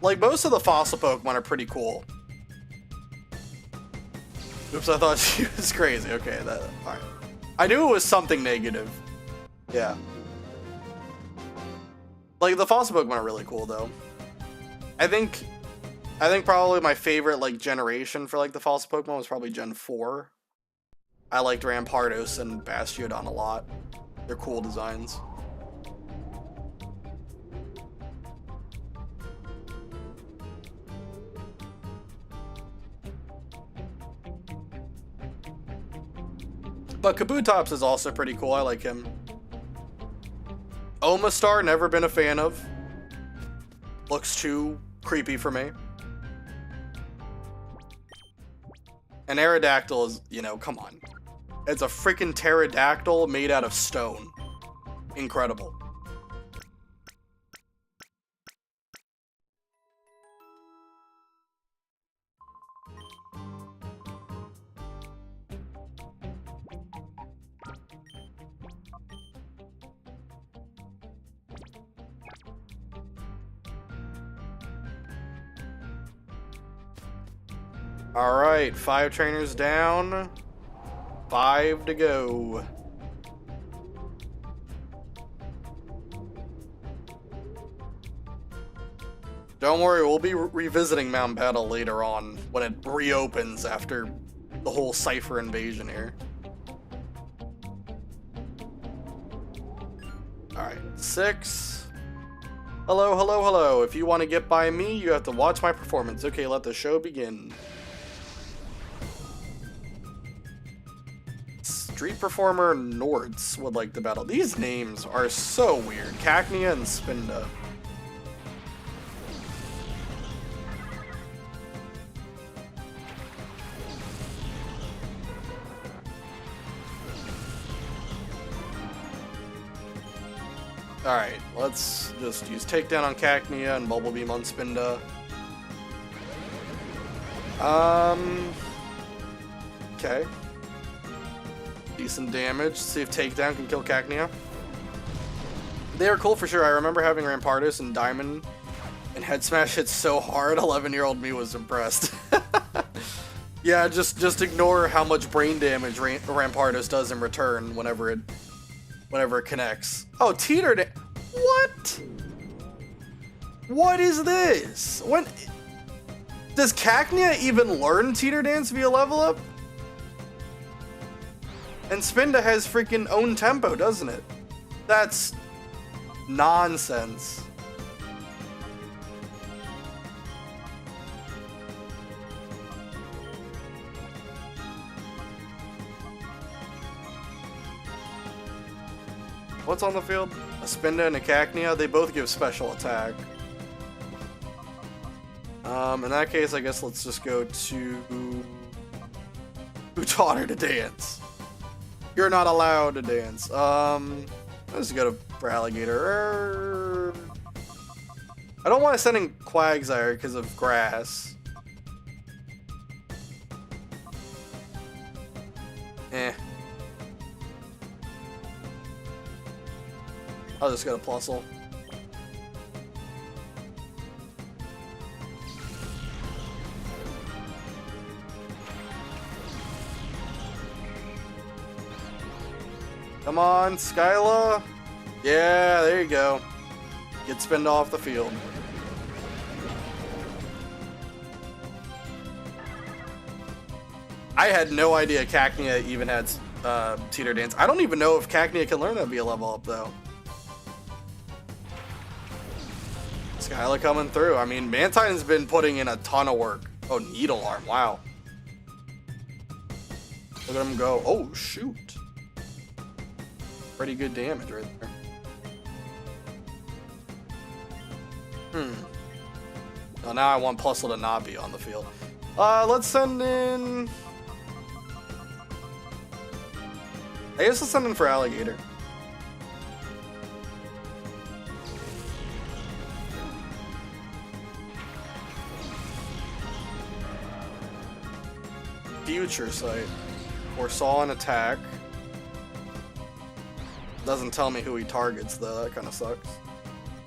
Like, most of the fossil Pokemon are pretty cool. Oops, I thought she was crazy. Okay, alright. I knew it was something negative. Yeah. Like, the fossil Pokemon are really cool, though. I think probably my favorite, like, generation for, like, the fossil Pokemon was probably Gen 4. I liked Rampardos and Bastiodon a lot. They're cool designs. But Kabutops is also pretty cool. I like him. Omastar, never been a fan of. Looks too creepy for me. And Aerodactyl is, you know, come on. It's a freaking pterodactyl made out of stone. Incredible. Alright, 5 trainers down, 5 to go. Don't worry, we'll be revisiting Mount Battle later on, when it reopens after the whole Cypher invasion here. Alright, 6. Hello, hello, hello. If you want to get by me, you have to watch my performance. Okay, let the show begin. Street performer Nords would like to battle. These names are so weird. Cacnea and Spinda. Alright, let's just use Takedown on Cacnea and Bubble Beam on Spinda. Okay. Decent damage. See if Takedown can kill Cacnea. They are cool for sure. I remember having Rampardos and Diamond, and Head Smash hit so hard, 11-year-old me was impressed. Yeah, just ignore how much brain damage Rampardos does in return whenever it connects. Oh, Teeter what? What is this? When does Cacnea even learn Teeter Dance via level up? And Spinda has freaking own tempo, doesn't it? That's nonsense. What's on the field? A Spinda and a Cacnea. They both give special attack. In that case, I guess let's just go to... Who taught her to dance? You're not allowed to dance. Let's go for Alligator. I don't want to send in Quagsire because of grass. Eh. I'll just go to Plusle. Come on, Skyla. Yeah, there you go. Get Spinda off the field. I had no idea Cacnea even had Teeter Dance. I don't even know if Cacnea can learn that via level up, though. Skyla coming through. I mean, Mantine's been putting in a ton of work. Oh, Needle Arm. Wow. Look at him go. Oh, shoot. Pretty good damage right there. Well, now I want Plusle to not be on the field. Let's send in... I guess let's send in for Alligator. Future Sight. Foresaw an attack. Doesn't tell me who he targets though, that kind of sucks.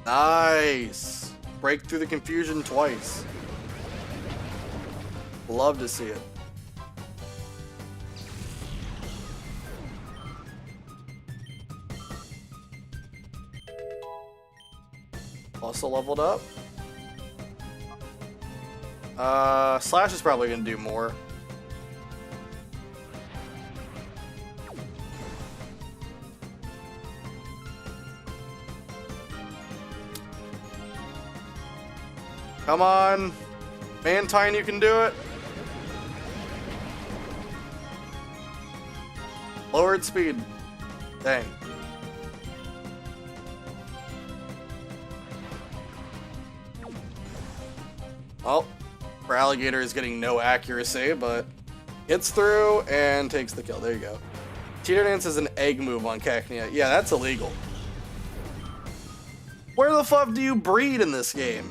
Nice! Break through the confusion twice. Love to see it. Also leveled up. Slash is probably gonna do more. Come on. Mantine, you can do it. Lowered speed. Dang. Well, for Alligator is getting no accuracy, but gets through and takes the kill. There you go. Teeter Dance is an egg move on Cacnea. Yeah, that's illegal. Where the fuck do you breed in this game?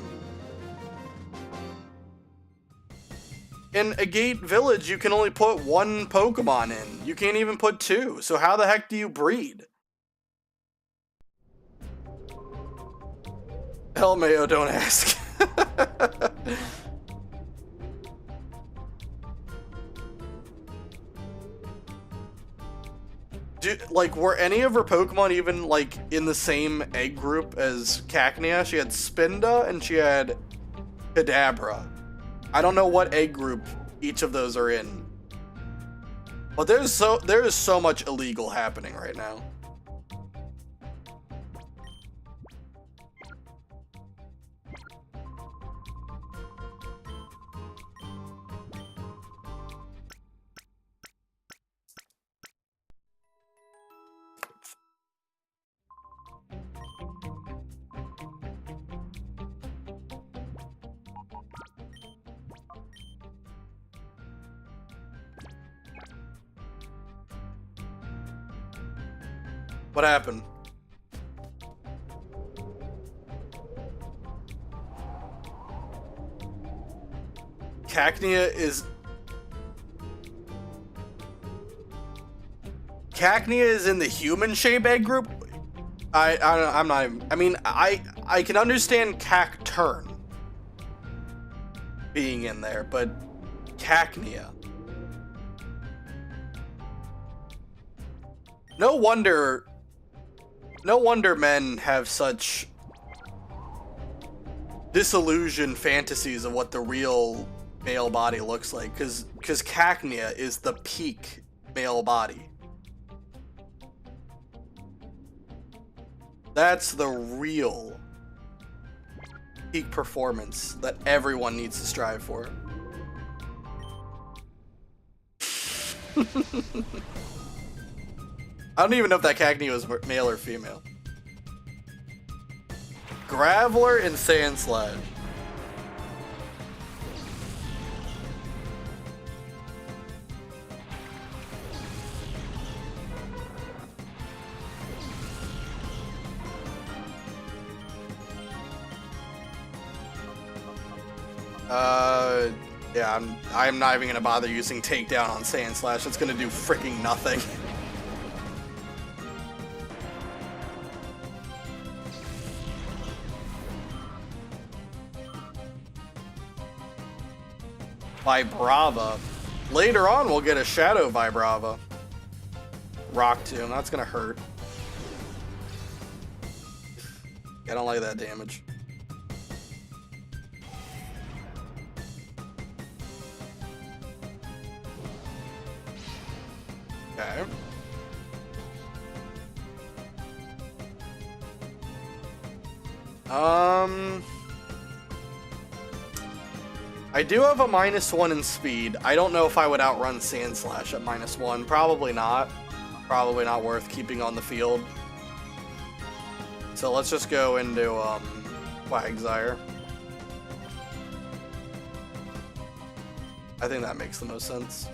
In Agate Village, you can only put one Pokemon in. You can't even put two. So how the heck do you breed? Hell, Mayo, don't ask. Like, were any of her Pokemon even, like, in the same egg group as Cacnea? She had Spinda and she had Kadabra. I don't know what egg group each of those are in. But there is so much illegal happening right now. What happened? Cacnea is in the human shape egg group? I'm not even, I mean, I can understand Cacturn being in there, but Cacnea. No wonder men have such disillusioned fantasies of what the real male body looks like, because Cacnea is the peak male body. That's the real peak performance that everyone needs to strive for. I don't even know if that Cacnea was male or female. Graveler and Sandslide. Yeah, I'm not even gonna bother using Takedown on Sandslash. It's gonna do freaking nothing. Vibrava. Later on, we'll get a Shadow Vibrava. Rock Tomb. That's gonna hurt. I don't like that damage. Okay. I do have a -1 in speed. I don't know if I would outrun Sandslash at -1. Probably not. Probably not worth keeping on the field. So let's just go into Quagsire. I think that makes the most sense.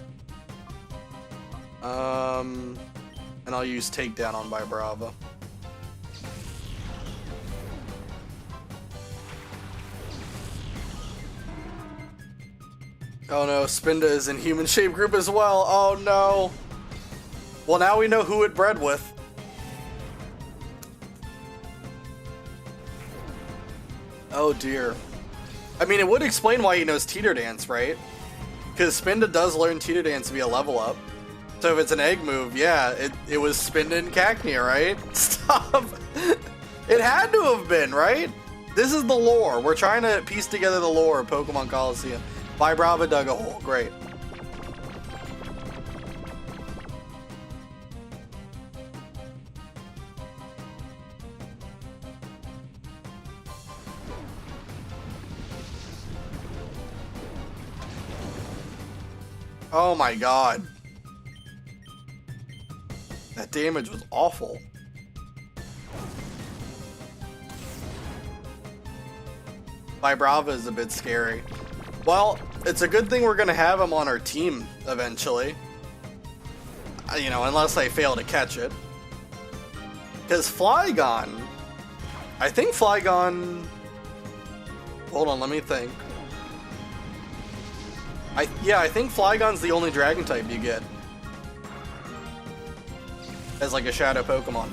And I'll use Takedown on Vibrava. Oh no, Spinda is in human shape group as well. Oh no. Well, now we know who it bred with. Oh dear. I mean, it would explain why he knows Teeter Dance, right? Because Spinda does learn Teeter Dance via level up. So if it's an egg move, yeah, it was Spinda and Cacnea, right? Stop. It had to have been, right? This is the lore. We're trying to piece together the lore of Pokemon Colosseum. Vibrava dug a hole. Great. Oh my god. That damage was awful. Vibrava is a bit scary. Well, it's a good thing we're gonna have him on our team eventually. You know, unless I fail to catch it. Because Flygon... I think Flygon... Hold on, let me think. Yeah, I think Flygon's the only dragon type you get. As like a shadow Pokemon.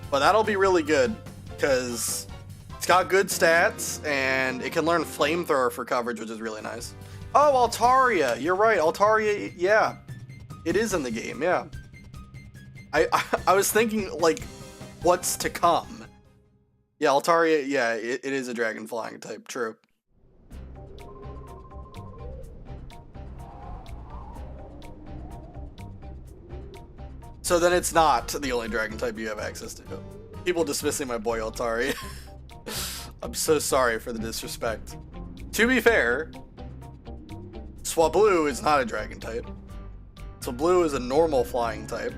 But that'll be really good, because it's got good stats, and it can learn Flamethrower for coverage, which is really nice. Oh, Altaria! You're right, Altaria, yeah. It is in the game, yeah. I was thinking, like, what's to come? Yeah, Altaria, yeah, it is a dragon flying type, true. So then it's not the only dragon type you have access to. People dismissing my boy Altaria. I'm so sorry for the disrespect. To be fair, Swablu is not a dragon type. Swablu is a normal flying type.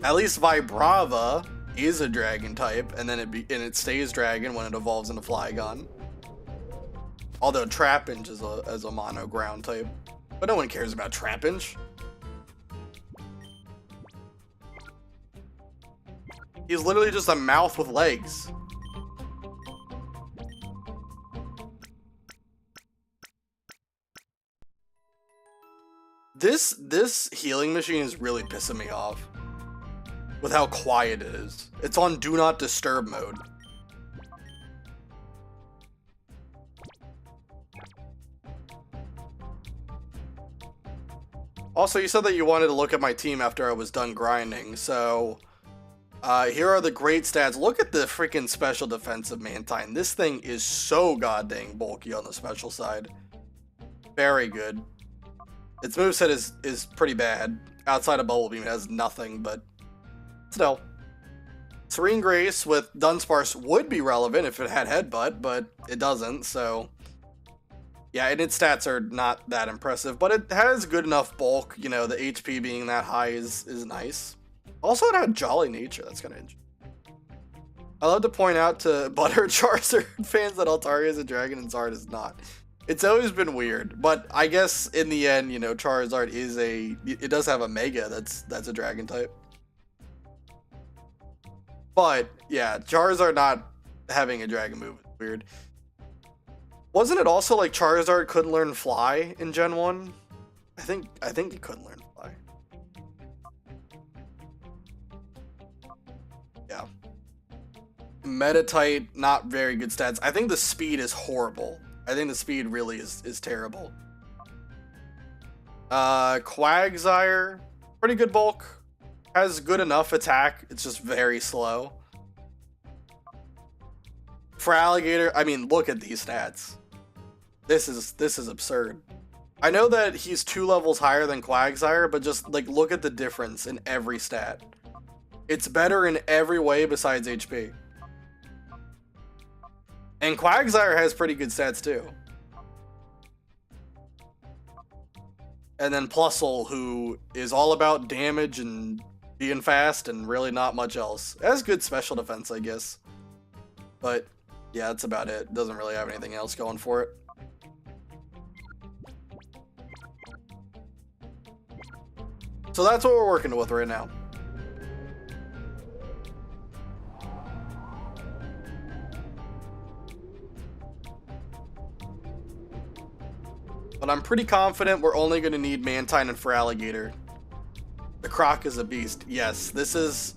At least Vibrava is a dragon type, and then it stays dragon when it evolves into Flygon. Although Trapinch is a mono ground type. But no one cares about Trapinch. He's literally just a mouth with legs. This healing machine is really pissing me off with how quiet it is. It's on Do Not Disturb mode. Also, you said that you wanted to look at my team after I was done grinding, so... here are the great stats. Look at the freaking special defense of Mantine. This thing is so goddamn bulky on the special side. Very good. Its moveset is pretty bad. Outside of Bubble Beam, it has nothing, but still. Serene Grace with Dunsparce would be relevant if it had Headbutt, but it doesn't, so... Yeah, and its stats are not that impressive, but it has good enough bulk. You know, the HP being that high is nice. Also, it had Jolly Nature. That's kind of interesting. I love to point out to Butter Charizard fans that Altaria is a dragon and Zard is not. It's always been weird, but I guess in the end, you know, Charizard is it does have a Mega that's a dragon type. But yeah, Charizard not having a dragon move is weird. Wasn't it also like Charizard couldn't learn Fly in Gen 1? I think it couldn't learn Fly. Yeah. Metatite, not very good stats. I think the speed is horrible. I think the speed really is terrible. Quagsire, pretty good bulk. Has good enough attack. It's just very slow. For Alligator, I mean, look at these stats. This is absurd. I know that he's 2 levels higher than Quagsire, but just like look at the difference in every stat. It's better in every way besides HP. And Quagsire has pretty good stats too. And then Plusle, who is all about damage and being fast and really not much else. It has good special defense, I guess. But yeah, that's about it. Doesn't really have anything else going for it. So that's what we're working with right now. But I'm pretty confident we're only going to need Mantine and Feraligatr. The Croc is a beast. Yes, this is...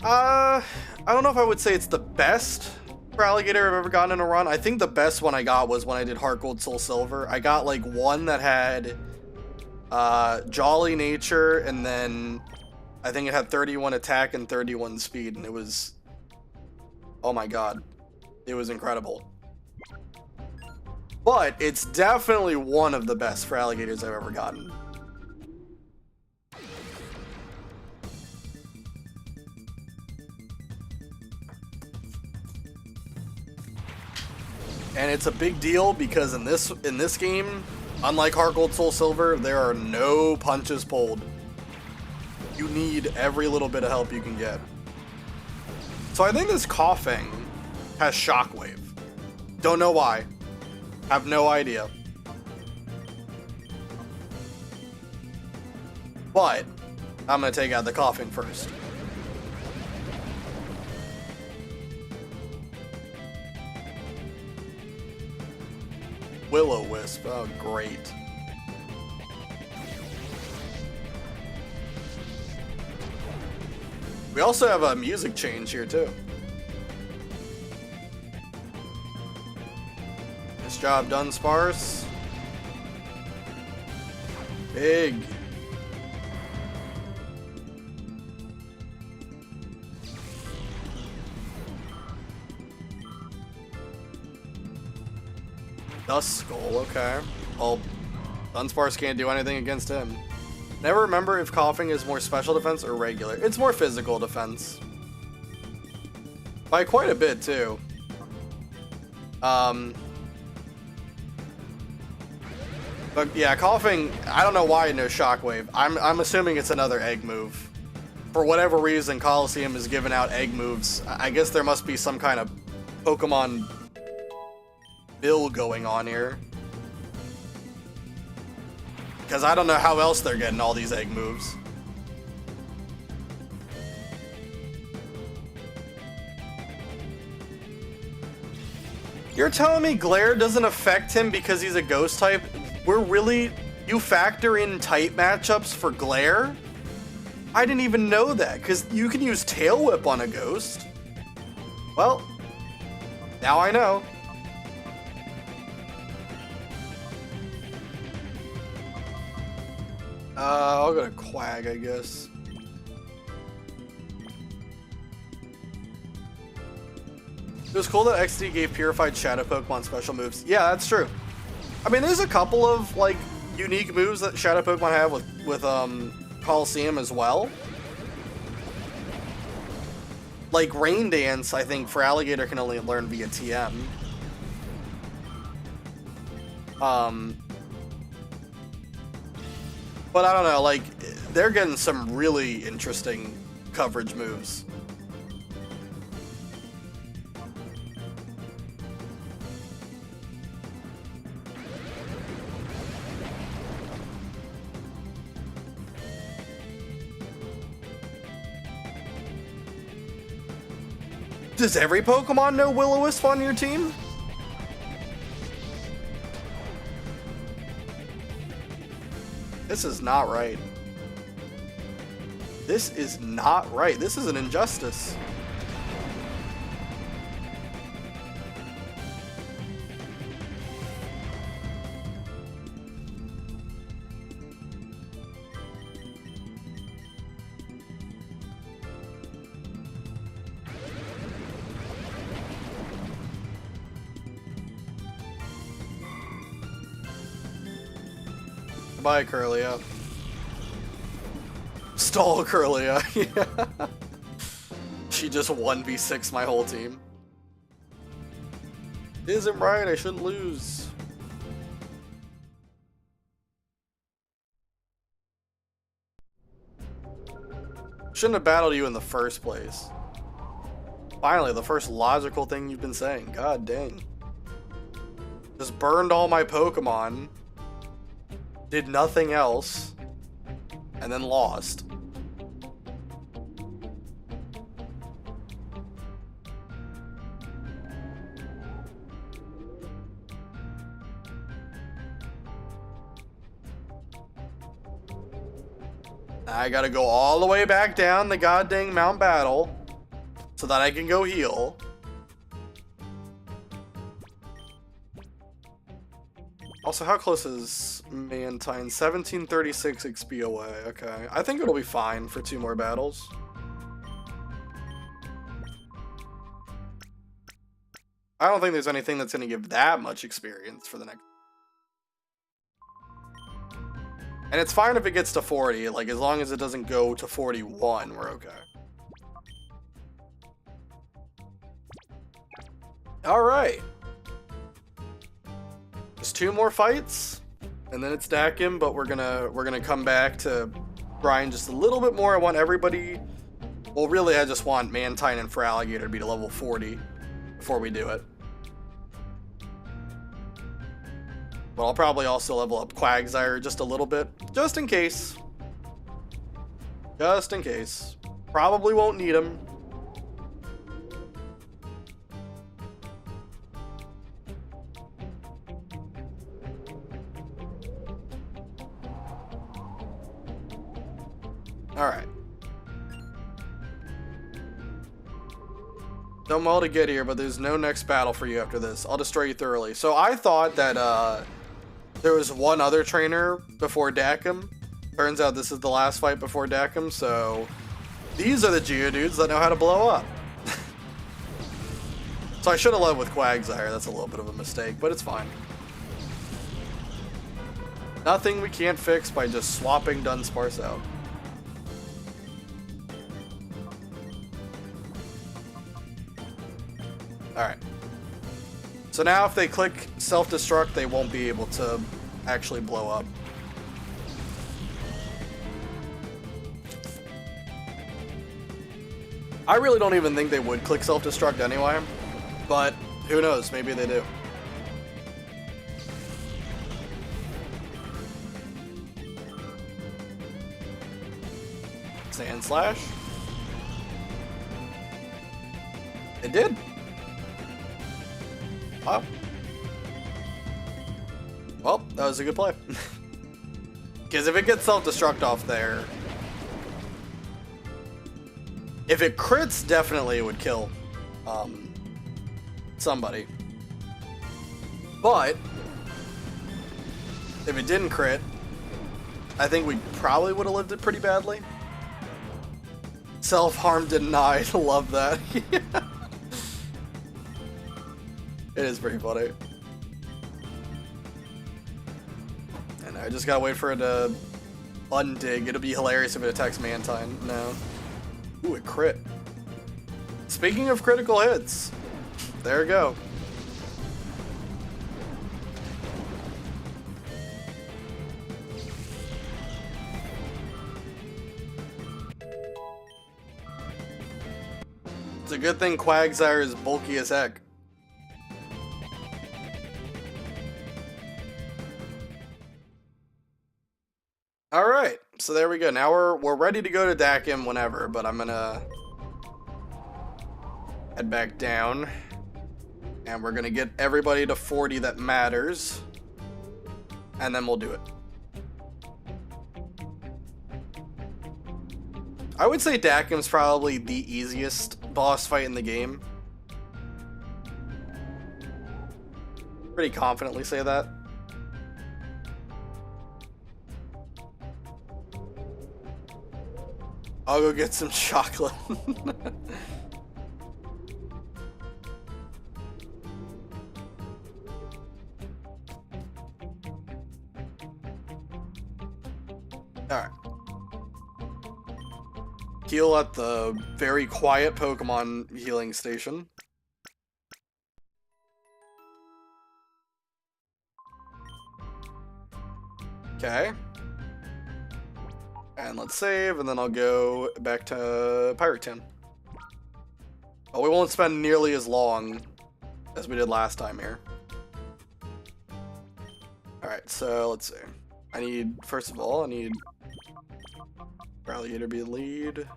I don't know if I would say it's the best Feraligatr I've ever gotten in a run. I think the best one I got was when I did Heart Gold Soul Silver. I got like one that had Jolly Nature, and then I think it had 31 attack and 31 speed, and it was... Oh my god. It was incredible. But it's definitely one of the best Feraligatrs I've ever gotten. And it's a big deal because in this game, unlike Heart Gold Soul Silver, there are no punches pulled. You need every little bit of help you can get. So I think this coughing has Shockwave. Don't know why. Have no idea. But I'm gonna take out the coughing first. Will-O-Wisp, oh great. We also have a music change here too. Nice job done, Sparse. Big. Dust Skull, okay. Well, Dunsparce can't do anything against him. Never remember if coughing is more special defense or regular. It's more physical defense. By quite a bit, too. But yeah, coughing, I don't know why no Shockwave. I'm assuming it's another egg move. For whatever reason, Colosseum is giving out egg moves. I guess there must be some kind of Pokemon bill going on here. Because I don't know how else they're getting all these egg moves. You're telling me Glare doesn't affect him because he's a ghost type? You factor in type matchups for Glare? I didn't even know that, because you can use Tail Whip on a ghost. Well, now I know. I'll go to Quag, I guess. It was cool that XD gave Purified Shadow Pokemon special moves. Yeah, that's true. I mean, there's a couple of, like, unique moves that Shadow Pokemon have with Colosseum as well. Like, Rain Dance, I think, for Alligator can only learn via TM. But I don't know, like, they're getting some really interesting coverage moves. Does every Pokemon know Will-O-Wisp on your team? This is not right. This is not right. This is an injustice. Bye, Curlia. Stall Curlia, yeah. She just 1v6 my whole team. Isn't right, I shouldn't lose. Shouldn't have battled you in the first place. Finally, the first logical thing you've been saying. God dang. Just burned all my Pokemon. Did nothing else, and then lost. I gotta go all the way back down the goddamn Mount Battle so that I can go heal. Also, how close is Mantine? 1736 XP away. Okay. I think it'll be fine for 2 more battles. I don't think there's anything that's going to give that much experience for the next. And it's fine if it gets to 40. Like, as long as it doesn't go to 41, we're okay. Alright. Just 2 more fights, and then it's Dakim, but we're gonna come back to grind just a little bit more. I want everybody, well, really I just want Mantine and Feraligatr to be to level 40 before we do it. But I'll probably also level up Quagsire just a little bit, just in case. Just in case. Probably won't need him. Alright. Done well to get here, but there's no next battle for you after this. I'll destroy you thoroughly. So I thought that there was one other trainer before Dakim. Turns out this is the last fight before Dakim, so these are the Geodudes that know how to blow up. So I should have led with Quagsire. That's a little bit of a mistake, but it's fine. Nothing we can't fix by just swapping Dunsparce out. Alright. So now if they click self-destruct, they won't be able to actually blow up. I really don't even think they would click self-destruct anyway, but who knows, maybe they do. Sand Slash. It did. Oh. Well, that was a good play. Because if it gets self-destruct off there, if it crits, definitely it would kill somebody. But if it didn't crit, I think we probably would have lived it pretty badly. Self-harm denied. Love that. It is pretty funny. And I just gotta wait for it to undig. It'll be hilarious if it attacks Mantine. No. Ooh, it crit. Speaking of critical hits, there we go. It's a good thing Quagsire is bulky as heck. Alright, so there we go. Now we're ready to go to Dakim whenever, but I'm gonna head back down. And we're gonna get everybody to 40 that matters. And then we'll do it. I would say Dakim's probably the easiest boss fight in the game. Pretty confidently say that. I'll go get some chocolate. Alright. Heal at the very quiet Pokemon healing station. Okay. And let's save, and then I'll go back to Pirate Town. But we won't spend nearly as long as we did last time here. Alright, so let's see. I need, first of all, I need Feraligatr to be the lead.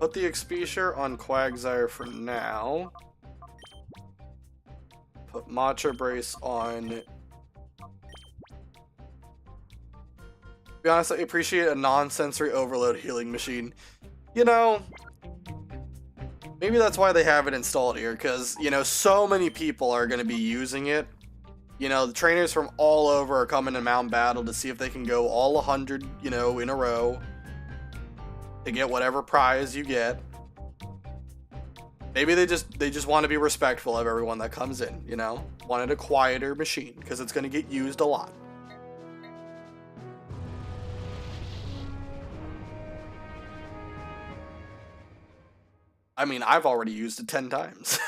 Put the Expedia on Quagsire for now. Put Matcha Brace on. To be honest, I appreciate a non-sensory overload healing machine. You know, maybe that's why they have it installed here, because, you know, so many people are going to be using it. You know, the trainers from all over are coming to Mount Battle to see if they can go all 100, you know, in a row to get whatever prize you get. Maybe they just want to be respectful of everyone that comes in, you know? Wanted a quieter machine, because it's going to get used a lot. I mean, I've already used it 10 times.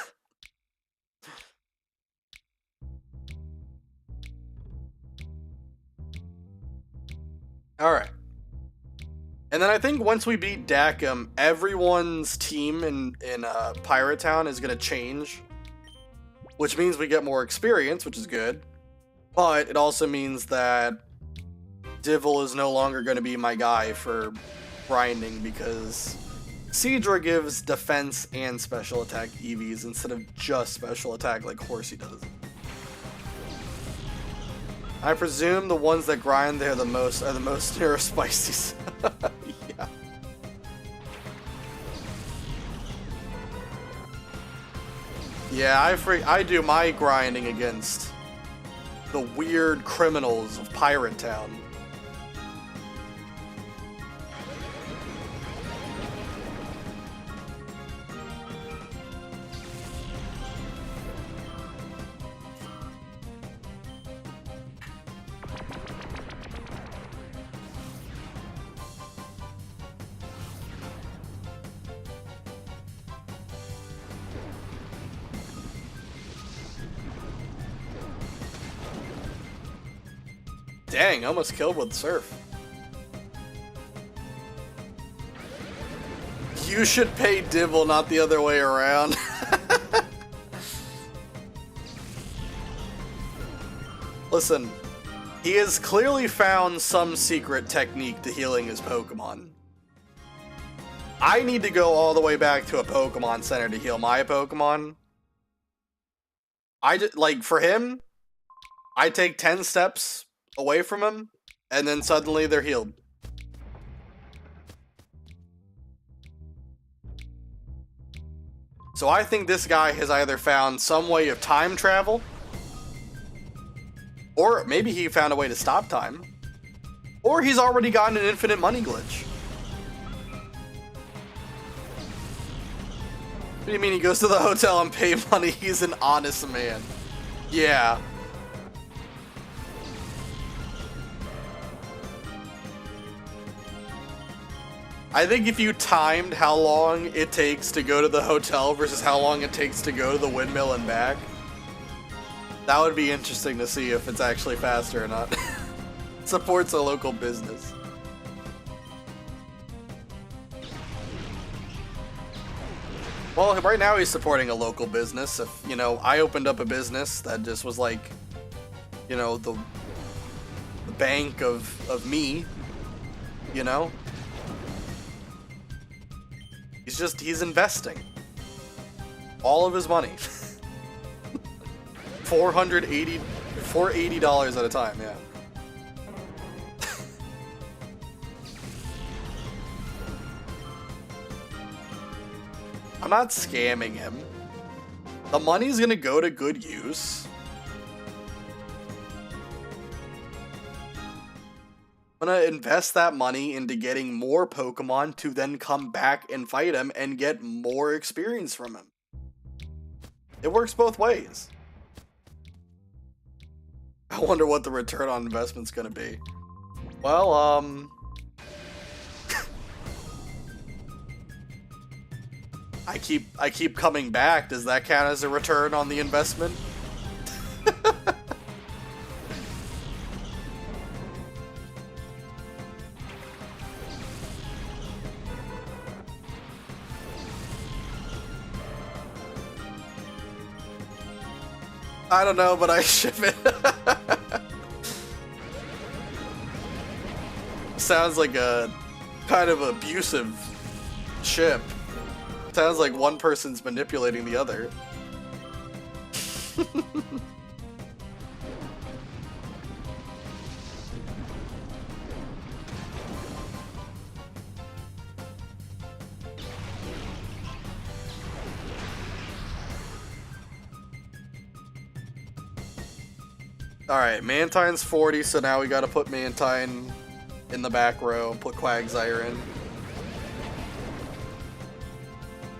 Alright. And then I think once we beat Dakum, everyone's team in Pirate Town is going to change. Which means we get more experience, which is good. But it also means that Divil is no longer going to be my guy for grinding because Seadra gives defense and special attack EVs instead of just special attack like Horsey does. I presume the ones that grind there the most are the most neurospices. Yeah. Yeah, I do my grinding against the weird criminals of Pirate Town. Dang, almost killed with Surf. You should pay Divil, not the other way around. Listen, he has clearly found some secret technique to healing his Pokemon. I need to go all the way back to a Pokemon Center to heal my Pokemon. Like, for him, I take 10 steps away from him, and then suddenly they're healed. So I think this guy has either found some way of time travel, or maybe he found a way to stop time, or he's already gotten an infinite money glitch. What do you mean he goes to the hotel and pay money? He's an honest man. Yeah. I think if you timed how long it takes to go to the hotel versus how long it takes to go to the windmill and back, that would be interesting to see if it's actually faster or not. Supports a local business. Well, right now he's supporting a local business. If, you know, I opened up a business that just was like, you know, the bank of me, you know? He's investing all of his money. $480 at a time, yeah. I'm not scamming him. The money's gonna go to good use. I'm gonna invest that money into getting more Pokemon to then come back and fight him and get more experience from him. It works both ways. I wonder what the return on investment's gonna be. Well, I keep coming back. Does that count as a return on the investment? I don't know, but I ship it. Sounds like a kind of abusive ship. Sounds like one person's manipulating the other. Alright, Mantine's 40, so now we gotta put Mantine in the back row and put Quagsire in.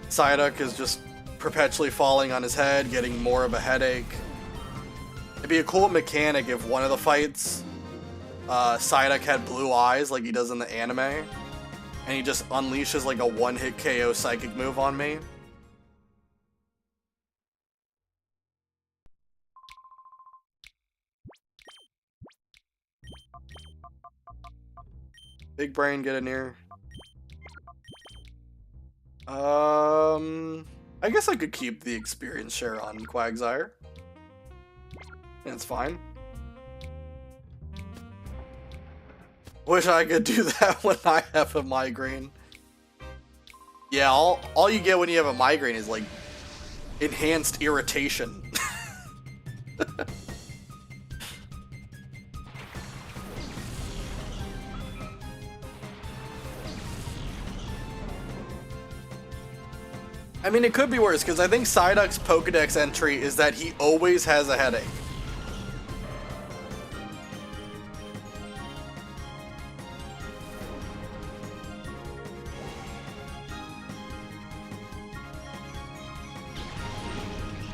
Psyduck is just perpetually falling on his head, getting more of a headache. It'd be a cool mechanic if one of the fights, Psyduck had blue eyes like he does in the anime, and he just unleashes like a one-hit KO psychic move on me. Big brain, get in here. I guess I could keep the experience share on Quagsire. That's fine. Wish I could do that when I have a migraine. Yeah, all you get when you have a migraine is like enhanced irritation. I mean, it could be worse, because I think Psyduck's Pokedex entry is that he always has a headache.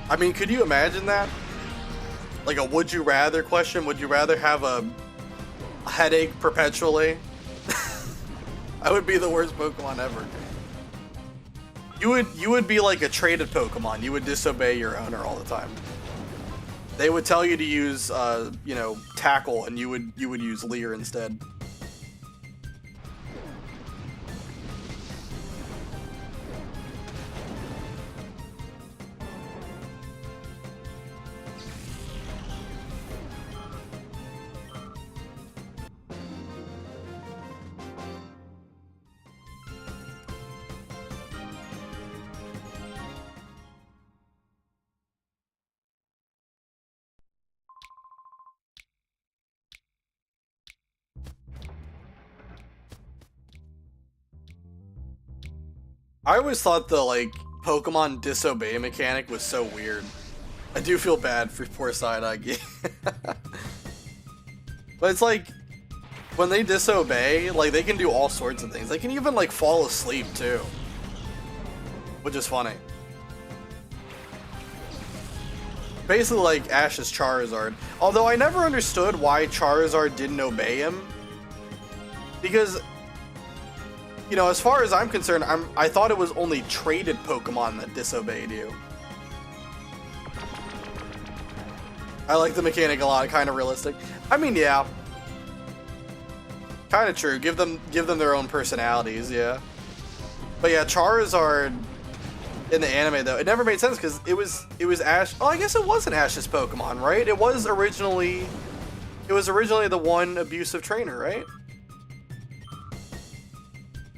I mean, could you imagine that? Like a would you rather question? Would you rather have a headache perpetually? I would be the worst Pokemon ever. You would be like a traded Pokemon. You would disobey your owner all the time. They would tell you to use, you know, Tackle, and you would use Leer instead. I always thought the, like, Pokemon disobey mechanic was so weird. I do feel bad for poor Psyduck. But it's like, when they disobey, like, they can do all sorts of things. They can even, like, fall asleep, too. Which is funny. Basically like Ash's Charizard. Although I never understood why Charizard didn't obey him. Because, you know, as far as I'm concerned, I thought it was only traded Pokemon that disobeyed you. I like the mechanic a lot, kind of realistic. I mean, yeah. Kind of true. Give them their own personalities, yeah. But yeah, Charizard in the anime though, it never made sense because it was Ash. Oh, I guess it wasn't Ash's Pokemon, right? It was originally the one abusive trainer, right?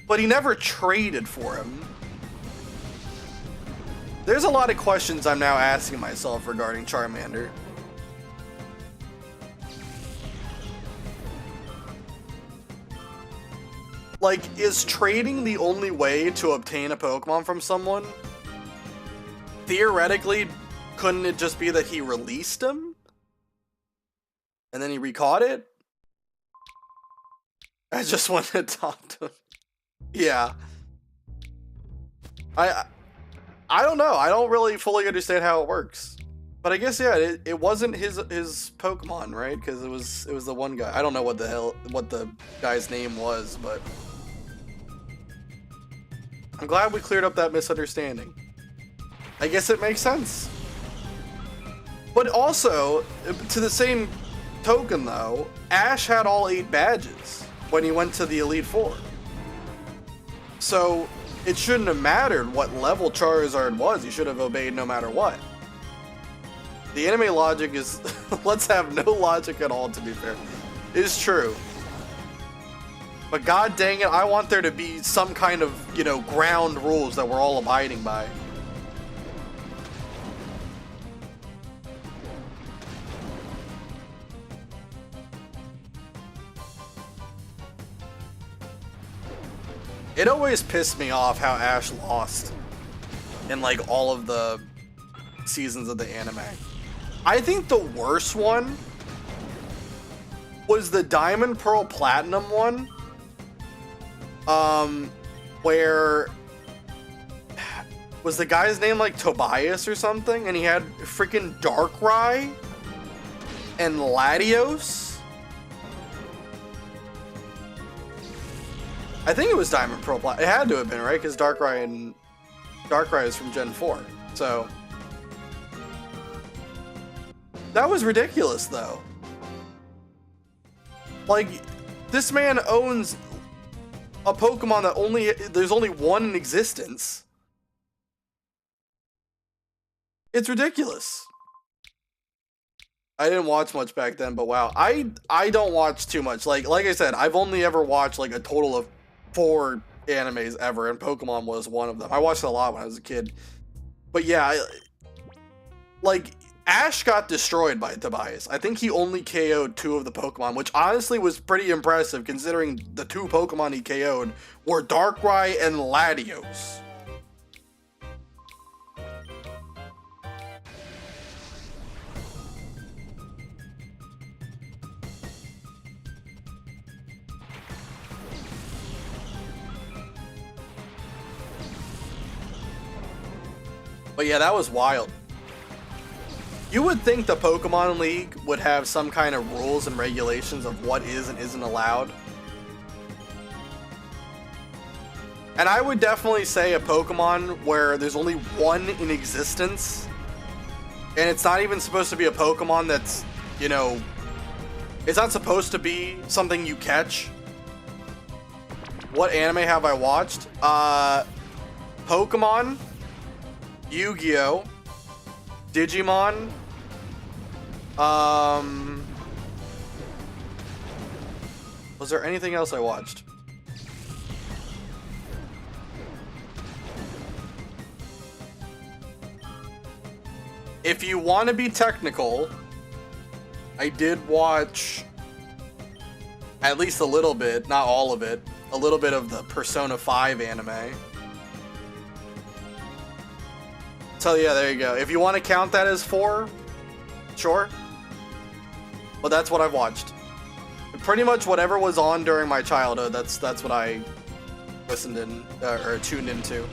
But he never traded for him. There's a lot of questions I'm now asking myself regarding Charmander. Like, is trading the only way to obtain a Pokemon from someone? Theoretically, couldn't it just be that he released him? And then he recaught it? I just wanted to talk to him. Yeah. I don't know. I don't really fully understand how it works. But I guess, yeah, it wasn't his Pokemon, right? Because it was the one guy. I don't know what the guy's name was, but I'm glad we cleared up that misunderstanding. I guess it makes sense. But also, to the same token though, Ash had all 8 badges when he went to the Elite Four. So it shouldn't have mattered what level Charizard was. He should have obeyed no matter what. The anime logic is, let's have no logic at all, to be fair. It's true. But god dang it, I want there to be some kind of, you know, ground rules that we're all abiding by. It always pissed me off how Ash lost in like all of the seasons of the anime. I think the worst one was the Diamond, Pearl, Platinum one. Where was the guy's name like Tobias or something? And he had freaking Darkrai and Latios. I think it was Diamond, Pearl, Platinum. It had to have been, right? Because Darkrai is from Gen 4. So that was ridiculous, though. Like, this man owns a Pokemon that there's only one in existence. It's ridiculous. I didn't watch much back then, but wow. I don't watch too much. Like I said, I've only ever watched like a total of 4 animes ever, and Pokemon was one of them. I watched it a lot when I was a kid. But yeah, like Ash got destroyed by Tobias. I think he only KO'd 2 of the Pokemon, which honestly was pretty impressive considering the 2 Pokemon he KO'd were Darkrai and Latios. But yeah, that was wild. You would think the Pokemon League would have some kind of rules and regulations of what is and isn't allowed. And I would definitely say a Pokemon where there's only one in existence, and it's not even supposed to be a Pokemon that's, you know, it's not supposed to be something you catch. What anime have I watched? Pokemon, Yu-Gi-Oh!, Digimon, was there anything else I watched? If you want to be technical, I did watch at least a little bit, not all of it, a little bit of the Persona 5 anime. So yeah, there you go. If you want to count that as 4, sure. But that's what I've watched. Pretty much whatever was on during my childhood, that's what I listened in or tuned into.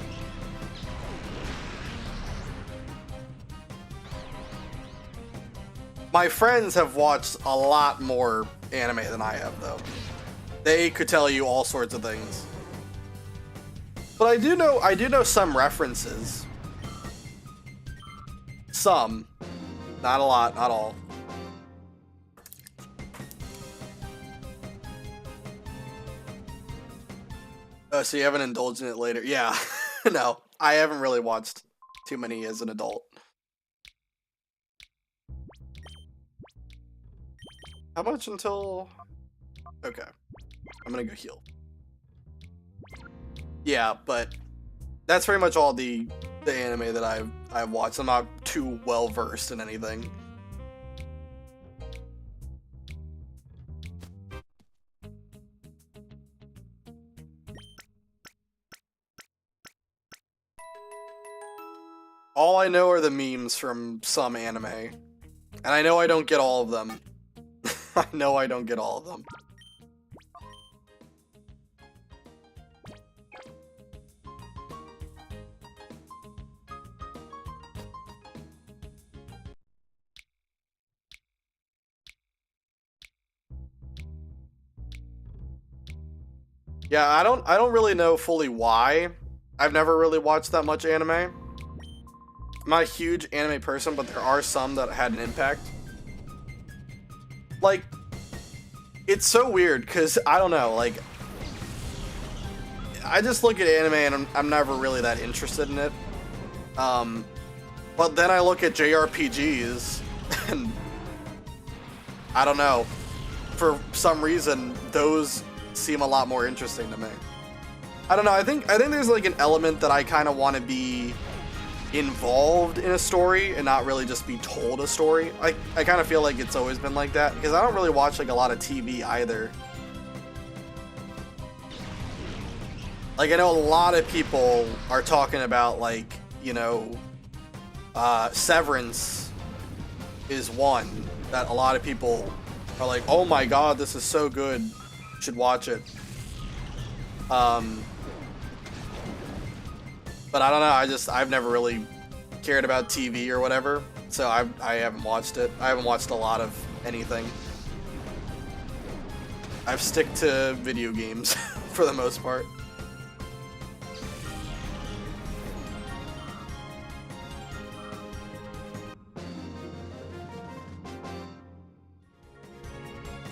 My friends have watched a lot more anime than I have, though. They could tell you all sorts of things. But I do know some references. Some. Not a lot, not all. Oh, so you haven't indulged in it later? Yeah. No, I haven't really watched too many as an adult. How much until... Okay. I'm gonna go heal. Yeah, but that's pretty much all the anime that I've watched. I'm not too well versed in anything. All I know are the memes from some anime. And I know I don't get all of them. I know I don't get all of them. Yeah, I don't really know fully why. I've never really watched that much anime. I'm not a huge anime person, but there are some that had an impact. Like, it's so weird, because, I don't know, like, I just look at anime and I'm never really that interested in it. But then I look at JRPGs, and I don't know, for some reason, those seem a lot more interesting to me. I don't know, I think there's like an element that I kind of want to be involved in a story and not really just be told a story. I kind of feel like it's always been like that, because I don't really watch like a lot of TV either. Like, I know a lot of people are talking about, like, you know, Severance is one that a lot of people are like, oh my god, this is so good, you should watch it. But I don't know, I've never really cared about TV or whatever, so I haven't watched it. I haven't watched a lot of anything. I've stick to video games for the most part.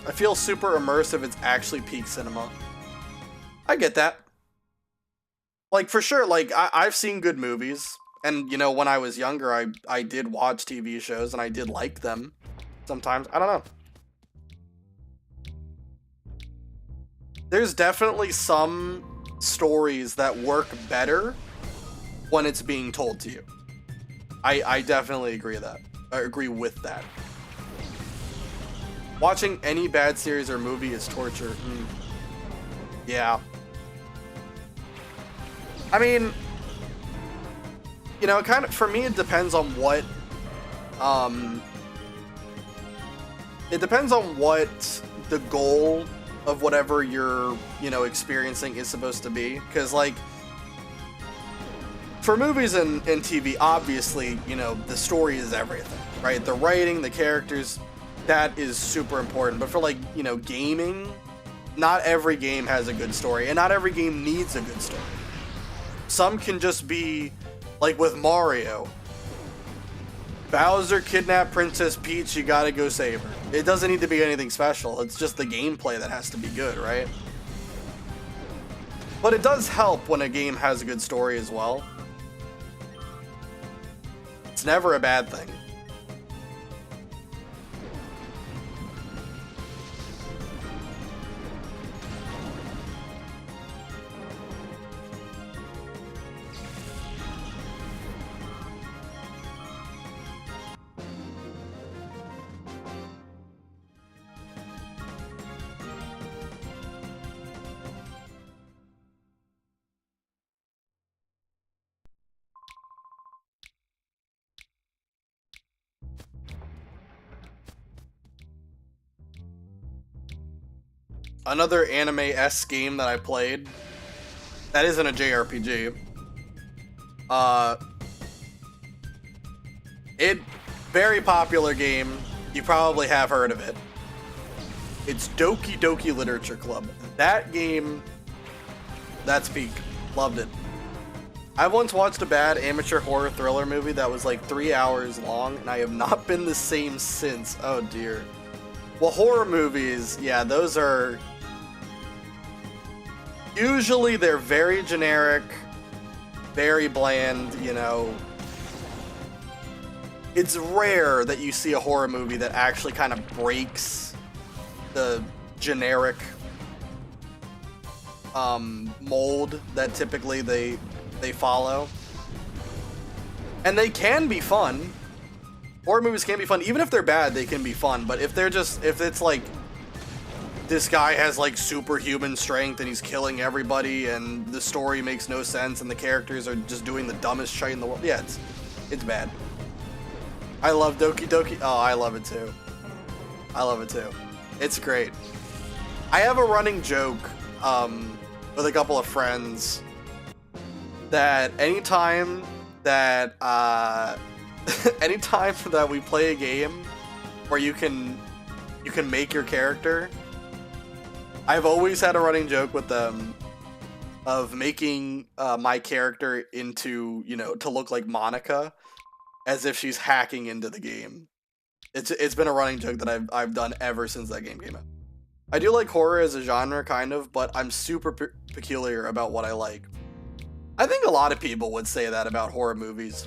I feel super immersive. It's actually peak cinema. I get that. Like, for sure, like, I've seen good movies. And, you know, when I was younger, I did watch TV shows, and I did like them sometimes. I don't know. There's definitely some stories that work better when it's being told to you. I definitely agree with that. I agree with that. Watching any bad series or movie is torture. Yeah. I mean, you know, kind of, for me, it depends on what, it depends on what the goal of whatever you're, you know, experiencing is supposed to be. Because, like, for movies and TV, obviously, you know, the story is everything, right? The writing, the characters, that is super important. But for, like, you know, gaming, not every game has a good story, and not every game needs a good story. Some can just be, like with Mario, Bowser kidnapped Princess Peach, you gotta go save her. It doesn't need to be anything special, it's just the gameplay that has to be good, right? But it does help when a game has a good story as well. It's never a bad thing. Another anime-esque game that I played, that isn't a JRPG, very popular game, you probably have heard of it. It's Doki Doki Literature Club. That game, that's peak. Loved it. I once watched a bad amateur horror thriller movie that was like 3 hours long, and I have not been the same since. Oh dear. Well, horror movies, yeah, those are... Usually they're very generic, very bland, you know. It's rare that you see a horror movie that actually kind of breaks the generic mold that typically they follow. And they can be fun. Horror movies can be fun. Even if they're bad, they can be fun. But if it's like, this guy has like superhuman strength and he's killing everybody and the story makes no sense and the characters are just doing the dumbest shit in the world, yeah, it's bad. I love Doki Doki. Oh, I love it too. I love it too. It's great. I have a running joke with a couple of friends that anytime that anytime that we play a game where you can make your character, I've always had a running joke with them of making my character into, you know, to look like Monica, as if she's hacking into the game. It's been a running joke that I've done ever since that game came out. I do like horror as a genre, kind of, but I'm super peculiar about what I like. I think a lot of people would say that about horror movies.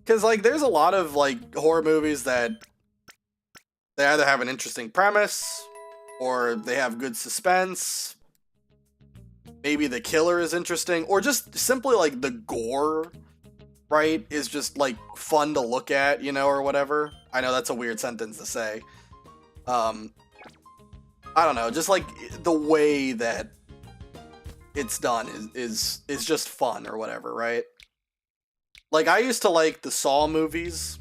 Because, like, there's a lot of, like, horror movies that they either have an interesting premise, or they have good suspense, maybe the killer is interesting, or just simply, like, the gore, right, is just, like, fun to look at, you know, or whatever. I know that's a weird sentence to say. I don't know, just, like, the way that it's done is just fun, or whatever, right? Like, I used to like the Saw movies,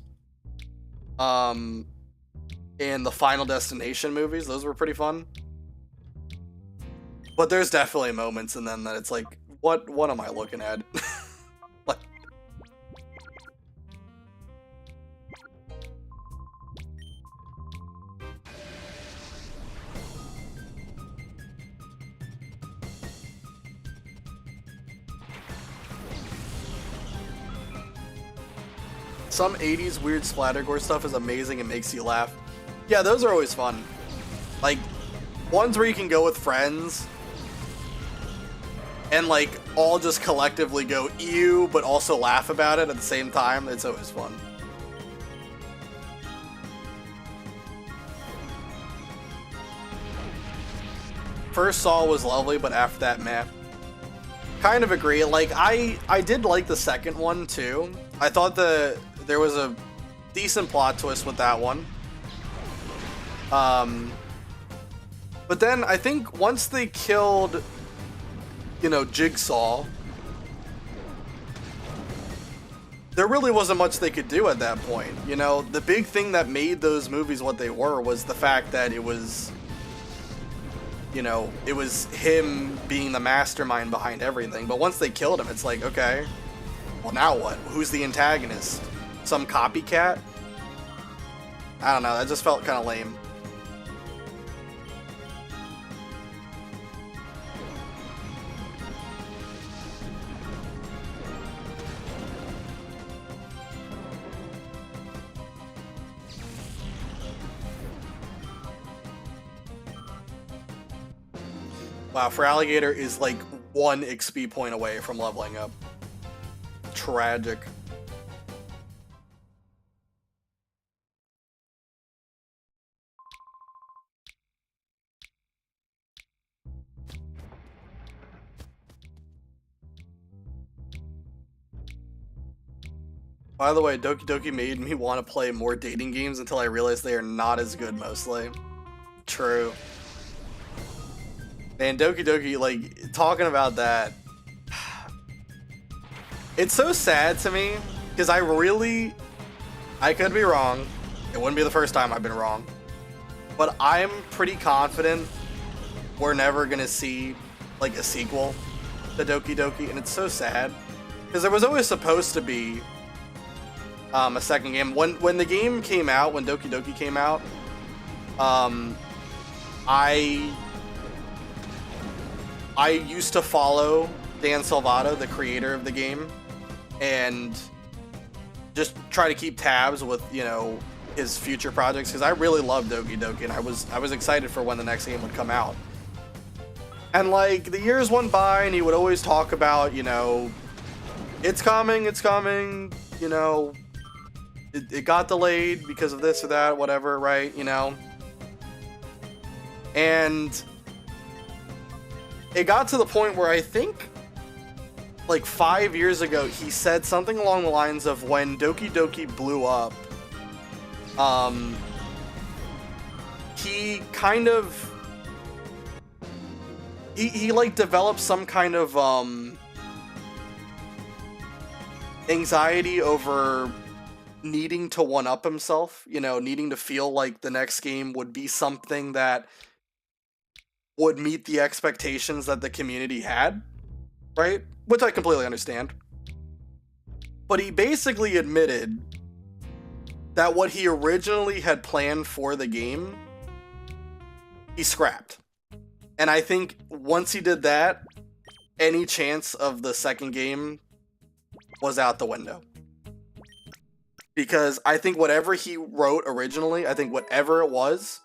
and the Final Destination movies. Those were pretty fun. But there's definitely moments in them that it's like, what am I looking at? Like, some 80s weird splattergore stuff is amazing and makes you laugh. Yeah, those are always fun. Like, ones where you can go with friends and like all just collectively go ew, but also laugh about it at the same time. It's always fun. First Saw was lovely, but after that, meh. Kind of agree. Like I did like the second one too. I thought there was a decent plot twist with that one. But then I think once they killed, you know, Jigsaw, there really wasn't much they could do at that point. You know, the big thing that made those movies what they were was the fact that it was, you know, it was him being the mastermind behind everything. But once they killed him, it's like, okay, well now what? Who's the antagonist? Some copycat? I don't know, that just felt kind of lame. Wow, for Alligator is like 1 XP point away from leveling up. Tragic. By the way, Doki Doki made me want to play more dating games until I realized they are not as good mostly. True. And Doki Doki, like, talking about that, it's so sad to me, because I could be wrong, it wouldn't be the first time I've been wrong, but I'm pretty confident we're never gonna see, like, a sequel to Doki Doki, and it's so sad, because there was always supposed to be a second game. When the game came out, when Doki Doki came out, I used to follow Dan Salvato, the creator of the game, and just try to keep tabs with, you know, his future projects, because I really love Doki Doki, and I was excited for when the next game would come out. And like the years went by, and he would always talk about, you know, it's coming, you know, it got delayed because of this or that, whatever, right? You know, and it got to the point where I think like 5 years ago he said something along the lines of, when Doki Doki blew up, he kind of he like developed some kind of anxiety over needing to one-up himself, you know, needing to feel like the next game would be something that would meet the expectations that the community had, right? Which I completely understand. But he basically admitted that what he originally had planned for the game, he scrapped. And I think once he did that, any chance of the second game was out the window. Because I think whatever he wrote originally, I think whatever it was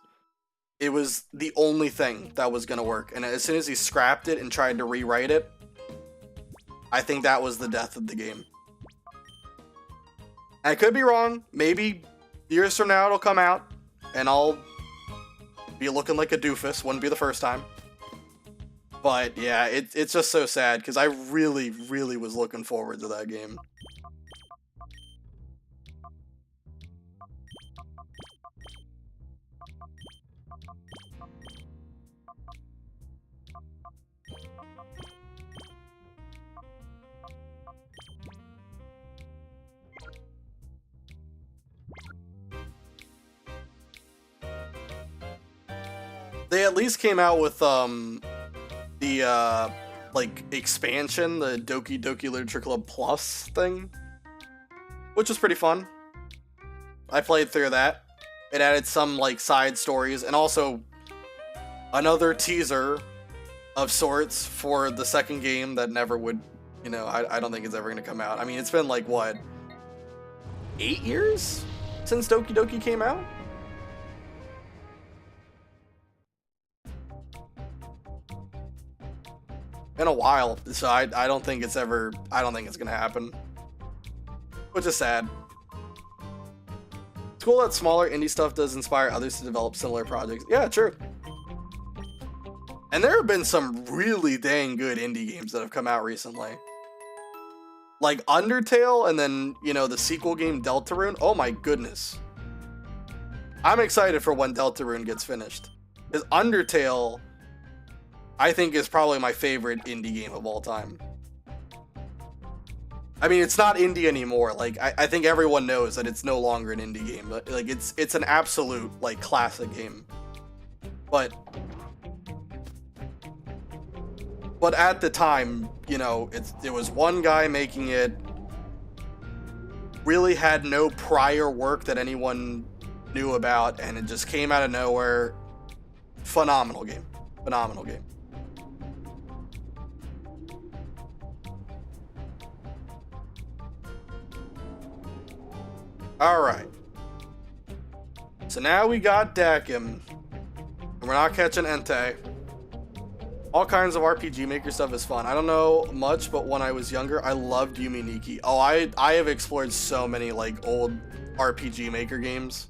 the only thing that was going to work. And as soon as he scrapped it and tried to rewrite it, I think that was the death of the game. I could be wrong. Maybe years from now it'll come out and I'll be looking like a doofus. Wouldn't be the first time. But yeah, it's just so sad, because I really, really was looking forward to that game. They at least came out with the like expansion, the Doki Doki Literature Club Plus thing, which was pretty fun. I played through that. It added some like side stories and also another teaser of sorts for the second game that never would, you know, I don't think it's ever gonna come out. I mean, it's been like what, 8 years since Doki Doki came out? in a while, so I don't think it's gonna happen, which is sad. It's cool that smaller indie stuff does inspire others to develop similar projects. Yeah, true. And there have been some really dang good indie games that have come out recently. Like Undertale, and then, you know, the sequel game Deltarune. Oh my goodness. I'm excited for when Deltarune gets finished. Because Undertale, I think, is probably my favorite indie game of all time. I mean, it's not indie anymore. Like, I think everyone knows that it's no longer an indie game. But, like, it's an absolute, like, classic game. But at the time, you know, it was one guy making it. Really had no prior work that anyone knew about, and it just came out of nowhere. Phenomenal game. Phenomenal game. Alright. So now we got Dakim. And we're not catching Entei. All kinds of RPG Maker stuff is fun. I don't know much, but when I was younger, I loved Yume Nikki. Oh, I have explored so many, like, old RPG Maker games.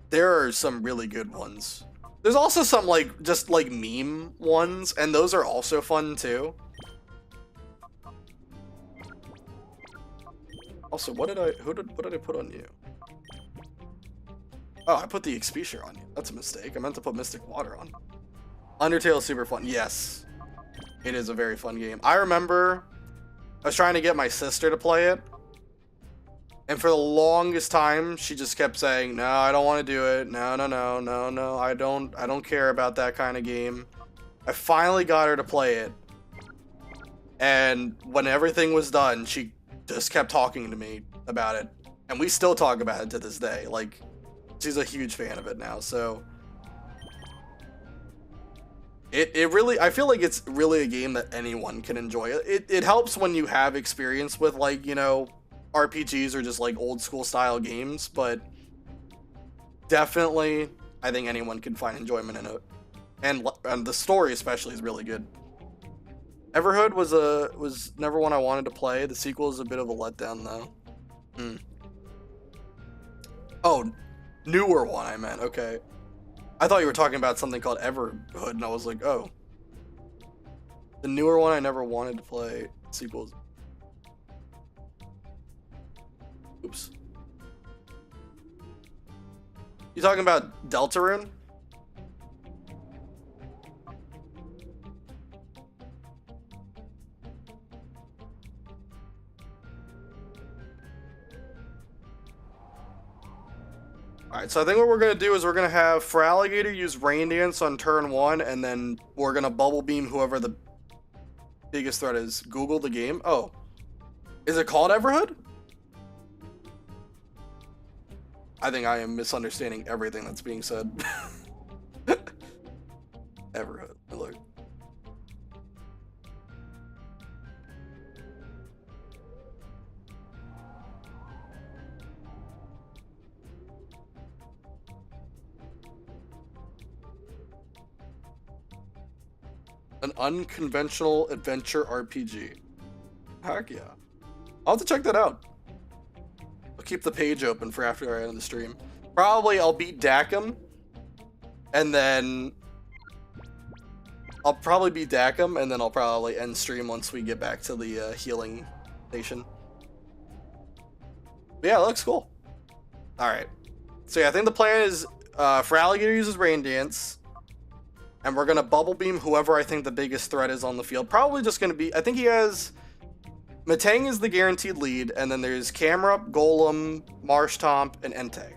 There are some really good ones. There's also some, like, just, like, meme ones, and those are also fun, too. Also, what did I put on you? Oh, I put the Expedia on you. That's a mistake. I meant to put Mystic Water on. Undertale is super fun. Yes. It is a very fun game. I remember I was trying to get my sister to play it. And for the longest time, she just kept saying, "No, I don't want to do it. No, no, no, no, no. I don't care about that kind of game." I finally got her to play it. And when everything was done, she just kept talking to me about it, and we still talk about it to this day. Like, she's a huge fan of it now, so it really, I feel like it's really a game that anyone can enjoy. It helps when you have experience with, like, you know, RPGs or just like old school style games, but definitely I think anyone can find enjoyment in it, and the story especially is really good. Everhood was never one I wanted to play. The sequel is a bit of a letdown, though. Oh, newer one I meant. Okay. I thought you were talking about something called Everhood, and I was like, oh. The newer one I never wanted to play. Sequels. Oops. You talking about Deltarune? Alright, so I think what we're going to do is we're going to have Feraligatr use Rain Dance on turn 1, and then we're going to Bubble Beam whoever the biggest threat is. Google the game. Oh. Is it called Everhood? I think I am misunderstanding everything that's being said. Everhood. Look. An unconventional adventure RPG. Heck yeah. I'll have to check that out. I'll keep the page open for after I end the stream. Probably I'll beat Dakim. And then I'll probably beat Dakim, and then I'll probably end stream once we get back to the healing station. But yeah, it looks cool. Alright. So yeah, I think the plan is Feraligatr uses Rain Dance. And we're going to Bubble Beam whoever I think the biggest threat is on the field. Probably just going to be, I think he has, Matang is the guaranteed lead, and then there's Camerupt, Golem, Marshtomp, and Entei.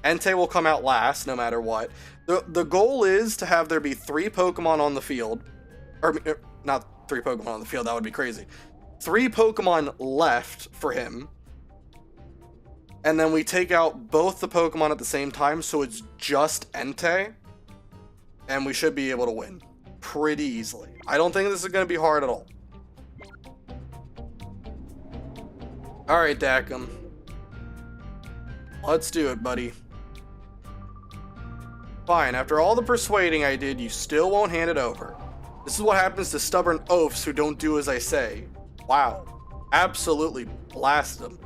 Entei will come out last, no matter what. The goal is to have there be 3 Pokemon on the field. Or, not 3 Pokemon on the field, that would be crazy. 3 Pokemon left for him. And then we take out both the Pokemon at the same time, so it's just Entei. And we should be able to win pretty easily. I don't think this is going to be hard at all. Alright, Dakim. Let's do it, buddy. Fine, after all the persuading I did, you still won't hand it over. This is what happens to stubborn oafs who don't do as I say. Wow. Absolutely blast them.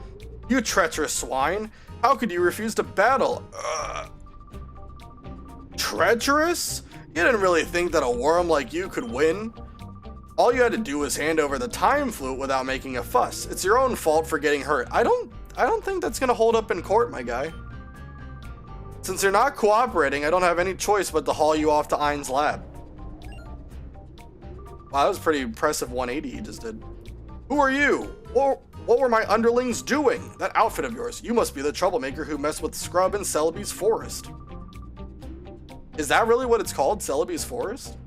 You treacherous swine. How could you refuse to battle? Treacherous? You didn't really think that a worm like you could win? All you had to do was hand over the time flute without making a fuss. It's your own fault for getting hurt. I don't think that's gonna hold up in court, my guy. Since you're not cooperating, I don't have any choice but to haul you off to Ein's lab. Wow, that was a pretty impressive 180 you just did. Who are you? What were my underlings doing? That outfit of yours. You must be the troublemaker who messed with Scrub in Celebi's forest. Is that really what it's called? Celebi's forest?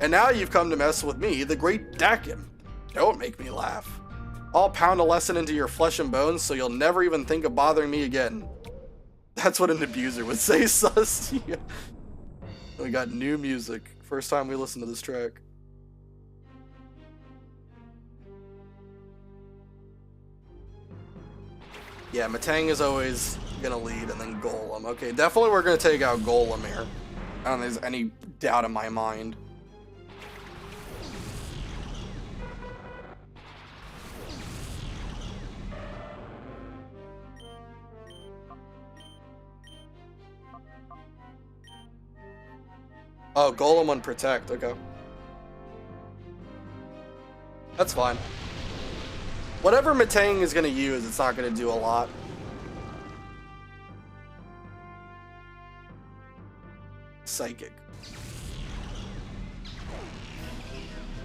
And now you've come to mess with me, the great Dakin. Don't make me laugh. I'll pound a lesson into your flesh and bones so you'll never even think of bothering me again. That's what an abuser would say, sus. Yeah. We got new music. First time we listen to this track. Yeah, Matang is always gonna lead, and then Golem. Okay, definitely we're gonna take out Golem here. I don't think there's any doubt in my mind. Oh, Golem on Protect, okay. That's fine. Whatever Matang is going to use, it's not going to do a lot. Psychic.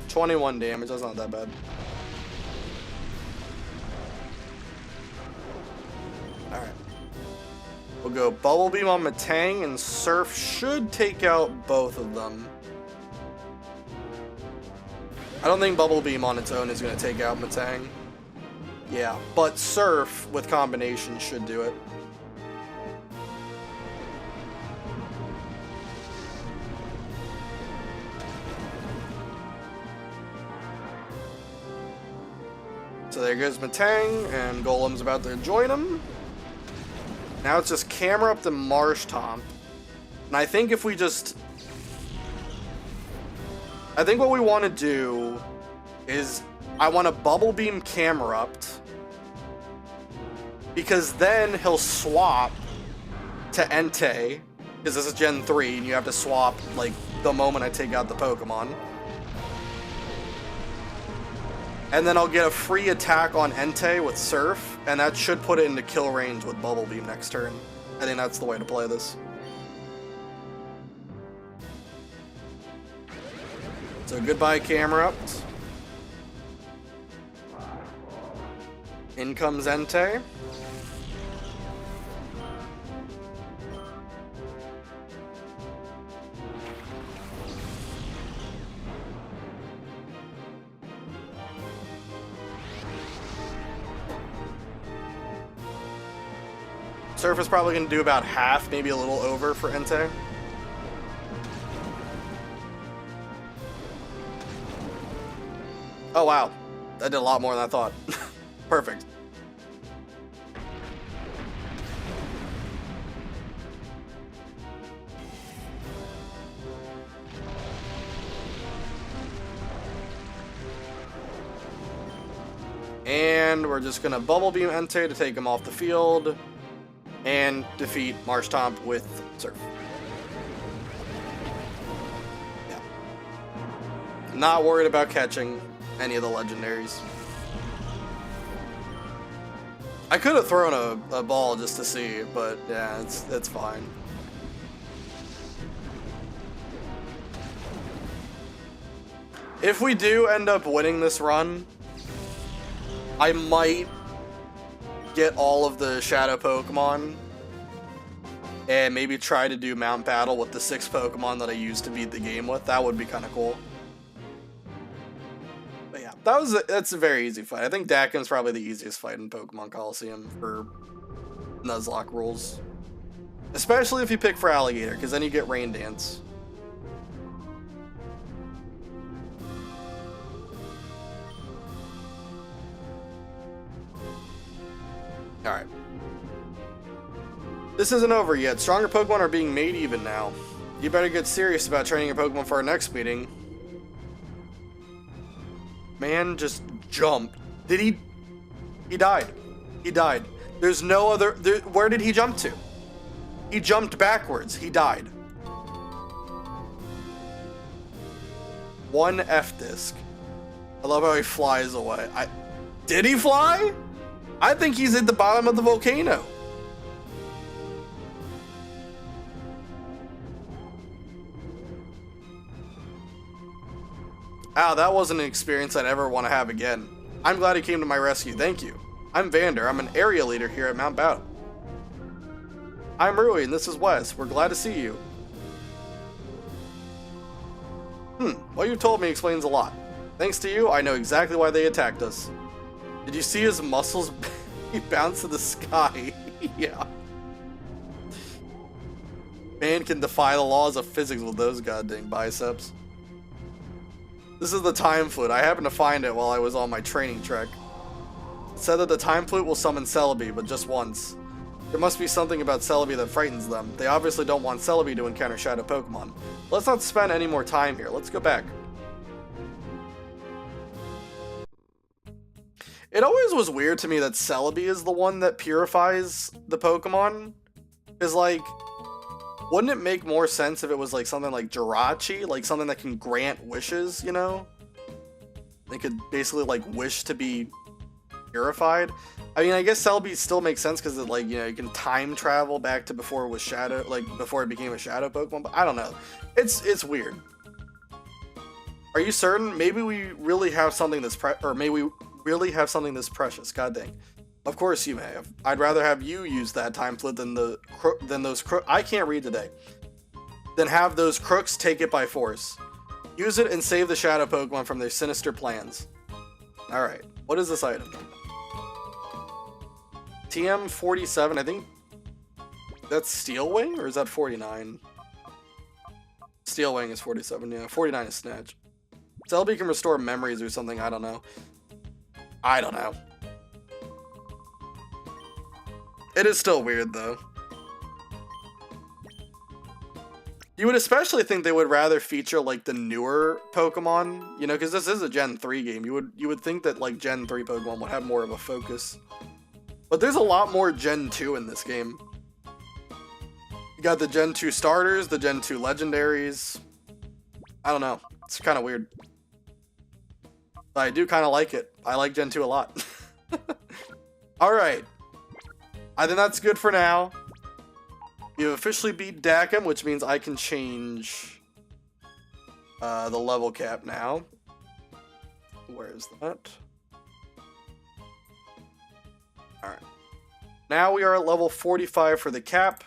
21 damage, that's not that bad. Alright. We'll go Bubble Beam on Matang, and Surf should take out both of them. I don't think Bubble Beam on its own is going to take out Matang. Yeah, but Surf with combination should do it. So there goes Matang, and Golem's about to join him. Now it's just camera up to Marshtomp. And I think if we just... I think what we want to do is I want to Bubble Beam Camerupt, because then he'll swap to Entei, because this is Gen 3 and you have to swap like the moment I take out the Pokemon. And then I'll get a free attack on Entei with Surf, and that should put it into kill range with Bubble Beam next turn. I think that's the way to play this. So goodbye Camerupt. In comes Entei. Surf is probably going to do about half, maybe a little over for Entei. Oh wow, that did a lot more than I thought. Perfect. And we're just gonna Bubble Beam Entei to take him off the field and defeat Marshtomp with Surf. Yeah. Not worried about catching any of the legendaries. I could have thrown a ball just to see, but yeah, it's fine. If we do end up winning this run, I might get all of the Shadow Pokemon and maybe try to do Mount Battle with the 6 Pokemon that I used to beat the game with. That would be kind of cool. But yeah, that's a very easy fight. I think Dakin's probably the easiest fight in Pokemon Colosseum for Nuzlocke rules. Especially if you pick for Alligator, because then you get Rain Dance. Alright. This isn't over yet. Stronger Pokemon are being made even now. You better get serious about training your Pokemon for our next meeting. Man just jumped. Did he? He died. He died. There's no other... where did he jump to? He jumped backwards. He died. One F-disc. I love how he flies away. Did he fly? I think he's at the bottom of the volcano. Ow, that wasn't an experience I'd ever want to have again. I'm glad he came to my rescue, thank you. I'm Vander, I'm an area leader here at Mount Bowden. I'm Rui, and this is Wes. We're glad to see you. What you told me explains a lot. Thanks to you, I know exactly why they attacked us. Did you see his muscles? He bounced to the sky. Yeah. Man can defy the laws of physics with those goddamn biceps. This is the Time Flute. I happened to find it while I was on my training trek. It said that the Time Flute will summon Celebi, but just once. There must be something about Celebi that frightens them. They obviously don't want Celebi to encounter Shadow Pokemon. Let's not spend any more time here. Let's go back. It always was weird to me that Celebi is the one that purifies the Pokemon. Because, like, wouldn't it make more sense if it was, like, something like Jirachi? Like, something that can grant wishes, you know? They could basically, like, wish to be purified. I mean, I guess Celebi still makes sense because, like, you know, you can time travel back to before it was Shadow, like, before it became a Shadow Pokemon, but I don't know. It's weird. Are you certain? Maybe we really have something that's really have something this precious. God dang. Of course you may have. I'd rather have you use that Time Flute than those crooks. I can't read today. Than have those crooks take it by force. Use it and save the Shadow Pokemon from their sinister plans. Alright. What is this item? TM47, I think that's Steel Wing, or is that 49? Steel Wing is 47, yeah. 49 is Snatch. Celebi can restore memories or something, I don't know. I don't know. It is still weird, though. You would especially think they would rather feature, like, the newer Pokemon, you know, because this is a Gen 3 game. You would think that, like, Gen 3 Pokemon would have more of a focus. But there's a lot more Gen 2 in this game. You got the Gen 2 starters, the Gen 2 legendaries. I don't know. It's kind of weird. But I do kind of like it. I like Gen 2 a lot. Alright. I think that's good for now. You've officially beat Dakim, which means I can change the level cap now. Where is that? Alright. Now we are at level 45 for the cap.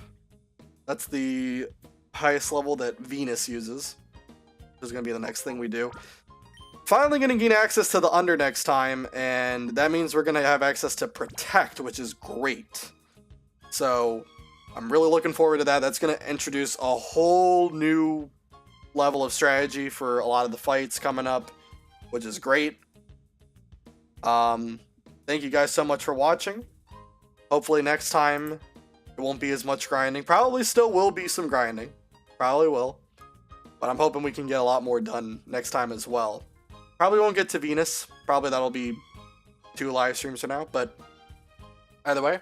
That's the highest level that Venus uses. This is going to be the next thing we do. Finally going to gain access to the Under next time, and that means we're going to have access to Protect, which is great. So, I'm really looking forward to that. That's going to introduce a whole new level of strategy for a lot of the fights coming up, which is great. Thank you guys so much for watching. Hopefully next time it won't be as much grinding. Probably still will be some grinding. Probably will. But I'm hoping we can get a lot more done next time as well. Probably won't get to Venus. Probably that'll be 2 live streams for now. But either way,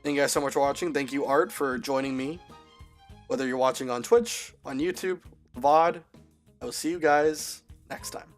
thank you guys so much for watching. Thank you, Art, for joining me. Whether you're watching on Twitch, on YouTube, VOD, I will see you guys next time.